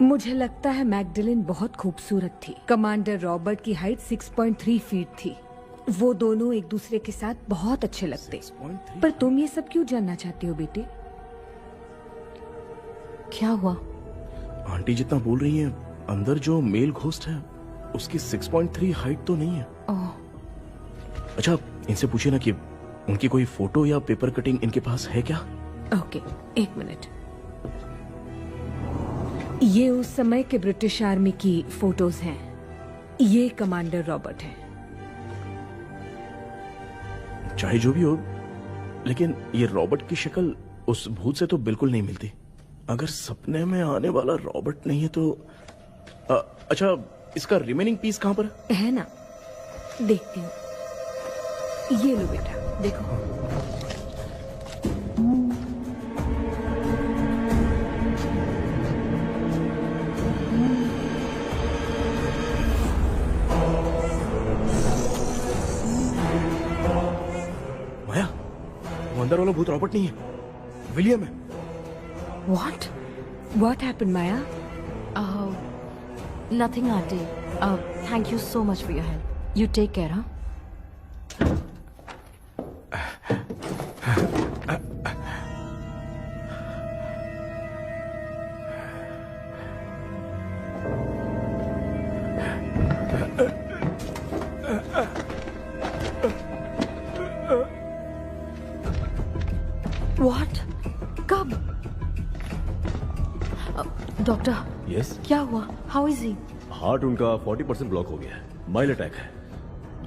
[SPEAKER 2] मुझे लगता है मैकडेलन बहुत खूबसूरत थी। कमांडर रॉबर्ट की हाइट 6.3 फीट थी। वो दोनों एक दूसरे के साथ बहुत अच्छे लगते। पर तुम ये सब क्यों जानना चाहती हो बेटे?
[SPEAKER 14] क्या हुआ?
[SPEAKER 3] आंटी जितना बोल रही है, अंदर जो मेल घोस्ट है उसकी 6.3 हाइट तो नहीं है। अच्छा, इनसे पूछिए ना कि उनकी कोई फोटो या पेपर कटिंग इनके पास है क्या?
[SPEAKER 2] ओके, एक मिनट। ये उस समय के ब्रिटिश आर्मी की फोटोज हैं। ये कमांडर रॉबर्ट है।
[SPEAKER 3] चाहे जो भी हो, लेकिन ये रॉबर्ट की शक्ल उस भूत से तो बिल्कुल नहीं मिलती। अगर सपने में आने वाला रॉबर्ट नहीं है तो अच्छा, इसका रिमेनिंग पीस कहाँ पर
[SPEAKER 2] है ना? देखती हूँ। ये लो बेटा, देखो।
[SPEAKER 3] माया, वो अंदर वाला भूत रॉबर्ट नहीं है, विलियम है।
[SPEAKER 2] What happened, Maya?
[SPEAKER 14] Nothing, auntie. Thank you so much for your help. You take care, huh? What? कब? डॉक्टर,
[SPEAKER 6] यस,
[SPEAKER 14] क्या हुआ? How is he?
[SPEAKER 6] हार्ट उनका 40% ब्लॉक हो गया है। माइल्ड अटैक है।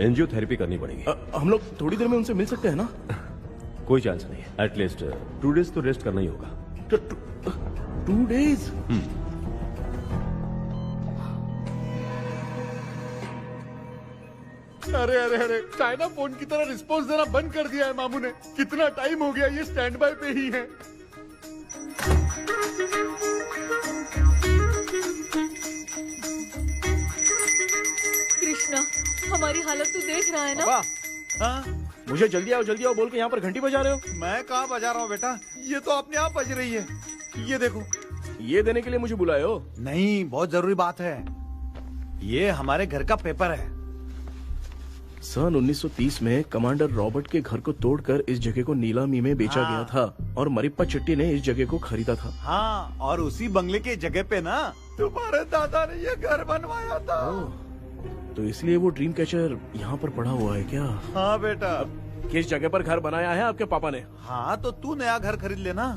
[SPEAKER 6] एंजियोथेरेपी करनी पड़ेगी।
[SPEAKER 3] हम लोग थोड़ी देर में उनसे मिल सकते हैं ना?
[SPEAKER 6] कोई चांस नहीं है। एटलीस्ट 2 डेज तो रेस्ट करना ही होगा।
[SPEAKER 3] 2 डेज?
[SPEAKER 8] अरे अरे अरे, चाइना फोन की तरह रिस्पॉन्स देना बंद कर दिया है मामू ने। कितना टाइम हो गया ये स्टैंड बाय पे ही है।
[SPEAKER 2] कृष्णा, हमारी हालत तू देख रहा है ना?
[SPEAKER 8] हाँ?
[SPEAKER 3] मुझे जल्दी आओ बोल के यहाँ पर घंटी बजा रहे हो।
[SPEAKER 8] मैं कहाँ बजा रहा हूँ बेटा, ये तो अपने आप बज रही है। ये देखो।
[SPEAKER 3] ये देने के लिए मुझे बुलाए हो?
[SPEAKER 9] नहीं, बहुत जरूरी बात है। ये हमारे घर का पेपर है।
[SPEAKER 3] सन 1930 में कमांडर रॉबर्ट के घर को तोड़कर इस जगह को नीलामी में बेचा गया था और मरिप्पा चिट्टी ने इस जगह को खरीदा था।
[SPEAKER 9] हाँ, और उसी बंगले की जगह पे ना तुम्हारे दादा ने ये घर बनवाया था।
[SPEAKER 3] तो इसलिए वो ड्रीम कैचर यहाँ पर पड़ा हुआ है क्या?
[SPEAKER 9] हाँ बेटा।
[SPEAKER 3] किस जगह पर घर बनाया है आपके पापा ने?
[SPEAKER 9] हाँ, तो तू नया घर खरीद लेना।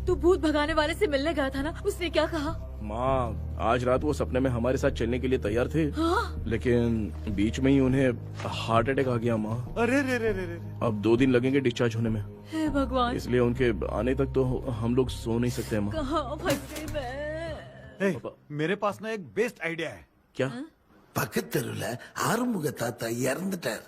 [SPEAKER 2] तू भूत भगाने वाले से मिलने गया था ना, उसने क्या कहा?
[SPEAKER 3] माँ, आज रात वो सपने में हमारे साथ चलने के लिए तैयार थे।
[SPEAKER 2] हाँ?
[SPEAKER 3] लेकिन बीच में ही उन्हें हार्ट अटैक आ गया माँ।
[SPEAKER 9] अरे रे रे रे रे।
[SPEAKER 3] अब 2 दिन लगेंगे डिस्चार्ज होने में।
[SPEAKER 2] हे भगवान।
[SPEAKER 3] इसलिए उनके आने तक तो हम लोग सो नहीं सकते माँ।
[SPEAKER 2] कहाँ फंसे मैं?
[SPEAKER 9] मेरे पास ना एक बेस्ट आइडिया है।
[SPEAKER 3] क्या?
[SPEAKER 15] பக்கத்தெருவுல ஆறுமுக தாத்தா இறந்துட்டார்.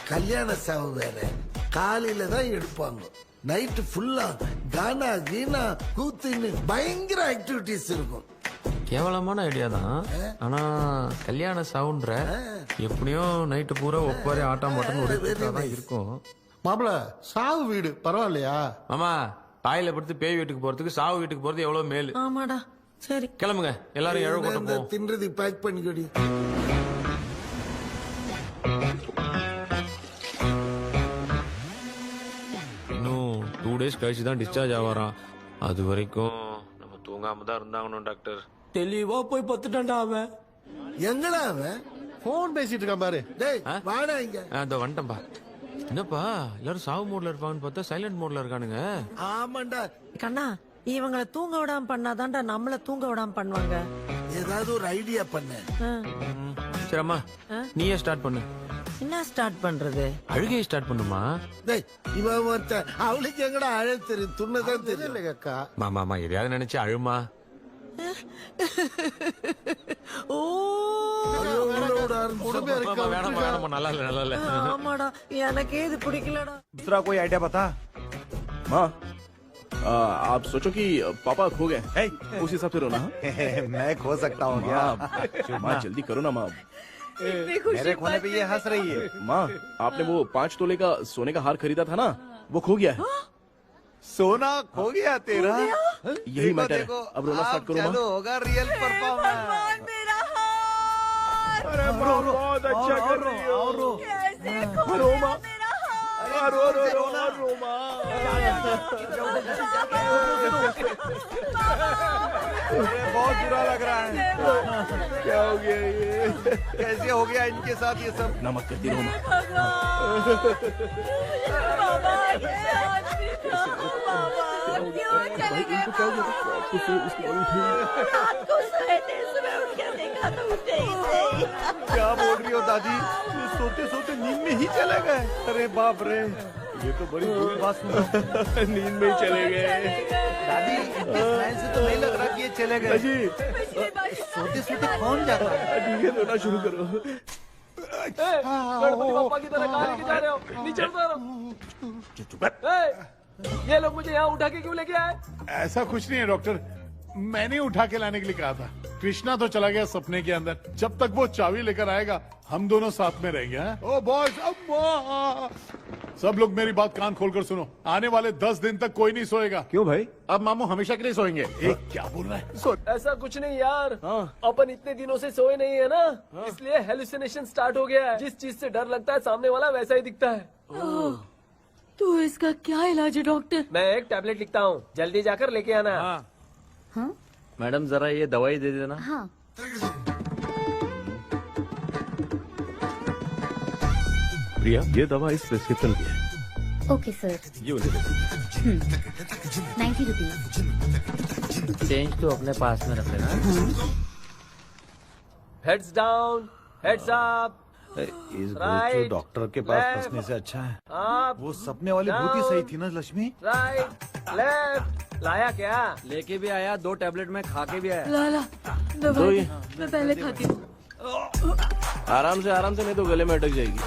[SPEAKER 15] கல்யாண சாவு வேற. காலையில தான் எடுப்பாங்க. நைட் ஃபுல்லா கானா கீனா கூத்துன்னு பயங்கர ஆக்டிவிட்டிஸ் இருக்கும்.
[SPEAKER 12] கேவலமான ஐடியா தான். ஆனா கல்யாண சாவுன்ற எப்படியும் நைட்டு பூரா ஒப்பாரி ஆட்டம் மாட்டோம்னு ஒரு தான் இருக்கும்.
[SPEAKER 15] மாப்பிள, சாவு வீடு பரவாயில்லையா?
[SPEAKER 12] மாமா, பாயில படுத்து பேய் வீட்டுக்கு போறதுக்கு சாவு வீட்டுக்கு போறது எவ்வளவு மேல்.
[SPEAKER 15] ஆமாடா. சரி,
[SPEAKER 12] கிளம்புங்க, எல்லாரும் எழவு கொண்டு போவோம்.
[SPEAKER 15] தின்றதி பேக் பண்ணிக்கடி.
[SPEAKER 12] இன்னும் 2 days கழிச்சு தான் டிஸ்சார்ஜ் ஆவாராம். அது வரைக்கும் நம்ம தூங்காம தான் இருந்தாங்கணும் டாக்டர்.
[SPEAKER 15] தெளிவா போய் பத்துட்டான்டா அவன். எங்கடா அவன்? போன் பேசிட்டு இருக்கான் பாரு. டேய், வாடா இங்க.
[SPEAKER 12] அதோ வந்துட்டேன்பா. என்னப்பா எல்லாரும் சாவு மோட்ல இருப்பாங்கன்னு பார்த்தா சைலண்ட் மோட்ல இருக்கானுங்க.
[SPEAKER 15] ஆமாண்டா
[SPEAKER 16] கண்ணா, இவங்களை தூங்க விடாம பண்ணாதான்டா நம்மள தூங்க விடாம பண்ணுவாங்க.
[SPEAKER 15] ஏதாவது ஒரு ஐடியா பண்ணு.
[SPEAKER 12] சரி அம்மா, நீயே ஸ்டார்ட் பண்ணு.
[SPEAKER 16] என்ன ஸ்டார்ட் பண்றது?
[SPEAKER 12] அழுகையை ஸ்டார்ட் பண்ணுமா?
[SPEAKER 15] டேய் இவன் ஒருத்தன் அவளுக்கு எங்கடா அழ தெரியும், துண்ணதான் தெரியல அக்கா.
[SPEAKER 12] மாமா எதையாவது நினைச்சு அழுமா.
[SPEAKER 16] ஓ
[SPEAKER 12] வேணாமா நல்லா இல்ல.
[SPEAKER 16] ஆமாடா, எனக்கே இது பிடிக்கலடா.
[SPEAKER 9] दूसरा कोई आइडिया बता।
[SPEAKER 3] माँ आप सोचो कि पापा खो गए, उस हिसाब से रोना।
[SPEAKER 9] मैं खो सकता हूँ क्या?
[SPEAKER 3] माँ जल्दी करो ना माँ।
[SPEAKER 9] मेरे खोने पे ये हंस रही है।
[SPEAKER 3] माँ आपने वो 5 तोले का सोने का हार खरीदा था ना, वो खो गया है।
[SPEAKER 9] सोना खो गया तेरा?
[SPEAKER 3] यही मैटर है। अब रोना स्टार्ट करो
[SPEAKER 9] चालू
[SPEAKER 3] माँ।
[SPEAKER 9] होगा रियल परफॉर्मेंस।
[SPEAKER 3] अरे माँ बहुत अच्छा कर रही हो। रो माँ, रो माँ।
[SPEAKER 9] बहुत बुरा लग रहा है।
[SPEAKER 3] क्या हो गया ये?
[SPEAKER 9] कैसे हो गया इनके साथ ये सब?
[SPEAKER 3] नमक करती रो माँ।
[SPEAKER 9] क्या बोल रही हो दादी? ये सोते सोते नींद में ही चले गए? अरे बाप रे, ये तो बड़ी बुरी बात सुना।
[SPEAKER 3] नींद में ही चले गए।
[SPEAKER 9] दादी इनके स्माइल से तो नहीं लग रहा कि ये चले गए। सोते सोते कौन जाता है?
[SPEAKER 3] ठीक है रोना शुरू करो।
[SPEAKER 11] गणपति बप्पा की तरह कहाँ लेके जा रहे हो? नीचे उतारो। ये लोग मुझे यहाँ उठा के क्यों लेके आए?
[SPEAKER 7] ऐसा कुछ नहीं है डॉक्टर, मैंने उठा के लाने के लिए कहा था। कृष्णा तो चला गया सपने के अंदर, जब तक वो चाबी लेकर आएगा हम दोनों साथ में रहेंगे। ओ बॉयज, सब लोग मेरी बात कान खोलकर सुनो, आने वाले 10 दिन तक कोई नहीं सोएगा।
[SPEAKER 6] क्यों भाई?
[SPEAKER 7] अब मामू हमेशा के लिए सोएंगे। क्या बोल रहा है?
[SPEAKER 11] ऐसा कुछ नहीं यार, अपन इतने दिनों से सोए नहीं है ना, इसलिए हेलुसिनेशन स्टार्ट हो गया है। जिस चीज से डर लगता है सामने वाला वैसा ही दिखता है।
[SPEAKER 2] तो इसका क्या इलाज है डॉक्टर?
[SPEAKER 11] मैं एक टैबलेट लिखता हूँ, जल्दी जाकर लेके आना।
[SPEAKER 2] हाँ?
[SPEAKER 4] मैडम जरा ये दवाई दे देना।
[SPEAKER 13] हाँ।
[SPEAKER 6] प्रिया ये दवा इस प्रिस्क्रिप्शन की है।
[SPEAKER 13] Okay sir.
[SPEAKER 6] ये उन्हें
[SPEAKER 13] 90 रुपीज।
[SPEAKER 4] चेंज तो अपने पास में रख लेना।
[SPEAKER 11] Heads down, heads up.
[SPEAKER 9] इस भूत डॉक्टर के पास फंसने से अच्छा है वो सपने वाली भूत ही सही थी ना लक्ष्मी।
[SPEAKER 11] Right left. लाया क्या?
[SPEAKER 4] लेके भी आया, 2 टैबलेट में खा के भी आया।
[SPEAKER 2] लाला दवाई मैं पहले खाती हूँ।
[SPEAKER 3] आराम से नहीं तो गले में अटक जाएगी।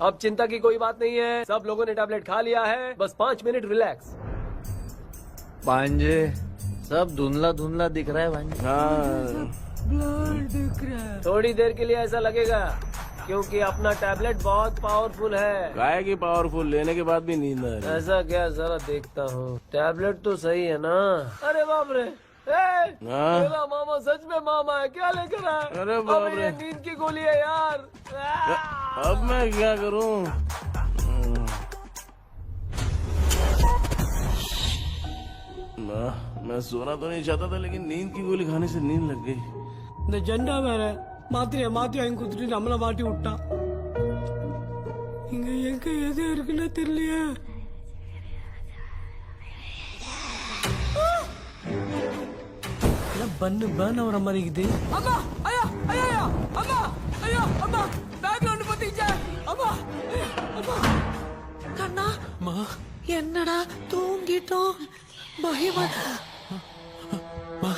[SPEAKER 11] अब चिंता की कोई बात नहीं है, सब लोगों ने टैबलेट खा लिया है, बस 5 मिनट रिलैक्स।
[SPEAKER 4] भांजे सब धुंधला धुंधला दिख रहा है भांजे।
[SPEAKER 2] ब्लड दिख रहा है।
[SPEAKER 11] थोड़ी देर के लिए ऐसा लगेगा क्योंकि अपना टैबलेट बहुत पावरफुल है।
[SPEAKER 3] गाय की पावरफुल, लेने के बाद भी नींद आ रही।
[SPEAKER 11] ऐसा क्या? जरा देखता हूँ, टैबलेट तो सही है ना? अरे बाप रे, मेरा मामा सच में मामा है, क्या लेकर आया?
[SPEAKER 3] अरे बाप रे,
[SPEAKER 11] नींद की गोली है यार।
[SPEAKER 3] अब मैं क्या करूँ? मैं सोना तो नहीं चाहता था, लेकिन नींद की गोली खाने से नींद लग गई।
[SPEAKER 17] இந்த ஜெண்டா வேற மாத்திரைய மாத்தி வாங்கி கொடுத்துட்டு நம்மள மாட்டி விட்டான். இங்க எங்க எது இருக்குன்னு தெரியலையே. பண்ணு பர்ன் ஆகுற மாதிரி இருக்குது. அம்மா ஐயா ஐயா அம்மா ஐயா அம்மா பேக்ரவுண்ட் பத்திச்சே அம்மா அம்மா.
[SPEAKER 16] கண்ணா என்னடா தூங்கிட்டோம், பயமா.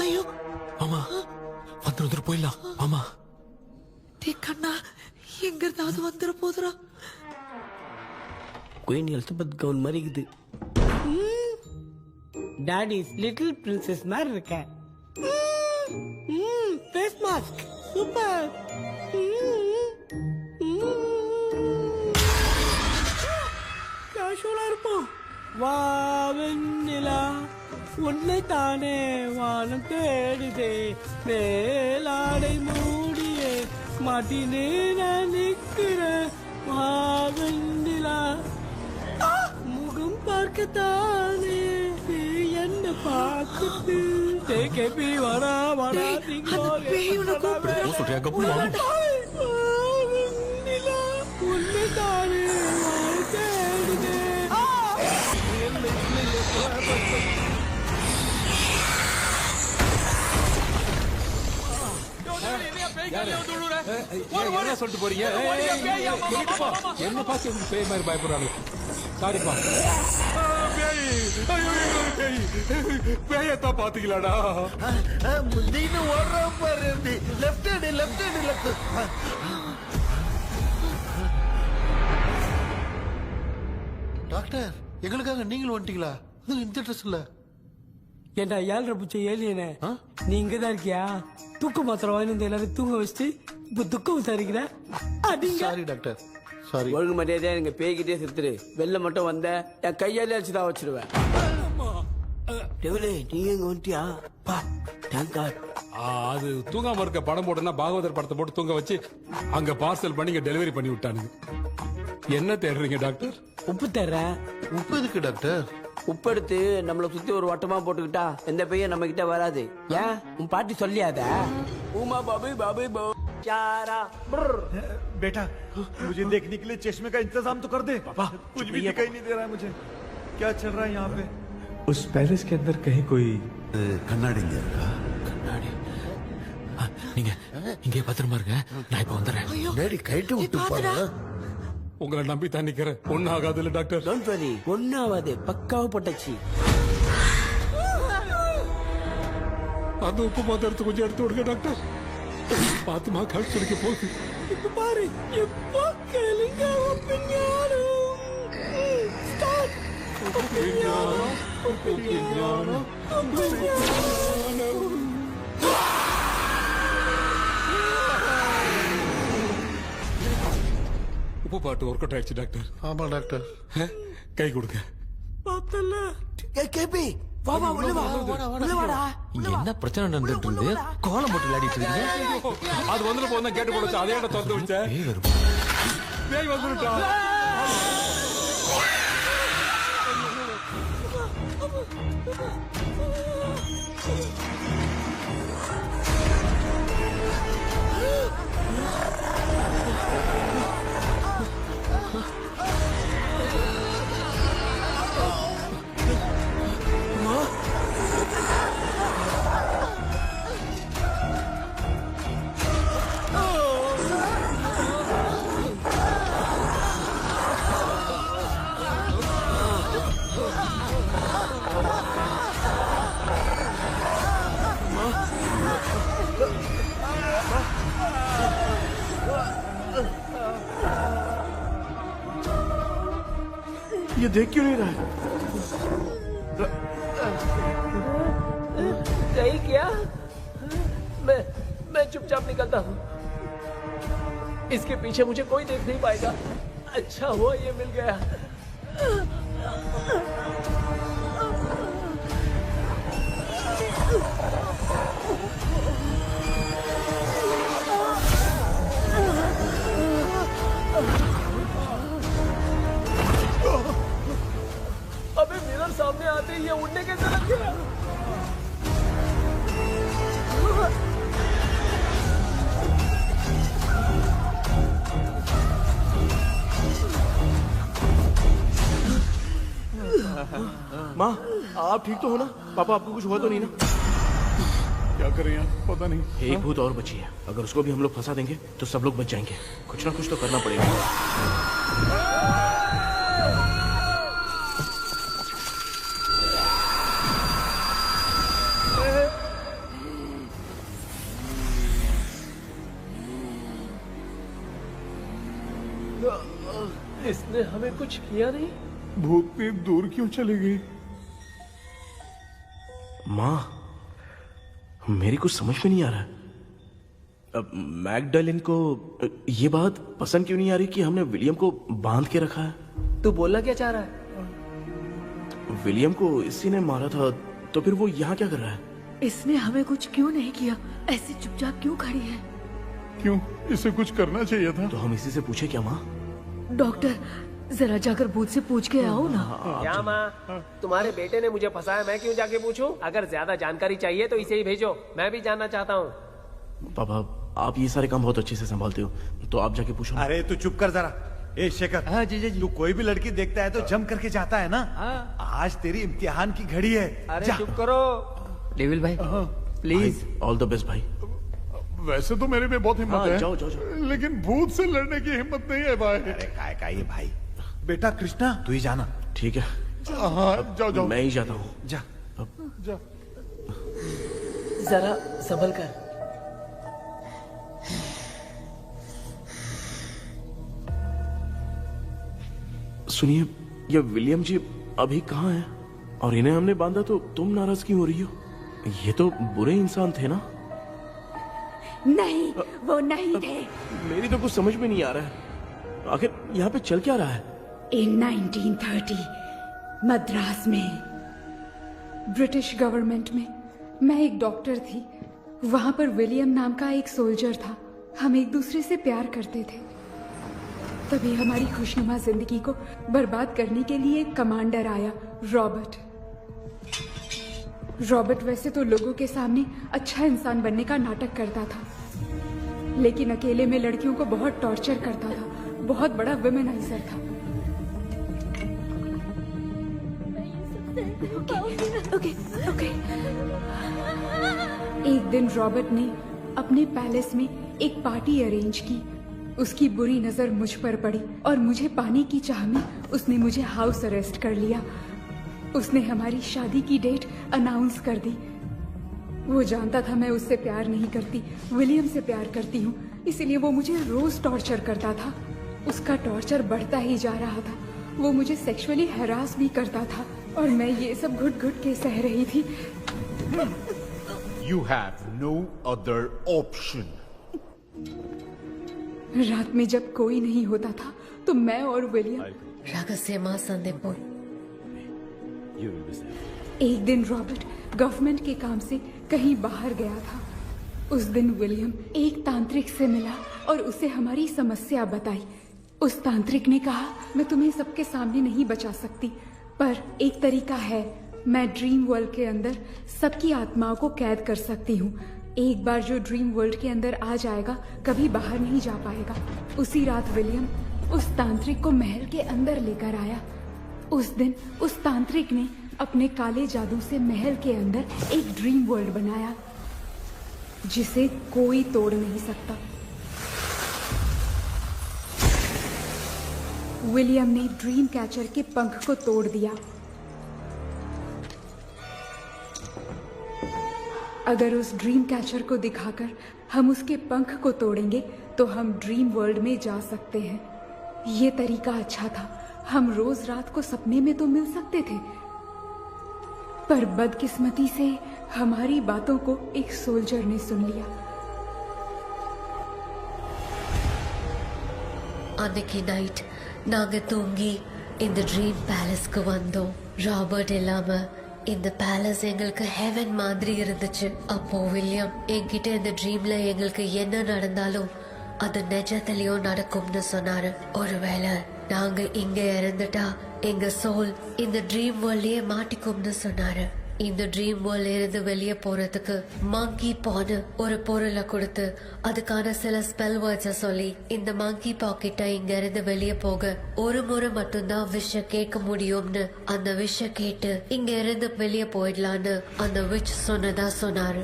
[SPEAKER 16] ஐயோ
[SPEAKER 12] மாமா வந்துரு போயிடலாம் மாமா.
[SPEAKER 16] கண்ணா எங்க இருந்தாவது வந்துட போதுரா.
[SPEAKER 17] குயின் எலிசபெத் கவுன் மாதிரி இருக்குது. டாடி லிட்டில் பிரின்சஸ் மாதிரி இருக்கேன். Face mask super. கேஷுவலா இருப்போம். வா வெண்ணிலா உன்னை தானே வானம் தேடுதே, மேலாடை மூடிய மாட்டினே நான் நிற்கிறேன். வா வெண்ணிலா முகம் பார்க்கத்தானே என்ன பார்க்குது. கேபி வரா வரா உன்னை தானே வானம் தேடுதே.
[SPEAKER 8] என்ன சொல்லிட்டு போறீங்க என்ன பார்த்து பேய் மாதிரி பயப்படுறாங்க சாரிப்பா பேயத்தான் பாத்தீங்களாடா
[SPEAKER 15] முந்தின்னு ஓடுற பாரு லெஃப்ட் ஹேண்ட் லெஃப்ட் டாக்டர் எங்களுக்காக நீங்களும் வந்துட்டீங்களா இந்த ட்ரெஸ்ல
[SPEAKER 17] ஏண்டா 7:30 பூச்சி ஏலியனே நீ இங்கதான் இருக்கியா தூக்க மாத்திரம் வாங்கி வந்து எல்லாரும் தூங்க வச்சுட்டு இப்ப துக்கம் விசாரிக்கிற
[SPEAKER 15] சாரி டாக்டர் சாரி
[SPEAKER 17] ஒழுங்கு மரியாதையா எங்க பேய்கிட்டே செத்துரு வெளில மட்டும் வந்த என் கையாலே அடிச்சுதான் வச்சிருவேன் நீ எங்க வந்துட்டியா பா தேங்க் காட்
[SPEAKER 8] அது தூங்காம இருக்க படம் போட்டுனா பாகவதர் படத்தை போட்டு தூங்க வச்சு அங்க பார்சல் பண்ணி இங்க டெலிவரி பண்ணி விட்டானுங்க என்ன தேடுறீங்க டாக்டர்
[SPEAKER 17] உப்பு தர்றேன்
[SPEAKER 15] உப்பு எதுக்கு டாக்டர்
[SPEAKER 17] உப்பு எடுத்து நம்மள சுத்தி ஒரு வட்டமா போட்டுக்கிட்டா எந்த பையன் நம்ம கிட்ட வராது ஏன் உன் பாட்டி சொல்லியாத உமா பாபு பாபு चारा
[SPEAKER 9] बेटा मुझे देखने के लिए चश्मे का इंतजाम तो कर दे पापा कुछ भी दिखाई नहीं दे रहा है मुझे क्या चल रहा है यहाँ पे
[SPEAKER 10] उस पैलेस के अंदर कहीं कोई
[SPEAKER 15] கண்ணாடி
[SPEAKER 12] கண்ணாடி நீங்க இங்கே பத்திரமா இருங்க நான் இப்ப வந்துடுறேன்
[SPEAKER 15] டேடி கைட்டு விட்டு போறேன்
[SPEAKER 8] உங்களை நம்பி தான் நிக்கிறேன் ஒன்னும் ஆகாது இல்ல டாக்டர்
[SPEAKER 17] டோன்ட் வரி ஒன்னாவது பக்காவா போட்டாச்சு
[SPEAKER 8] அந்த உப்பு பாத்திரத்தை கொஞ்சம் எடுத்து விடுங்க டாக்டர் பாத்துமா கல் சுடிக்க போகுது
[SPEAKER 17] இப்ப பாரு எப்போ கேளுங்க ஒப்பிஞானம் ஸ்டார்ட் ஒப்பிஞானம் ஒப்பிஞானம் ஒப்பிஞானம்
[SPEAKER 8] உப்பு பாட்டு ஒர்க் அவுட் ஆயிடுச்சு டாக்டர்
[SPEAKER 15] ஆமா டாக்டர்
[SPEAKER 8] கை கொடுங்க
[SPEAKER 17] பார்த்தல கேபி வா வா உள்ள வா உள்ள வாடா
[SPEAKER 12] இங்க என்ன பிரச்சனை நடந்துட்டு இருக்கு கோலம் போட்டு விளையாடிட்டு இருக்கீங்க
[SPEAKER 8] அது வந்துட்டு போனா கேட்டு போடுச்சு அதே இடம் திறந்து வச்சேன் பேய் வந்துட்டா
[SPEAKER 3] ये देख क्यों नहीं रहा है?
[SPEAKER 11] नहीं क्या मैं चुपचाप निकलता हूँ इसके पीछे मुझे कोई देख नहीं पाएगा अच्छा हुआ ये मिल गया अबे मिरर सामने आते ही ये उड़ने कैसे लग गया
[SPEAKER 3] माँ आप ठीक तो हो ना पापा आपको कुछ हुआ तो नहीं ना
[SPEAKER 7] क्या करें यार पता नहीं
[SPEAKER 3] एक भूत और बची है अगर उसको भी हम लोग फंसा देंगे तो सब लोग बच जाएंगे कुछ ना कुछ तो करना पड़ेगा
[SPEAKER 11] इसने हमें कुछ किया नहीं
[SPEAKER 7] भूतनी दूर क्यों चली गई
[SPEAKER 3] माँ मेरी कुछ समझ में नहीं आ रहा है अब मैगडालिन को ये बात पसंद क्यों नहीं आ रही कि हमने विलियम को बांध के रखा है
[SPEAKER 11] तू बोलना क्या चाह रहा है
[SPEAKER 3] विलियम को इसी ने मारा था तो फिर वो यहाँ क्या कर रहा है
[SPEAKER 2] इसने हमें कुछ क्यों नहीं किया ऐसे चुपचाप क्यों खड़ी है
[SPEAKER 7] क्यों इसे कुछ करना चाहिए था
[SPEAKER 3] तो हम इसी से पूछे क्या माँ
[SPEAKER 2] डॉक्टर जरा जाकर भूत से पूछ के आओ ना
[SPEAKER 11] क्या माँ तुम्हारे बेटे ने मुझे फंसाया मैं क्यों जाके पूछूं अगर ज्यादा जानकारी चाहिए तो इसे ही भेजो मैं भी जानना चाहता हूँ
[SPEAKER 3] पापा आप ये सारे काम बहुत अच्छे से संभालते हो तो आप जाके पूछो
[SPEAKER 9] अरे तू चुप कर जरा ए शेखर
[SPEAKER 1] हाँ जी
[SPEAKER 9] तू कोई भी लड़की देखता है तो जम करके जाता है ना आज तेरी इम्तिहान की घड़ी है
[SPEAKER 1] अरे चुप करो डेविल भाई प्लीज
[SPEAKER 3] ऑल द बेस्ट भाई
[SPEAKER 7] वैसे तो मेरे में बहुत हिम्मत
[SPEAKER 3] हाँ,
[SPEAKER 7] है,
[SPEAKER 3] जाओ, जाओ, जाओ।
[SPEAKER 7] लेकिन भूत से लड़ने की हिम्मत नहीं है भाई।
[SPEAKER 9] अरे काय का ये भाई, बेटा कृष्णा तू ही जाना।
[SPEAKER 3] ठीक है,
[SPEAKER 7] हाँ जाओ जाओ।
[SPEAKER 3] मैं ही जाता हूँ।
[SPEAKER 9] जा
[SPEAKER 7] जा।
[SPEAKER 16] जरा संभल कर।
[SPEAKER 3] सुनिए, ये विलियम जी अभी कहाँ हैं? और इन्हें हमने बांधा तो तुम नाराज क्यों हो रही हो? ये तो बुरे इंसान थे ना?
[SPEAKER 18] नहीं, वो नहीं थे।
[SPEAKER 3] मेरी तो कुछ समझ में नहीं आ रहा है, आखिर यहाँ पे चल क्या रहा है?
[SPEAKER 18] इन 1930 मद्रास में
[SPEAKER 5] ब्रिटिश गवर्नमेंट में मैं एक डॉक्टर थी। वहां पर विलियम नाम का एक सोल्जर था। हम एक दूसरे से प्यार करते थे। तभी हमारी खुशनुमा जिंदगी को बर्बाद करने के लिए एक कमांडर आया, रॉबर्ट। रॉबर्ट वैसे तो लोगों के सामने अच्छा इंसान बनने का नाटक करता था, लेकिन अकेले में लड़कियों को बहुत टॉर्चर करता था। बहुत बड़ा वुमेनाइजर था। ओके। एक दिन रॉबर्ट ने अपने पैलेस में एक पार्टी अरेंज की। उसकी बुरी नजर मुझ पर पड़ी और मुझे पाने की चाह में उसने मुझे हाउस अरेस्ट कर लिया। उसने हमारी शादी की डेट अनाउंस कर दी। वो जानता था मैं उससे प्यार नहीं करती, विलियम से प्यार करती हूँ, इसीलिए वो मुझे रोज टॉर्चर करता था। उसका टॉर्चर बढ़ता ही जा रहा था। वो मुझे सेक्सुअली हैरास भी करता था और मैं ये सब घुट घुट के सह रही थी।
[SPEAKER 19] You have no other option.
[SPEAKER 5] रात में जब कोई नहीं होता था तो मैं और विलियम
[SPEAKER 2] रहस्यमा संदेश।
[SPEAKER 5] एक दिन रॉबर्ट गवर्नमेंट के काम से कहीं बाहर गया था। उस दिन विलियम एक तांत्रिक से मिला और उसे हमारी समस्या बताई। उस तांत्रिक ने कहा, मैं तुम्हें सबके सामने नहीं बचा सकती, पर एक तरीका है। मैं ड्रीम वर्ल्ड के अंदर सबकी आत्माओं को कैद कर सकती हूँ। एक बार जो ड्रीम वर्ल्ड के अंदर आ जाएगा कभी बाहर नहीं जा पाएगा। उसी रात विलियम उस तांत्रिक को महल के अंदर लेकर आया। उस दिन उस तांत्रिक ने अपने काले जादू से महल के अंदर एक ड्रीम वर्ल्ड बनाया जिसे कोई तोड़ नहीं सकता। विलियम ने ड्रीम कैचर के पंख को तोड़ दिया। अगर उस ड्रीम कैचर को दिखाकर हम उसके पंख को तोड़ेंगे तो हम ड्रीम वर्ल्ड में जा सकते हैं। ये तरीका अच्छा था। हम रोज रात को सपने में तो मिल सकते थे, पर बदकिस्मती से हमारी बातों को एक सोल्जर ने सुन लिया।
[SPEAKER 2] அன்னைக்கு நைட் நாங்க தூங்கி இந்த ட்ரீம் பேலஸ்க்கு வந்தோம். ராபர்ட் இல்லாம இந்த பேலஸ் எங்களுக்கு ஹெவன் மாதிரி இருந்துச்சு. அப்போ வில்லியம் என்கிட்ட இந்த ட்ரீம்ல எங்களுக்கு என்ன நடந்தாலும் அது நிஜத்திலயும் நடக்கும்னு சொன்னாரு. ஒருவேளை நாங்க இங்க இறந்துட்டா எங்க சோல் இந்த ட்ரீம் வேர்ல்ட்லயே மாட்டிக்கும்னு சொன்னாரு. இந்த ட்ரீம் வேர்ல்ட்ல இருந்து வெளியே போறதுக்கு மங்கி பான்னு ஒரு பொருளை கொடுத்து அதுக்கான சில ஸ்பெல் வேர்ட்ஸ சொல்லி இந்த மங்கி பாக்கெட்டை இங்க இருந்து வெளியே போக ஒரு முறை மட்டும்தான் விஷ கேட்க முடியும்னு அந்த விஷ கேட்டு இங்க இருந்து வெளியே போயிடலான்னு அந்த விச் சொன்னதா சொன்னாரு.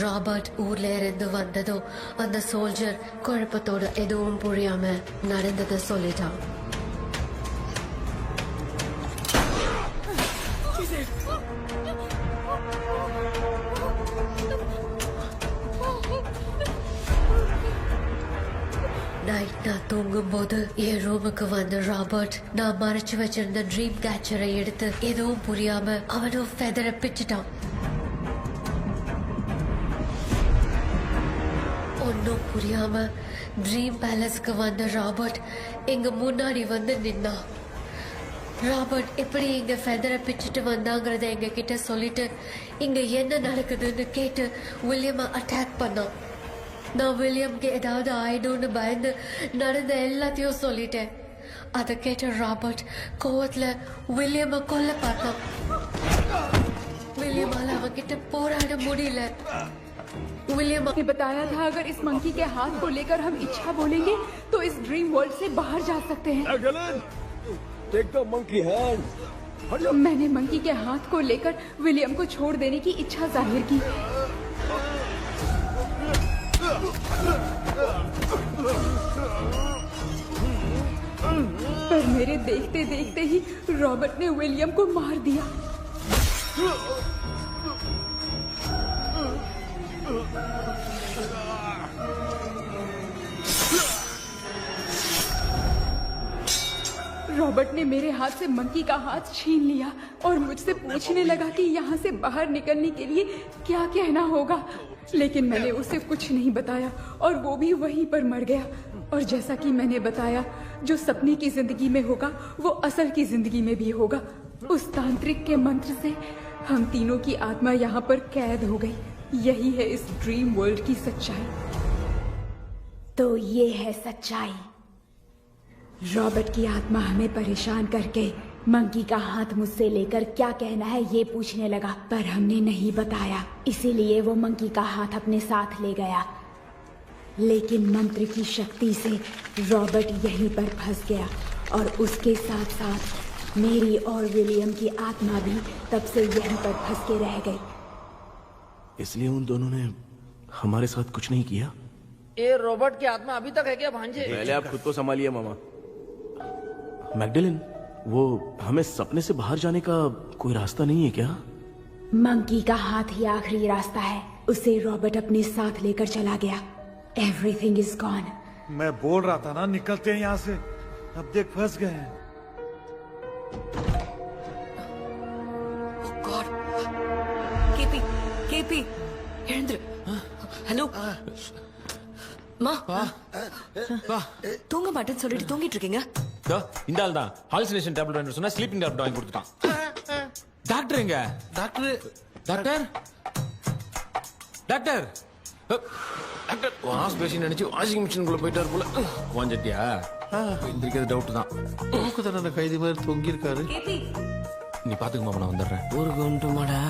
[SPEAKER 2] ராபர்ட் ஊர்ல இருந்து வந்ததும் அந்த சோல்ஜர் குழப்பத்தோட எதுவும் புரியாம நடந்ததை சொல்லிட்டான். நைட் நான் தூங்கும் போது என் ரூமுக்கு வந்த ராபர்ட் நான் மறைச்சு வச்சிருந்த ட்ரீம் கேச்சரை எடுத்து எதுவும் புரியாம அவனும் ஃபெதரை பிச்சுட்டான். ஒன்னும் புரியாம ட்ரீம் பேலஸ்க்கு வந்த ராபர்ட் எங்க முன்னாடி வந்து நின்னான். ராபர்ட் எப்படி இங்க ஃபெதரை பிச்சுட்டு வந்தாங்கிறத எங்க கிட்ட சொல்லிட்டு இங்க என்ன நடக்குதுன்னு கேட்டு வில்லியமை அட்டாக் பண்ணான். நான் வில்லியம்க்கு ஏதாவது ஆயிடும்னு பயந்து நடந்த எல்லாத்தையும் சொல்லிட்டேன். அதை கேட்ட ராபர்ட் கோவத்துல வில்லியமை கொல்ல பார்த்தான். विलियम அவன்கிட்ட போராட முடியல.
[SPEAKER 5] विलियम ने बताया था अगर इस मंकी के हाथ को लेकर हम इच्छा बोलेंगे तो इस ड्रीम वर्ल्ड से बाहर जा सकते हैं।
[SPEAKER 6] Take the monkey hand.
[SPEAKER 5] मैंने मंकी के हाथ को लेकर विलियम को छोड़ देने की इच्छा जाहिर की। पर मेरे देखते देखते ही रॉबर्ट ने विलियम को मार दिया। रॉबर्ट ने मेरे हाथ से मंकी का हाथ छीन लिया और मुझसे पूछने लगा कि यहाँ से बाहर निकलने के लिए क्या कहना होगा, लेकिन मैंने उसे कुछ नहीं बताया और वो भी वहीं पर मर गया। और जैसा कि मैंने बताया, जो सपने की जिंदगी में होगा वो असल की जिंदगी में भी होगा। उस तांत्रिक के मंत्र से हम तीनों की आत्मा यहाँ पर कैद हो गई। यही है इस ड्रीम वर्ल्ड की सच्चाई।
[SPEAKER 18] तो ये है सच्चाई। रॉबर्ट की आत्मा हमें परेशान करके मंकी का हाथ मुझसे लेकर क्या कहना है ये पूछने लगा, पर हमने नहीं बताया, इसीलिए वो मंकी का हाथ अपने साथ ले गया। लेकिन मंत्र की शक्ति से रॉबर्ट यहीं पर फंस गया और उसके साथ साथ मेरी और विलियम की आत्मा भी तब से यहीं पर फंस के रह गई।
[SPEAKER 3] इसलिए उन दोनों ने हमारे साथ कुछ नहीं किया।
[SPEAKER 17] ये रॉबर्ट की आत्मा अभी तक है क्या भांजे?
[SPEAKER 3] पहले आप खुद को संभालिए मामा। मैगडेलिन, वो हमें सपने से बाहर जाने का कोई रास्ता नहीं है क्या?
[SPEAKER 18] मंकी का हाथ ही आखिरी रास्ता है। उसे रॉबर्ट अपने साथ लेकर चला गया। Everything is gone.
[SPEAKER 9] मैं बोल रहा था ना, निकलते हैं यहाँ से। अब देख फंस गए हैं।
[SPEAKER 20] केपी वीरेंद्र, ஹலோ மா தூங்க மாட்டேன்னு சொல்லிட்டு தூங்கிட்டு இருக்கீங்க?
[SPEAKER 12] இந்த ஆள் தான் ஹாலுசினேஷன் டேப்லெட் வாங்கி சொன்னா ஸ்லீப்பிங் டேப்லெட் வாங்கி கொடுத்துட்டான். டாக்டர் எங்க? Doctor doctor doctor doctor wash basin நினைச்சு வாஷிங் மிஷினுக்குள்ள போயிட்டாரு போல. வாஞ்சட்டியா? எந்திரிக்கிறது டவுட் தான்.
[SPEAKER 15] தூக்கத்தடன கைதி மாதிரி தொங்கி இருக்காரு.
[SPEAKER 12] நீ பாத்துக்கமா, நான் வந்துடுறேன்.
[SPEAKER 17] ஊருக்கு வந்துட்டுமாடா?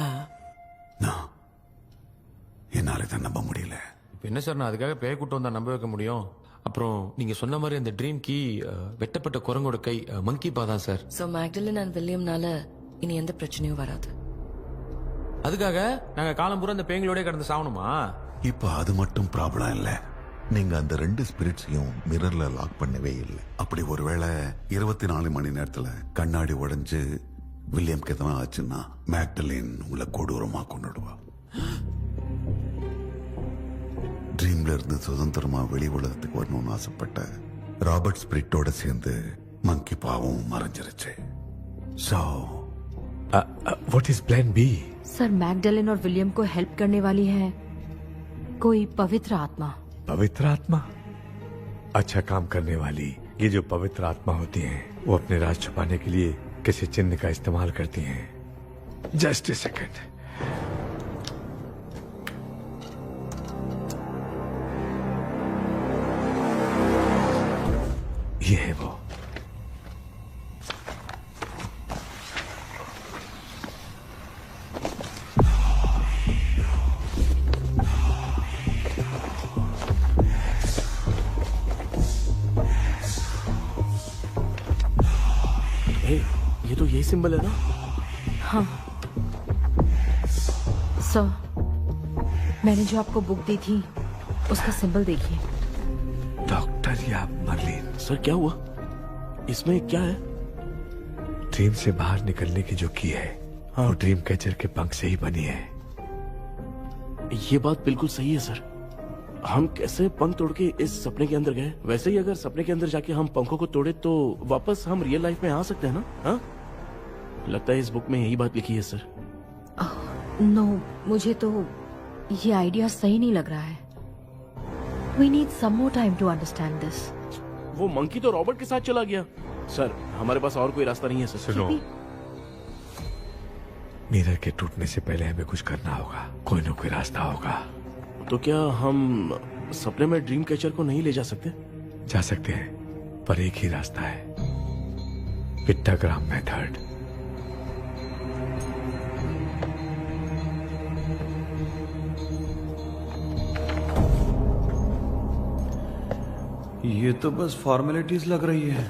[SPEAKER 7] என்னால இதை நம்ப முடியல.
[SPEAKER 12] இப்போ என்ன சார், நான் அதுக்காக பேய் கூட்டம் வந்தா நம்ப வைக்க முடியும்? அப்புறம் நீங்க சொன்ன மாதிரி அந்த ட்ரீம் கீ வெட்டப்பட்ட குரங்கோட கை மங்கி பா தான் சார்.
[SPEAKER 20] சோ மேக்டலின் அண்ட் வில்லியம்னால இனி எந்த பிரச்சனையும் வராது.
[SPEAKER 12] அதுக்காக நாங்க காலம் பூரா அந்த பேய்களோட கடந்து சாவணுமா?
[SPEAKER 19] இப்ப அது மட்டும் ப்ராப்ளம் இல்ல. நீங்க அந்த 2 ஸ்பிரிட்ஸையும் மிரர்ல லாக் பண்ணவே இல்லை. அப்படி ஒருவேளை 24 மணி நேரத்துல கண்ணாடி உடைஞ்சு வில்லியம்க்கு எதனா ஆச்சுன்னா மேக்டலின் உங்களை கொடூரமா கொண்டுடுவா. ட்ரீம்ல இருந்து சுதந்திரமா வெளி உலகத்துக்கு வரணும்னு ஆசைப்பட்ட ராபர்ட் ஸ்பிரிட்டோட சேர்ந்து மங்கி பாவம் மறைஞ்சிருச்சு. So
[SPEAKER 10] what is plan B?
[SPEAKER 14] Sir, Magdalene और विलियम को हेल्प करने वाली है कोई पवित्र आत्मा।
[SPEAKER 10] पवित्र आत्मा? अच्छा काम करने वाली ये जो पवित्र आत्मा होती हैं, वो अपने राज छुपाने के लिए किसी चिन्ह का इस्तेमाल करती हैं। Just a second. ये है वो।
[SPEAKER 3] ये तो यही सिंबल है ना?
[SPEAKER 14] हाँ सर, मैंने जो आपको बुक दी थी उसका सिंबल देखिए।
[SPEAKER 10] डॉक्टर या मर्लिन?
[SPEAKER 3] सर क्या हुआ? इसमें क्या है?
[SPEAKER 10] ड्रीम से बाहर निकलने की जो की है, वो ड्रीम कैचर के पंख से ही बनी है।
[SPEAKER 3] ये बात बिल्कुल सही है सर। हम कैसे पंख तोड़ के इस सपने के अंदर गए? वैसे ही अगर सपने के अंदर जाके हम पंखों को तोड़े तो वापस हम रियल लाइफ में आ सकते हैं ना? हाँ, लगता है इस बुक में यही बात लिखी है सर।
[SPEAKER 14] नो, मुझे तो ये आइडिया सही नहीं लग रहा है। We need some more time to understand this.
[SPEAKER 3] वो मंकी तो रॉबर्ट के साथ चला गया। सर, हमारे पास और कोई रास्ता नहीं है सर।
[SPEAKER 10] सुनो, मिरर के टूटने से पहले हमें कुछ करना होगा। कोई न कोई रास्ता होगा।
[SPEAKER 3] तो क्या हम सपने में ड्रीम कैचर को नहीं ले जा सकते?
[SPEAKER 10] जा सकते हैं, पर एक ही रास्ता है, पिट्टाग्राम मेथड।
[SPEAKER 4] ये तो बस फॉर्मेलिटीज लग रही है।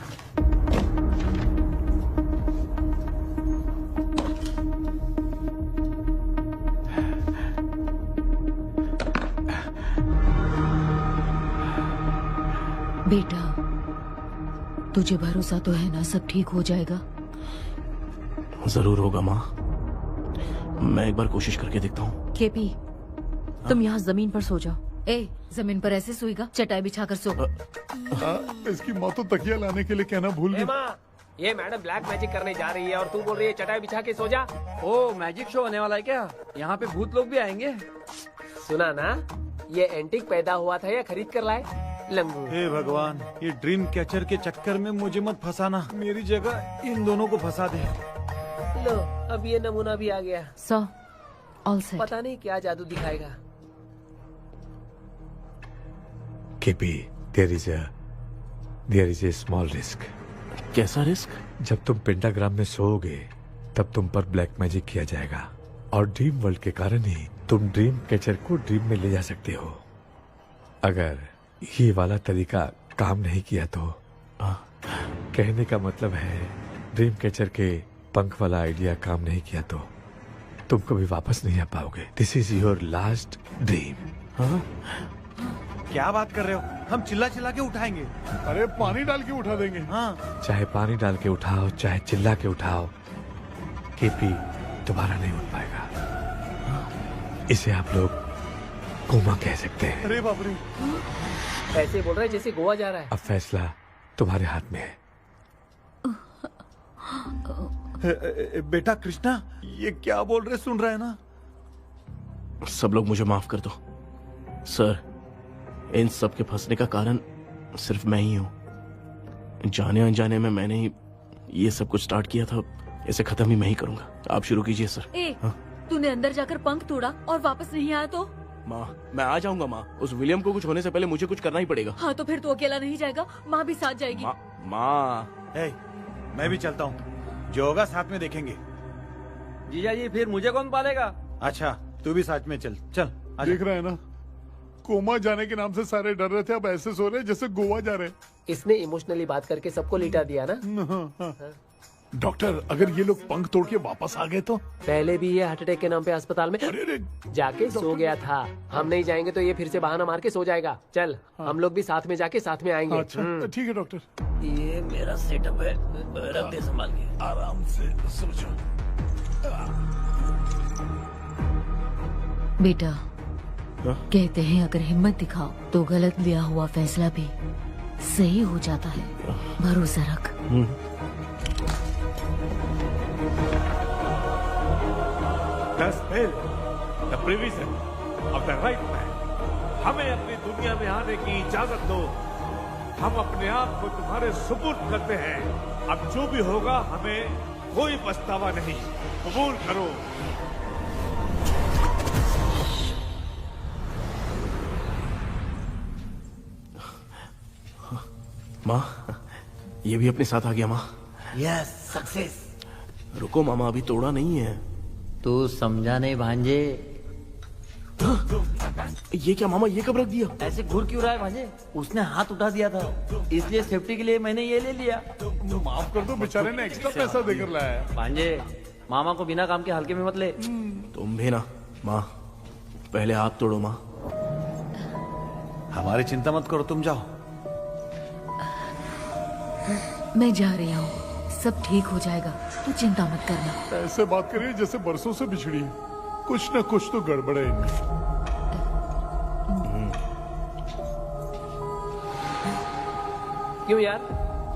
[SPEAKER 14] बेटा, तुझे भरोसा तो है ना सब ठीक हो जाएगा?
[SPEAKER 3] जरूर होगा माँ, मैं एक बार कोशिश करके देखता हूँ।
[SPEAKER 14] केपी, तुम यहाँ जमीन पर सो जाओ। ए, जमीन पर ऐसे सोएगा? चटाई बिछाकर सो।
[SPEAKER 7] इसकी माँ तो तकिया लाने के लिए कहना भूल गई।
[SPEAKER 11] माँ, ये मैडम ब्लैक मैजिक करने जा रही है और तू बोल रही है चटाई बिछा के सो जा।
[SPEAKER 4] ओ, मैजिक शो होने वाला है क्या? यहाँ पे भूत लोग भी आएंगे।
[SPEAKER 11] सुना ना, ये एंटीक पैदा हुआ था या खरीद कर लाए? लंगू।
[SPEAKER 9] हे भगवान, ये ड्रीम कैचर के चक्कर में मुझे मत फंसाना, मेरी जगह इन दोनों को फंसा दे।
[SPEAKER 11] लो, अब ये नमूना भी आ गया।
[SPEAKER 14] So, all set.
[SPEAKER 11] पता नहीं क्या जादू दिखाएगा।
[SPEAKER 10] KP, there is a small risk.
[SPEAKER 3] कैसा रिस्क?
[SPEAKER 10] जब तुम पेंटाग्राम में सोओगे तब तुम पर ब्लैक मैजिक किया जाएगा और ड्रीम वर्ल्ड के कारण ही तुम ड्रीम कैचर को ड्रीम में ले जा सकते हो। अगर ये वाला तरीका काम नहीं किया तो कहने का मतलब है ड्रीम कैचर के पंख वाला आइडिया काम नहीं किया तो तुम कभी वापस नहीं आ पाओगे। This is your last dream.
[SPEAKER 9] क्या बात कर रहे हो? हम चिल्ला चिल्ला के उठाएंगे।
[SPEAKER 7] अरे पानी डाल के उठा देंगे।
[SPEAKER 9] हाँ,
[SPEAKER 10] चाहे पानी डाल के उठाओ, चाहे चिल्ला के उठाओ, केपी दोबारा नहीं उठ पाएगा। इसे आप लोग कोमा कह सकते हैं।
[SPEAKER 9] अरे बाप रे,
[SPEAKER 11] ऐसे बोल रहा है जैसे गोवा जा रहा है।
[SPEAKER 10] अब फैसला तुम्हारे हाथ में है।
[SPEAKER 9] बेटा कृष्णा, ये क्या बोल रहे, सुन रहे हैं ना?
[SPEAKER 3] सब लोग मुझे माफ कर दो सर, इन सब के फंसने का कारण सिर्फ मैं ही हूँ। जाने अनजाने में मैंने ही ये सब कुछ स्टार्ट किया था, इसे खत्म ही मैं ही करूंगा। आप शुरू कीजिए सर।
[SPEAKER 2] तूने अंदर जाकर पंख तोड़ा और वापस नहीं आया तो?
[SPEAKER 3] माँ, मैं आ जाऊंगा माँ। उस विलियम को कुछ होने से पहले मुझे कुछ करना ही पड़ेगा।
[SPEAKER 2] हाँ, तो फिर तू अकेला नहीं जाएगा, माँ भी साथ जाएगी।
[SPEAKER 3] माँ,
[SPEAKER 9] मैं भी चलता हूँ, जो होगा साथ में देखेंगे।
[SPEAKER 4] जीजा जी, फिर मुझे कौन पालेगा?
[SPEAKER 9] अच्छा, तू भी साथ में चल। चल,
[SPEAKER 7] देख रहे हैं ना, कोमा जाने के नाम से सारे डर रहे थे, अब ऐसे सो रहे जैसे गोवा जा रहे।
[SPEAKER 11] इसने इमोशनली बात करके सबको लिटा दिया ना।
[SPEAKER 7] डॉक्टर, अगर ये लोग पंख तोड़ के वापस आ गए तो?
[SPEAKER 11] पहले भी ये हार्ट अटैक के नाम पे अस्पताल में जाके सो गया था। हम नहीं जाएंगे तो ये फिर से बहाना मार के सो जाएगा। चल, हम लोग भी साथ में जाके साथ में आएंगे।
[SPEAKER 7] अच्छा, ठीक है डॉक्टर।
[SPEAKER 17] ये मेरा सेटअप है, रख दे संभाल के।
[SPEAKER 7] आराम से सोचो।
[SPEAKER 14] बेटा, कहते हैं अगर हिम्मत दिखाओ तो गलत लिया हुआ फैसला भी सही हो जाता है। भरोसा रख।
[SPEAKER 21] Thus fell the provision of the right man. हमें अपनी दुनिया में आने की इजाजत दो। हम अपने आप को तुम्हारे सुपुर्द करते हैं। अब जो भी होगा हमें कोई पछतावा नहीं। कबूल करो।
[SPEAKER 3] माँ, ये भी अपने साथ आ गया। माँ,
[SPEAKER 17] यस, सक्सेस।
[SPEAKER 3] रुको मामा, अभी तोड़ा नहीं है।
[SPEAKER 17] तू समझा नहीं भांजे।
[SPEAKER 3] ये क्या मामा, ये कब रख दिया?
[SPEAKER 17] ऐसे घूर क्यों रहा है भांजे? उसने हाथ उठा दिया था, इसलिए सेफ्टी के लिए मैंने ये ले लिया।
[SPEAKER 7] माफ कर दो, बेचारे ने एक्स्ट्रा पैसा देकर लाया है।
[SPEAKER 17] भांजे, मामा को बिना काम के हल्के में मत ले।
[SPEAKER 3] तुम भी ना। माँ, पहले हाथ तोड़ो। माँ,
[SPEAKER 9] हमारी चिंता मत करो, तुम जाओ।
[SPEAKER 14] मैं जा रही हूँ, सब ठीक हो जाएगा, तू चिंता मत करना।
[SPEAKER 7] ऐसे बात करिए जैसे बरसों से बिछड़ी। कुछ न कुछ तो गड़बड़ है इनमें।
[SPEAKER 11] क्यों यार,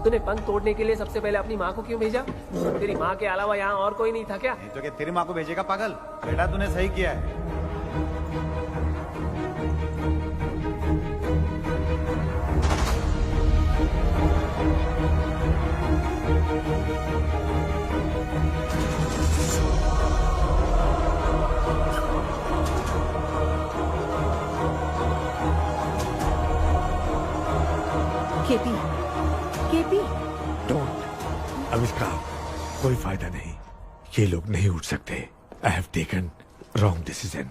[SPEAKER 11] तूने पंख तोड़ने के लिए सबसे पहले अपनी माँ को क्यों भेजा? तेरी माँ के अलावा यहाँ और कोई नहीं था क्या?
[SPEAKER 9] नहीं तो क्या तेरी माँ को भेजेगा पागल? बेटा, तूने सही किया है।
[SPEAKER 14] KP, KP,
[SPEAKER 10] don't. अब इसका कोई फायदा नहीं। ये लोग नहीं उठ सकते। I have taken wrong decision.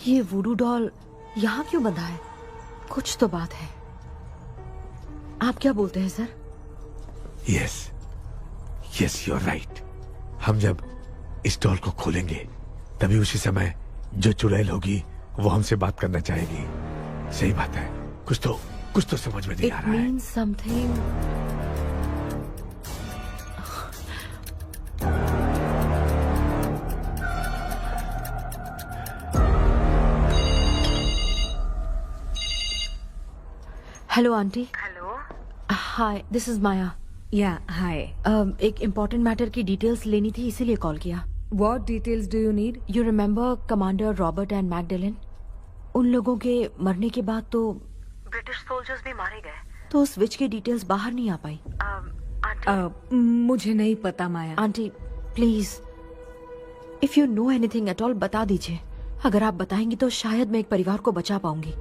[SPEAKER 14] ये वुडू डॉल यहाँ क्यों बंधा है? कुछ तो बात है। आप क्या बोलते हैं sir?
[SPEAKER 10] Yes, yes, you are right. हम जब इस डॉल को खोलेंगे तभी उसी समय जो चुड़ैल होगी वो हमसे बात करना चाहेगी। सही बात है, कुछ तो समझ में नहीं आ
[SPEAKER 14] इट
[SPEAKER 10] रहा है।
[SPEAKER 14] Means something. Hello aunty.
[SPEAKER 13] Hello,
[SPEAKER 14] hi, this is Maya.
[SPEAKER 13] Yeah hi.
[SPEAKER 14] एक इम्पोर्टेंट मैटर की डिटेल्स लेनी थी, इसीलिए कॉल किया।
[SPEAKER 13] What details do you need?
[SPEAKER 14] You remember commander Robert and Magdalene? उन लोगों के मरने के बाद तो
[SPEAKER 13] ब्रिटिश सोल्जर्स भी मारे गए।
[SPEAKER 14] तो स्विच की डिटेल्स बाहर नहीं आ पाई।
[SPEAKER 13] मुझे नहीं पता Maya.
[SPEAKER 14] Aunty please, if you know anything at all बता दीजिए। अगर आप बताएंगी तो शायद मैं एक परिवार को बचा पाऊंगी।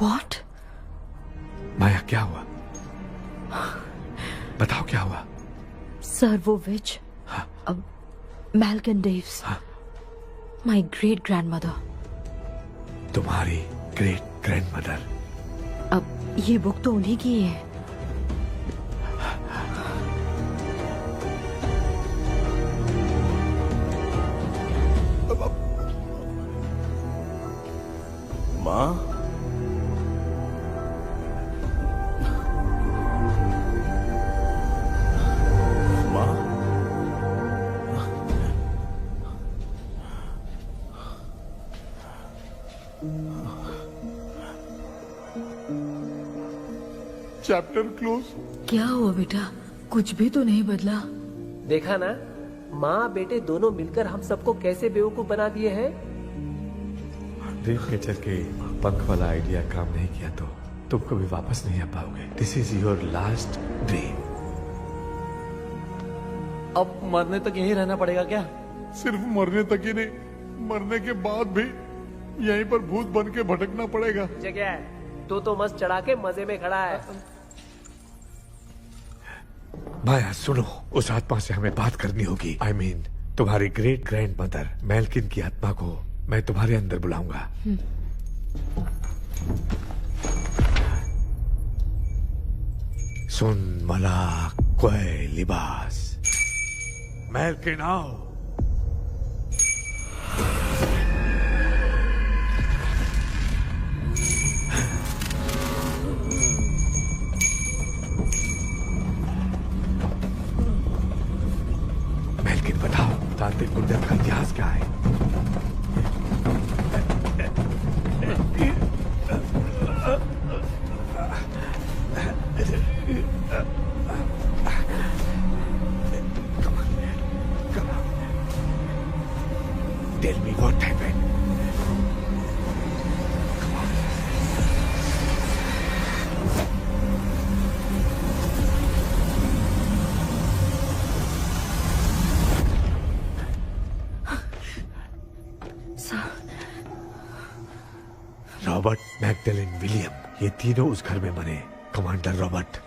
[SPEAKER 14] व्हाट?
[SPEAKER 10] माया क्या हुआ? बताओ क्या हुआ?
[SPEAKER 14] सर वो विच मैल्कन डेव्स, माय ग्रेट ग्रैंडमदर।
[SPEAKER 10] तुम्हारी ग्रेट ग्रैंडमदर?
[SPEAKER 14] अब ये बुक तो उन्हीं की है।
[SPEAKER 3] माँ,
[SPEAKER 7] चैप्टर क्लोज।
[SPEAKER 2] क्या हुआ बेटा? कुछ भी तो नहीं बदला।
[SPEAKER 11] देखा ना, माँ बेटे दोनों मिलकर हम सबको कैसे बेवकूफ बना दिए हैं।
[SPEAKER 10] ड्रीम कैचर के पंख वाला आइडिया काम नहीं किया तो तुम कभी वापस नहीं आ पाओगे। This is your last dream.
[SPEAKER 4] अब मरने तक यहीं रहना पड़ेगा क्या?
[SPEAKER 7] सिर्फ मरने तक ही नहीं, मरने के बाद भी यहीं पर भूत बन के भटकना पड़ेगा।
[SPEAKER 11] जगह है तो मस्त चढ़ा के मजे में खड़ा है।
[SPEAKER 10] माया सुनो, उस आत्मा से हमें बात करनी होगी। I mean, तुम्हारी ग्रेट ग्रैंड मदर मैल्किन की आत्मा को मैं तुम्हारे अंदर बुलाऊंगा। सुन मला कोई लिबास, मैल्किन आओ। मैल्किन बताओ, तांत्रिक गुंडा का इतिहास क्या है? Tell me what happened. Robert, Magdalene, William, ये तीनों उस घर में मरे। कमांडर रॉबर्ट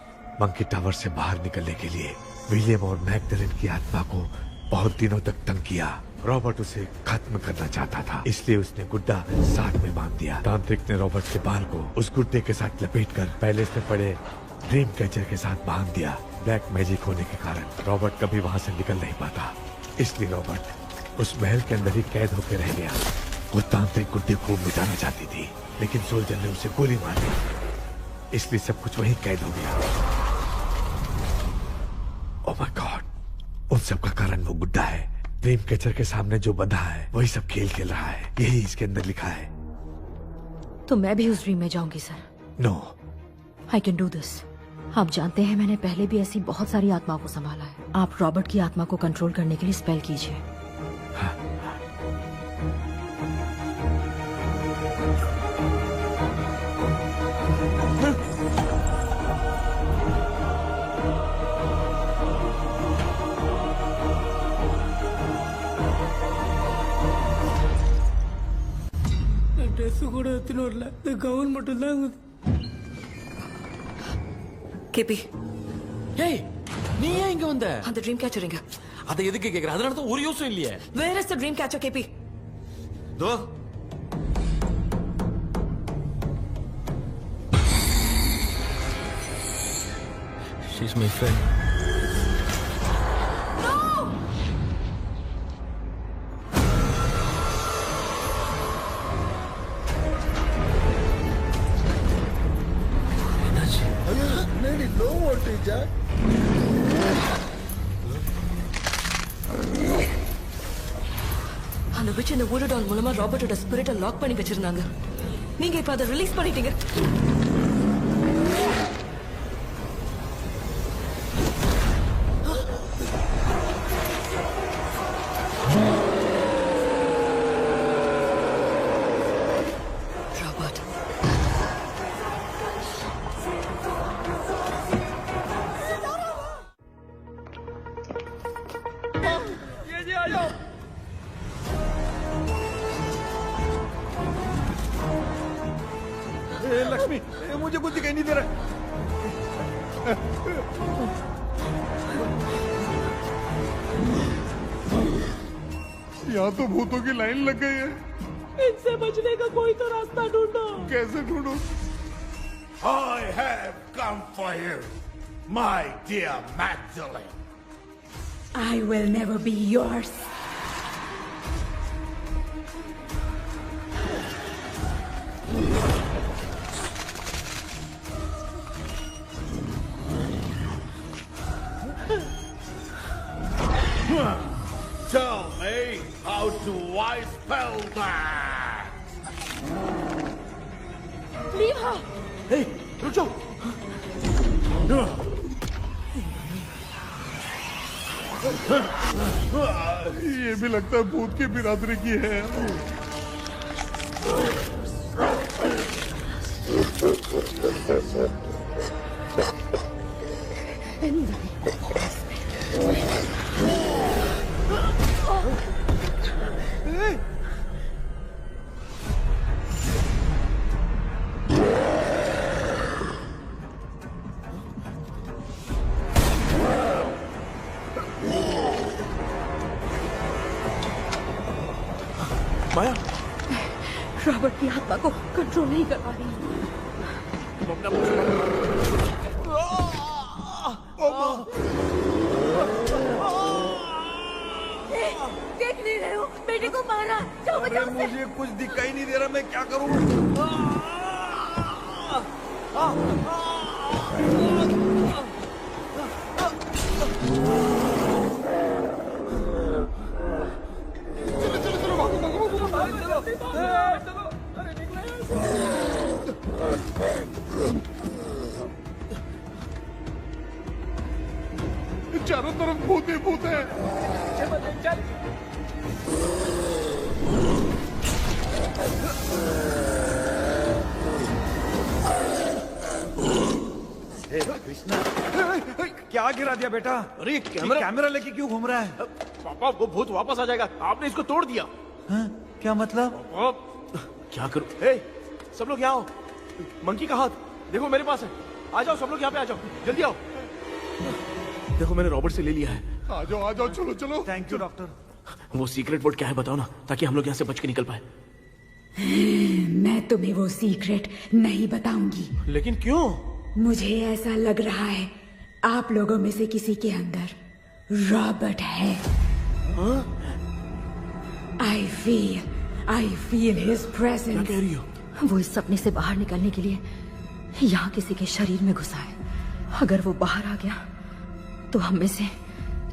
[SPEAKER 10] मंकी टावर से बाहर निकलने के लिए विलियम और मैगडेलिन की आत्मा को बहुत दिनों तक तंग किया। रॉबर्ट उसे खत्म करना चाहता था, इसलिए उसने गुड्डा साथ में बांध दिया। तांत्रिक ने रॉबर्ट के बाल को उस गुड्डे के साथ लपेटकर पैलेस में पड़े ड्रीम कैचर के साथ बांध दिया। ब्लैक मैजिक होने के कारण रॉबर्ट कभी वहां से निकल नहीं पाता, इसलिए रॉबर्ट उस महल के अंदर ही कैद होकर रह गया। वो तांत्रिक गुड्डे को मिटाना चाहती थी, लेकिन सोल्जर ने उसे गोली मार दी, इसलिए सब कुछ वहीं कैद हो गया। ओह माय गॉड, उन सब का कारण वो गुड्डा है। ड्रीम कैचर के सामने जो बंधा है वही सब खेल खेल रहा है, यही इसके अंदर लिखा है।
[SPEAKER 14] तो मैं भी उस ड्रीम में जाऊंगी sir?
[SPEAKER 10] No,
[SPEAKER 14] I can do this. आप जानते हैं मैंने पहले भी ऐसी बहुत सारी आत्माओं को संभाला है। आप रॉबर्ट की आत्मा को कंट्रोल करने के लिए स्पेल कीजिए।
[SPEAKER 17] ட்ரெஸ் கூட எடுத்துன்னு வரல, இந்த கவுன் மட்டும் தான்.
[SPEAKER 20] கேபி,
[SPEAKER 12] ஏய் நீ ஏன் இங்க வந்த?
[SPEAKER 20] அந்த ட்ரீம் கேச்சர் எங்க?
[SPEAKER 12] அதை எதுக்கு கேக்குற? அதனால தான் ஒரு யூஸும் இல்லையே.
[SPEAKER 20] Where is the dream catcher, KP?
[SPEAKER 12] Though she's my friend.
[SPEAKER 15] No more, teacher.
[SPEAKER 20] அந்த பிச்சு இந்த ஊரடால் மூலமா ராபர்ட்டோட ஸ்பிரிட்டை லாக் பண்ணி வச்சிருந்தாங்க. நீங்க இப்ப அதை ரிலீஸ் பண்ணிட்டீங்க.
[SPEAKER 4] लक्ष्मी मुझे कुछ दिखाई नहीं दे रहा।
[SPEAKER 7] यहाँ तो भूतों की लाइन लग गई है।
[SPEAKER 16] इनसे बचने का कोई तो रास्ता ढूंढो।
[SPEAKER 7] कैसे ढूंढो?
[SPEAKER 21] I have come for you, my dear Magdalene.
[SPEAKER 18] I will never be yours.
[SPEAKER 21] Tell me, how do I spell that?
[SPEAKER 16] Leave her.
[SPEAKER 21] Hey, रुक जाओ।
[SPEAKER 7] ये भी लगता है भूत की बिरादरी की है।
[SPEAKER 3] माया,
[SPEAKER 2] रॉबर्ट की आत्मा को कंट्रोल नहीं कर पा रही। देख नहीं रहे हो, बेटे को मारा। जाओ बचाओ उसे।
[SPEAKER 9] मुझे कुछ दिखाई नहीं दे रहा, मैं क्या करूं?
[SPEAKER 7] चारों तरफ भूत ही भूत है।
[SPEAKER 9] कृष्णा, क्या गिरा दिया बेटा?
[SPEAKER 3] अरे
[SPEAKER 9] कैमरा लेके क्यों घूम रहा है?
[SPEAKER 3] पापा, वो भूत वापस आ जाएगा। आपने इसको तोड़ दिया।
[SPEAKER 9] हाँ? क्या मतलब?
[SPEAKER 3] क्या करूं? सब लोग यहाँ आओ। मंकी का हाथ देखो मेरे पास है। आ जाओ सब लोग, यहाँ पे आ जाओ, जल्दी आओ। देखो मैंने रॉबर्ट से ले लिया है।
[SPEAKER 7] आ जाओ, चलो चलो।
[SPEAKER 9] Thank you doctor.
[SPEAKER 3] वो सीक्रेट वर्ड क्या है बताओ ना, ताकि हम लोग यहाँ से बच के निकल पाए।
[SPEAKER 18] मैं तुम्हें वो सीक्रेट नहीं बताऊंगी।
[SPEAKER 3] लेकिन क्यों?
[SPEAKER 18] मुझे ऐसा लग रहा है आप लोगों में से किसी के अंदर रॉबर्ट है। I feel his presence.
[SPEAKER 3] क्या कह रही हो?
[SPEAKER 14] वो इस सपने से बाहर निकलने के लिए यहाँ किसी के शरीर में घुसा है। अगर वो बाहर आ गया तो हम में से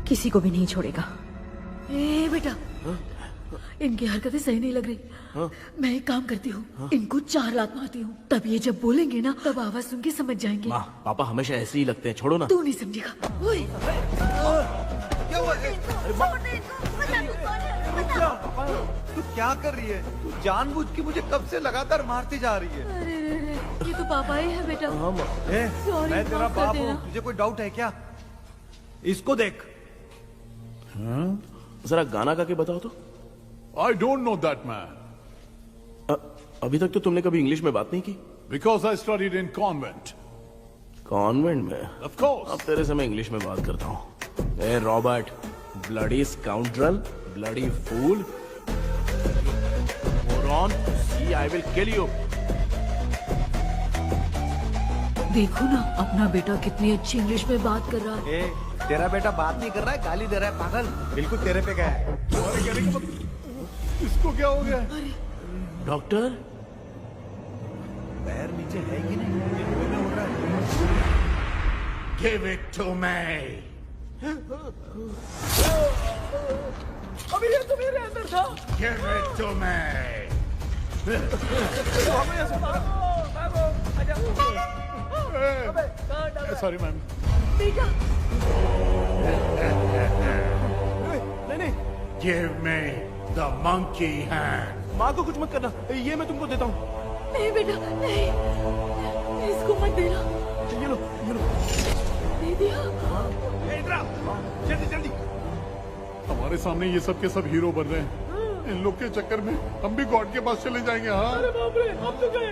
[SPEAKER 14] किसी को भी नहीं छोड़ेगा।
[SPEAKER 2] ए बेटा, इनकी हरकतें सही नहीं लग रही। मैं एक काम करती हूँ, इनको 4 लात मारती हूँ, तब ये जब बोलेंगे ना तब आवाज सुन के समझ जाएंगे।
[SPEAKER 3] माँ, पापा हमेशा ऐसे ही लगते हैं, छोड़ो ना।
[SPEAKER 2] तू नहीं समझेगा। ओए,
[SPEAKER 9] तू क्या कर रही है? तू जानबूझ के मुझे कब से लगातार मारती जा रही है।
[SPEAKER 2] अरे ये तो पापा ही है बेटा। Sorry,
[SPEAKER 9] मैं तेरा
[SPEAKER 2] माफ कर
[SPEAKER 9] बाप
[SPEAKER 2] देना।
[SPEAKER 9] हूँ, तुझे कोई डाउट है क्या? इसको देख।
[SPEAKER 3] जरा गाना गा के बताओ तो।
[SPEAKER 7] I don't know that man.
[SPEAKER 3] अभी तक तो तुमने कभी इंग्लिश में बात नहीं की।
[SPEAKER 7] Because I studied in convent.
[SPEAKER 3] Convent में?
[SPEAKER 7] Of course.
[SPEAKER 3] अब तेरे से मैं इंग्लिश में बात करता हूँ। ए Robert, bloody scoundrel, bloody fool, moron, see I will kill you.
[SPEAKER 2] देखो ना अपना बेटा कितनी अच्छी इंग्लिश में बात कर रहा है।
[SPEAKER 9] तेरा बेटा बात नहीं कर रहा है, गाली दे रहा है। पागल, बिल्कुल तेरे पे गया है।
[SPEAKER 7] इसको क्या हो गया?
[SPEAKER 3] डॉक्टर,
[SPEAKER 9] पैर नीचे है कि नहीं? ये मुंह में हो रहा है।
[SPEAKER 21] Give it to me.
[SPEAKER 4] अभी ये तो मेरे अंदर था।
[SPEAKER 21] Give it to me.
[SPEAKER 7] Sorry ma'am.
[SPEAKER 2] बेटा
[SPEAKER 21] नहीं। Give me the monkey hand.
[SPEAKER 3] माँ को कुछ मत करना, ये मैं तुमको देता हूँ।
[SPEAKER 2] नहीं बेटा नहीं, इसको मत देना।
[SPEAKER 3] ये लो।
[SPEAKER 2] दे दिया।
[SPEAKER 21] जल्दी जल्दी।
[SPEAKER 7] हमारे सामने ये सब के सब हीरो बन रहे हैं। इन लोग के चक्कर में हम भी गॉड के पास चले जाएंगे। हाँ
[SPEAKER 4] अरे बाप रे, हम तो गए।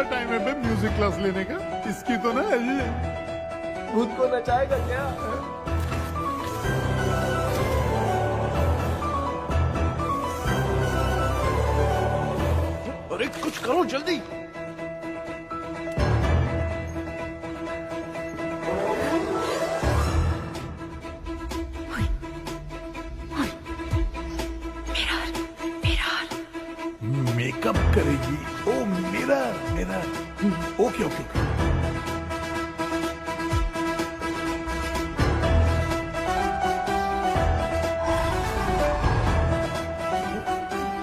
[SPEAKER 7] टाइम है म्यूजिक क्लास लेने का? इसकी तो ना
[SPEAKER 4] खुद को नचाएगा क्या?
[SPEAKER 3] अरे कुछ करो जल्दी।
[SPEAKER 7] मेकअप करेगी। ओ मिरर ओके ओके।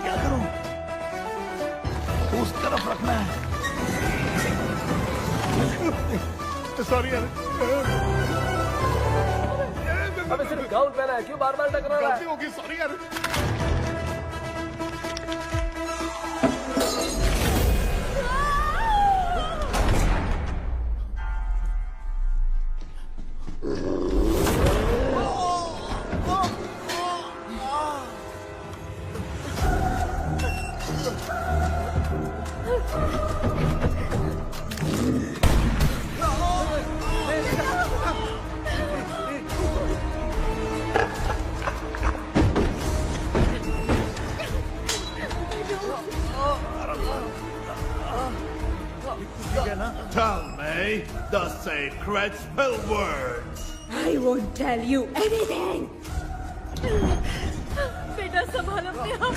[SPEAKER 21] क्या करूं? उस तरफ रखना है।
[SPEAKER 7] सॉरी यार।
[SPEAKER 4] अबे सिर्फ गाउन पहना है, क्यों बार बार टकरा रहा है?
[SPEAKER 7] गलती होगी, सॉरी यार।
[SPEAKER 21] Tell me the sacred spell words.
[SPEAKER 18] I won't tell you anything.
[SPEAKER 2] बेटा संभाल अपने आप।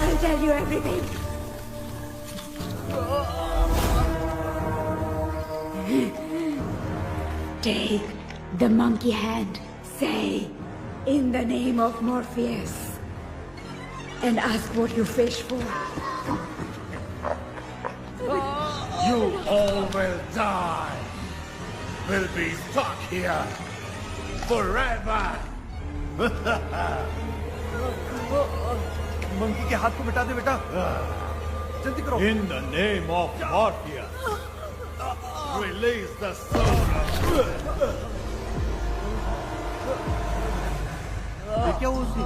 [SPEAKER 18] I'll tell you everything. Take the monkey hand, say, in the name of Morpheus, and ask what you fish for.
[SPEAKER 21] You all will die. Will be stuck here forever.
[SPEAKER 9] Monkey के हाथ को मिटा दे बेटा, जल्दी करो।
[SPEAKER 21] In the name of Morpheus, release the soul of...
[SPEAKER 9] ये क्या हुआ उसकी?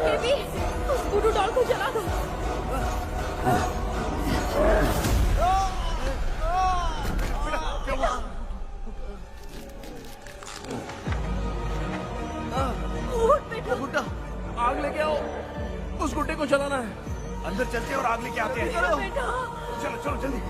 [SPEAKER 2] बेबी, उस वुडू डॉल को जला दो।
[SPEAKER 3] गुड्डा, आग लेके आओ। उस गुड्डे को जलाना है।
[SPEAKER 9] अंदर चलते हैं और आग लेके आते हैं।
[SPEAKER 2] चलो
[SPEAKER 9] चलो जल्दी।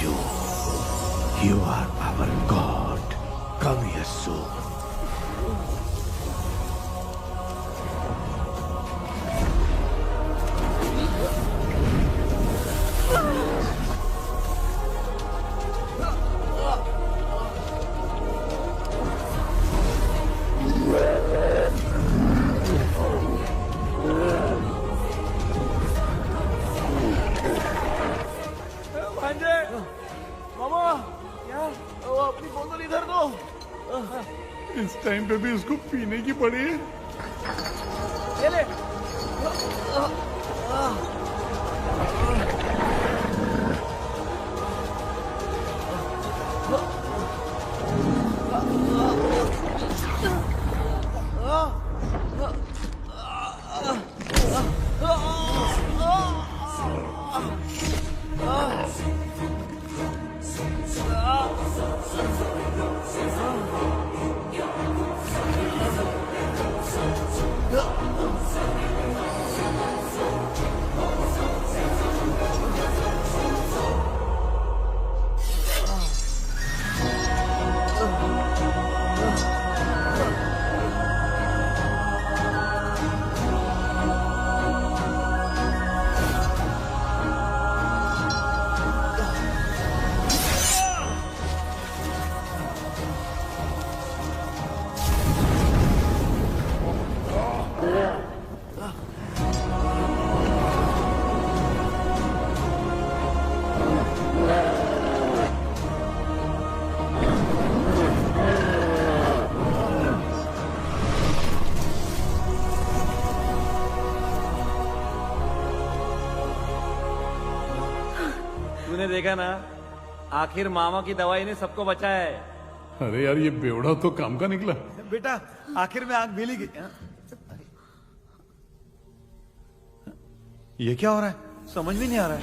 [SPEAKER 21] you. You are our God. Come here soon.
[SPEAKER 4] भांजे, मामा, क्या? वो अपनी बोतल इधर दो।
[SPEAKER 7] इस टाइम पे भी उसको पीने की पड़ी है।
[SPEAKER 4] ले ले। तूने देखा ना, आखिर मामा की दवाई ने सबको बचाया है।
[SPEAKER 7] अरे यार, ये बेवड़ा तो काम का निकला।
[SPEAKER 9] बेटा, आखिर में आग मिल ही गई। ये क्या हो रहा है? समझ में नहीं आ रहा है।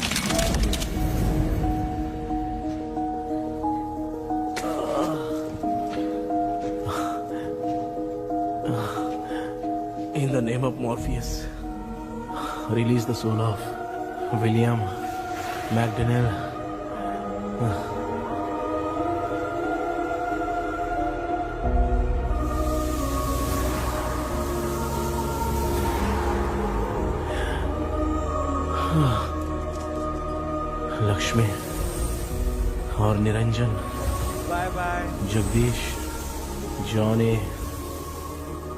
[SPEAKER 3] In the name of Morpheus, release the soul of William McDonnell. Lakshmi और Niranjan,
[SPEAKER 9] bye bye.
[SPEAKER 3] Jagdish, Johnny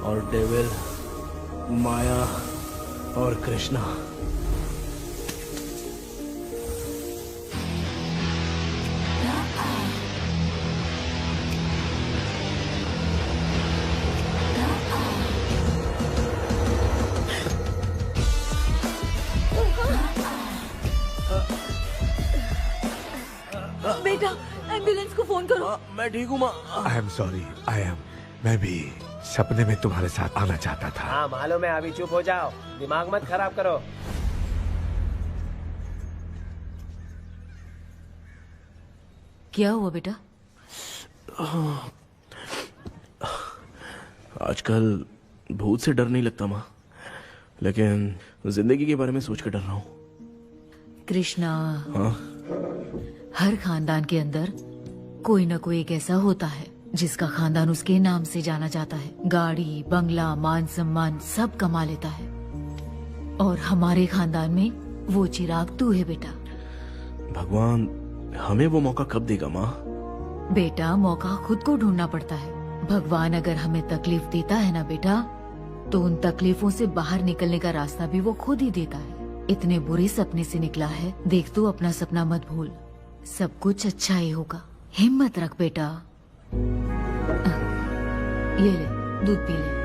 [SPEAKER 3] और डेविल, माया और कृष्णा।
[SPEAKER 2] बेटा, एम्बुलेंस को फोन करो।
[SPEAKER 3] मैं ठीक हूँ माँ।
[SPEAKER 10] आई एम सॉरी, मैं भी सपने में तुम्हारे साथ आना चाहता था।
[SPEAKER 11] हाँ मालूम है, अभी चुप हो जाओ, दिमाग मत खराब करो।
[SPEAKER 14] क्या हुआ बेटा?
[SPEAKER 3] आजकल भूत से डर नहीं लगता माँ, लेकिन जिंदगी के बारे में सोच कर डर रहा हूँ।
[SPEAKER 14] कृष्णा,
[SPEAKER 3] हाँ?
[SPEAKER 14] हर खानदान के अंदर कोई न कोई एक ऐसा होता है जिसका खानदान उसके नाम से जाना जाता है। गाड़ी, बंगला, मान सम्मान सब कमा लेता है, और हमारे खानदान में वो चिराग तू है बेटा।
[SPEAKER 3] भगवान हमें वो मौका कब देगा माँ?
[SPEAKER 14] बेटा, मौका खुद को ढूंढना पड़ता है। भगवान अगर हमें तकलीफ देता है ना बेटा, तो उन तकलीफों से बाहर निकलने का रास्ता भी वो खुद ही देता है। इतने बुरे सपने से निकला है, देख तू अपना सपना मत भूल, सब कुछ अच्छा ही होगा। हिम्मत रख बेटा। ये ले, दूध पी ले।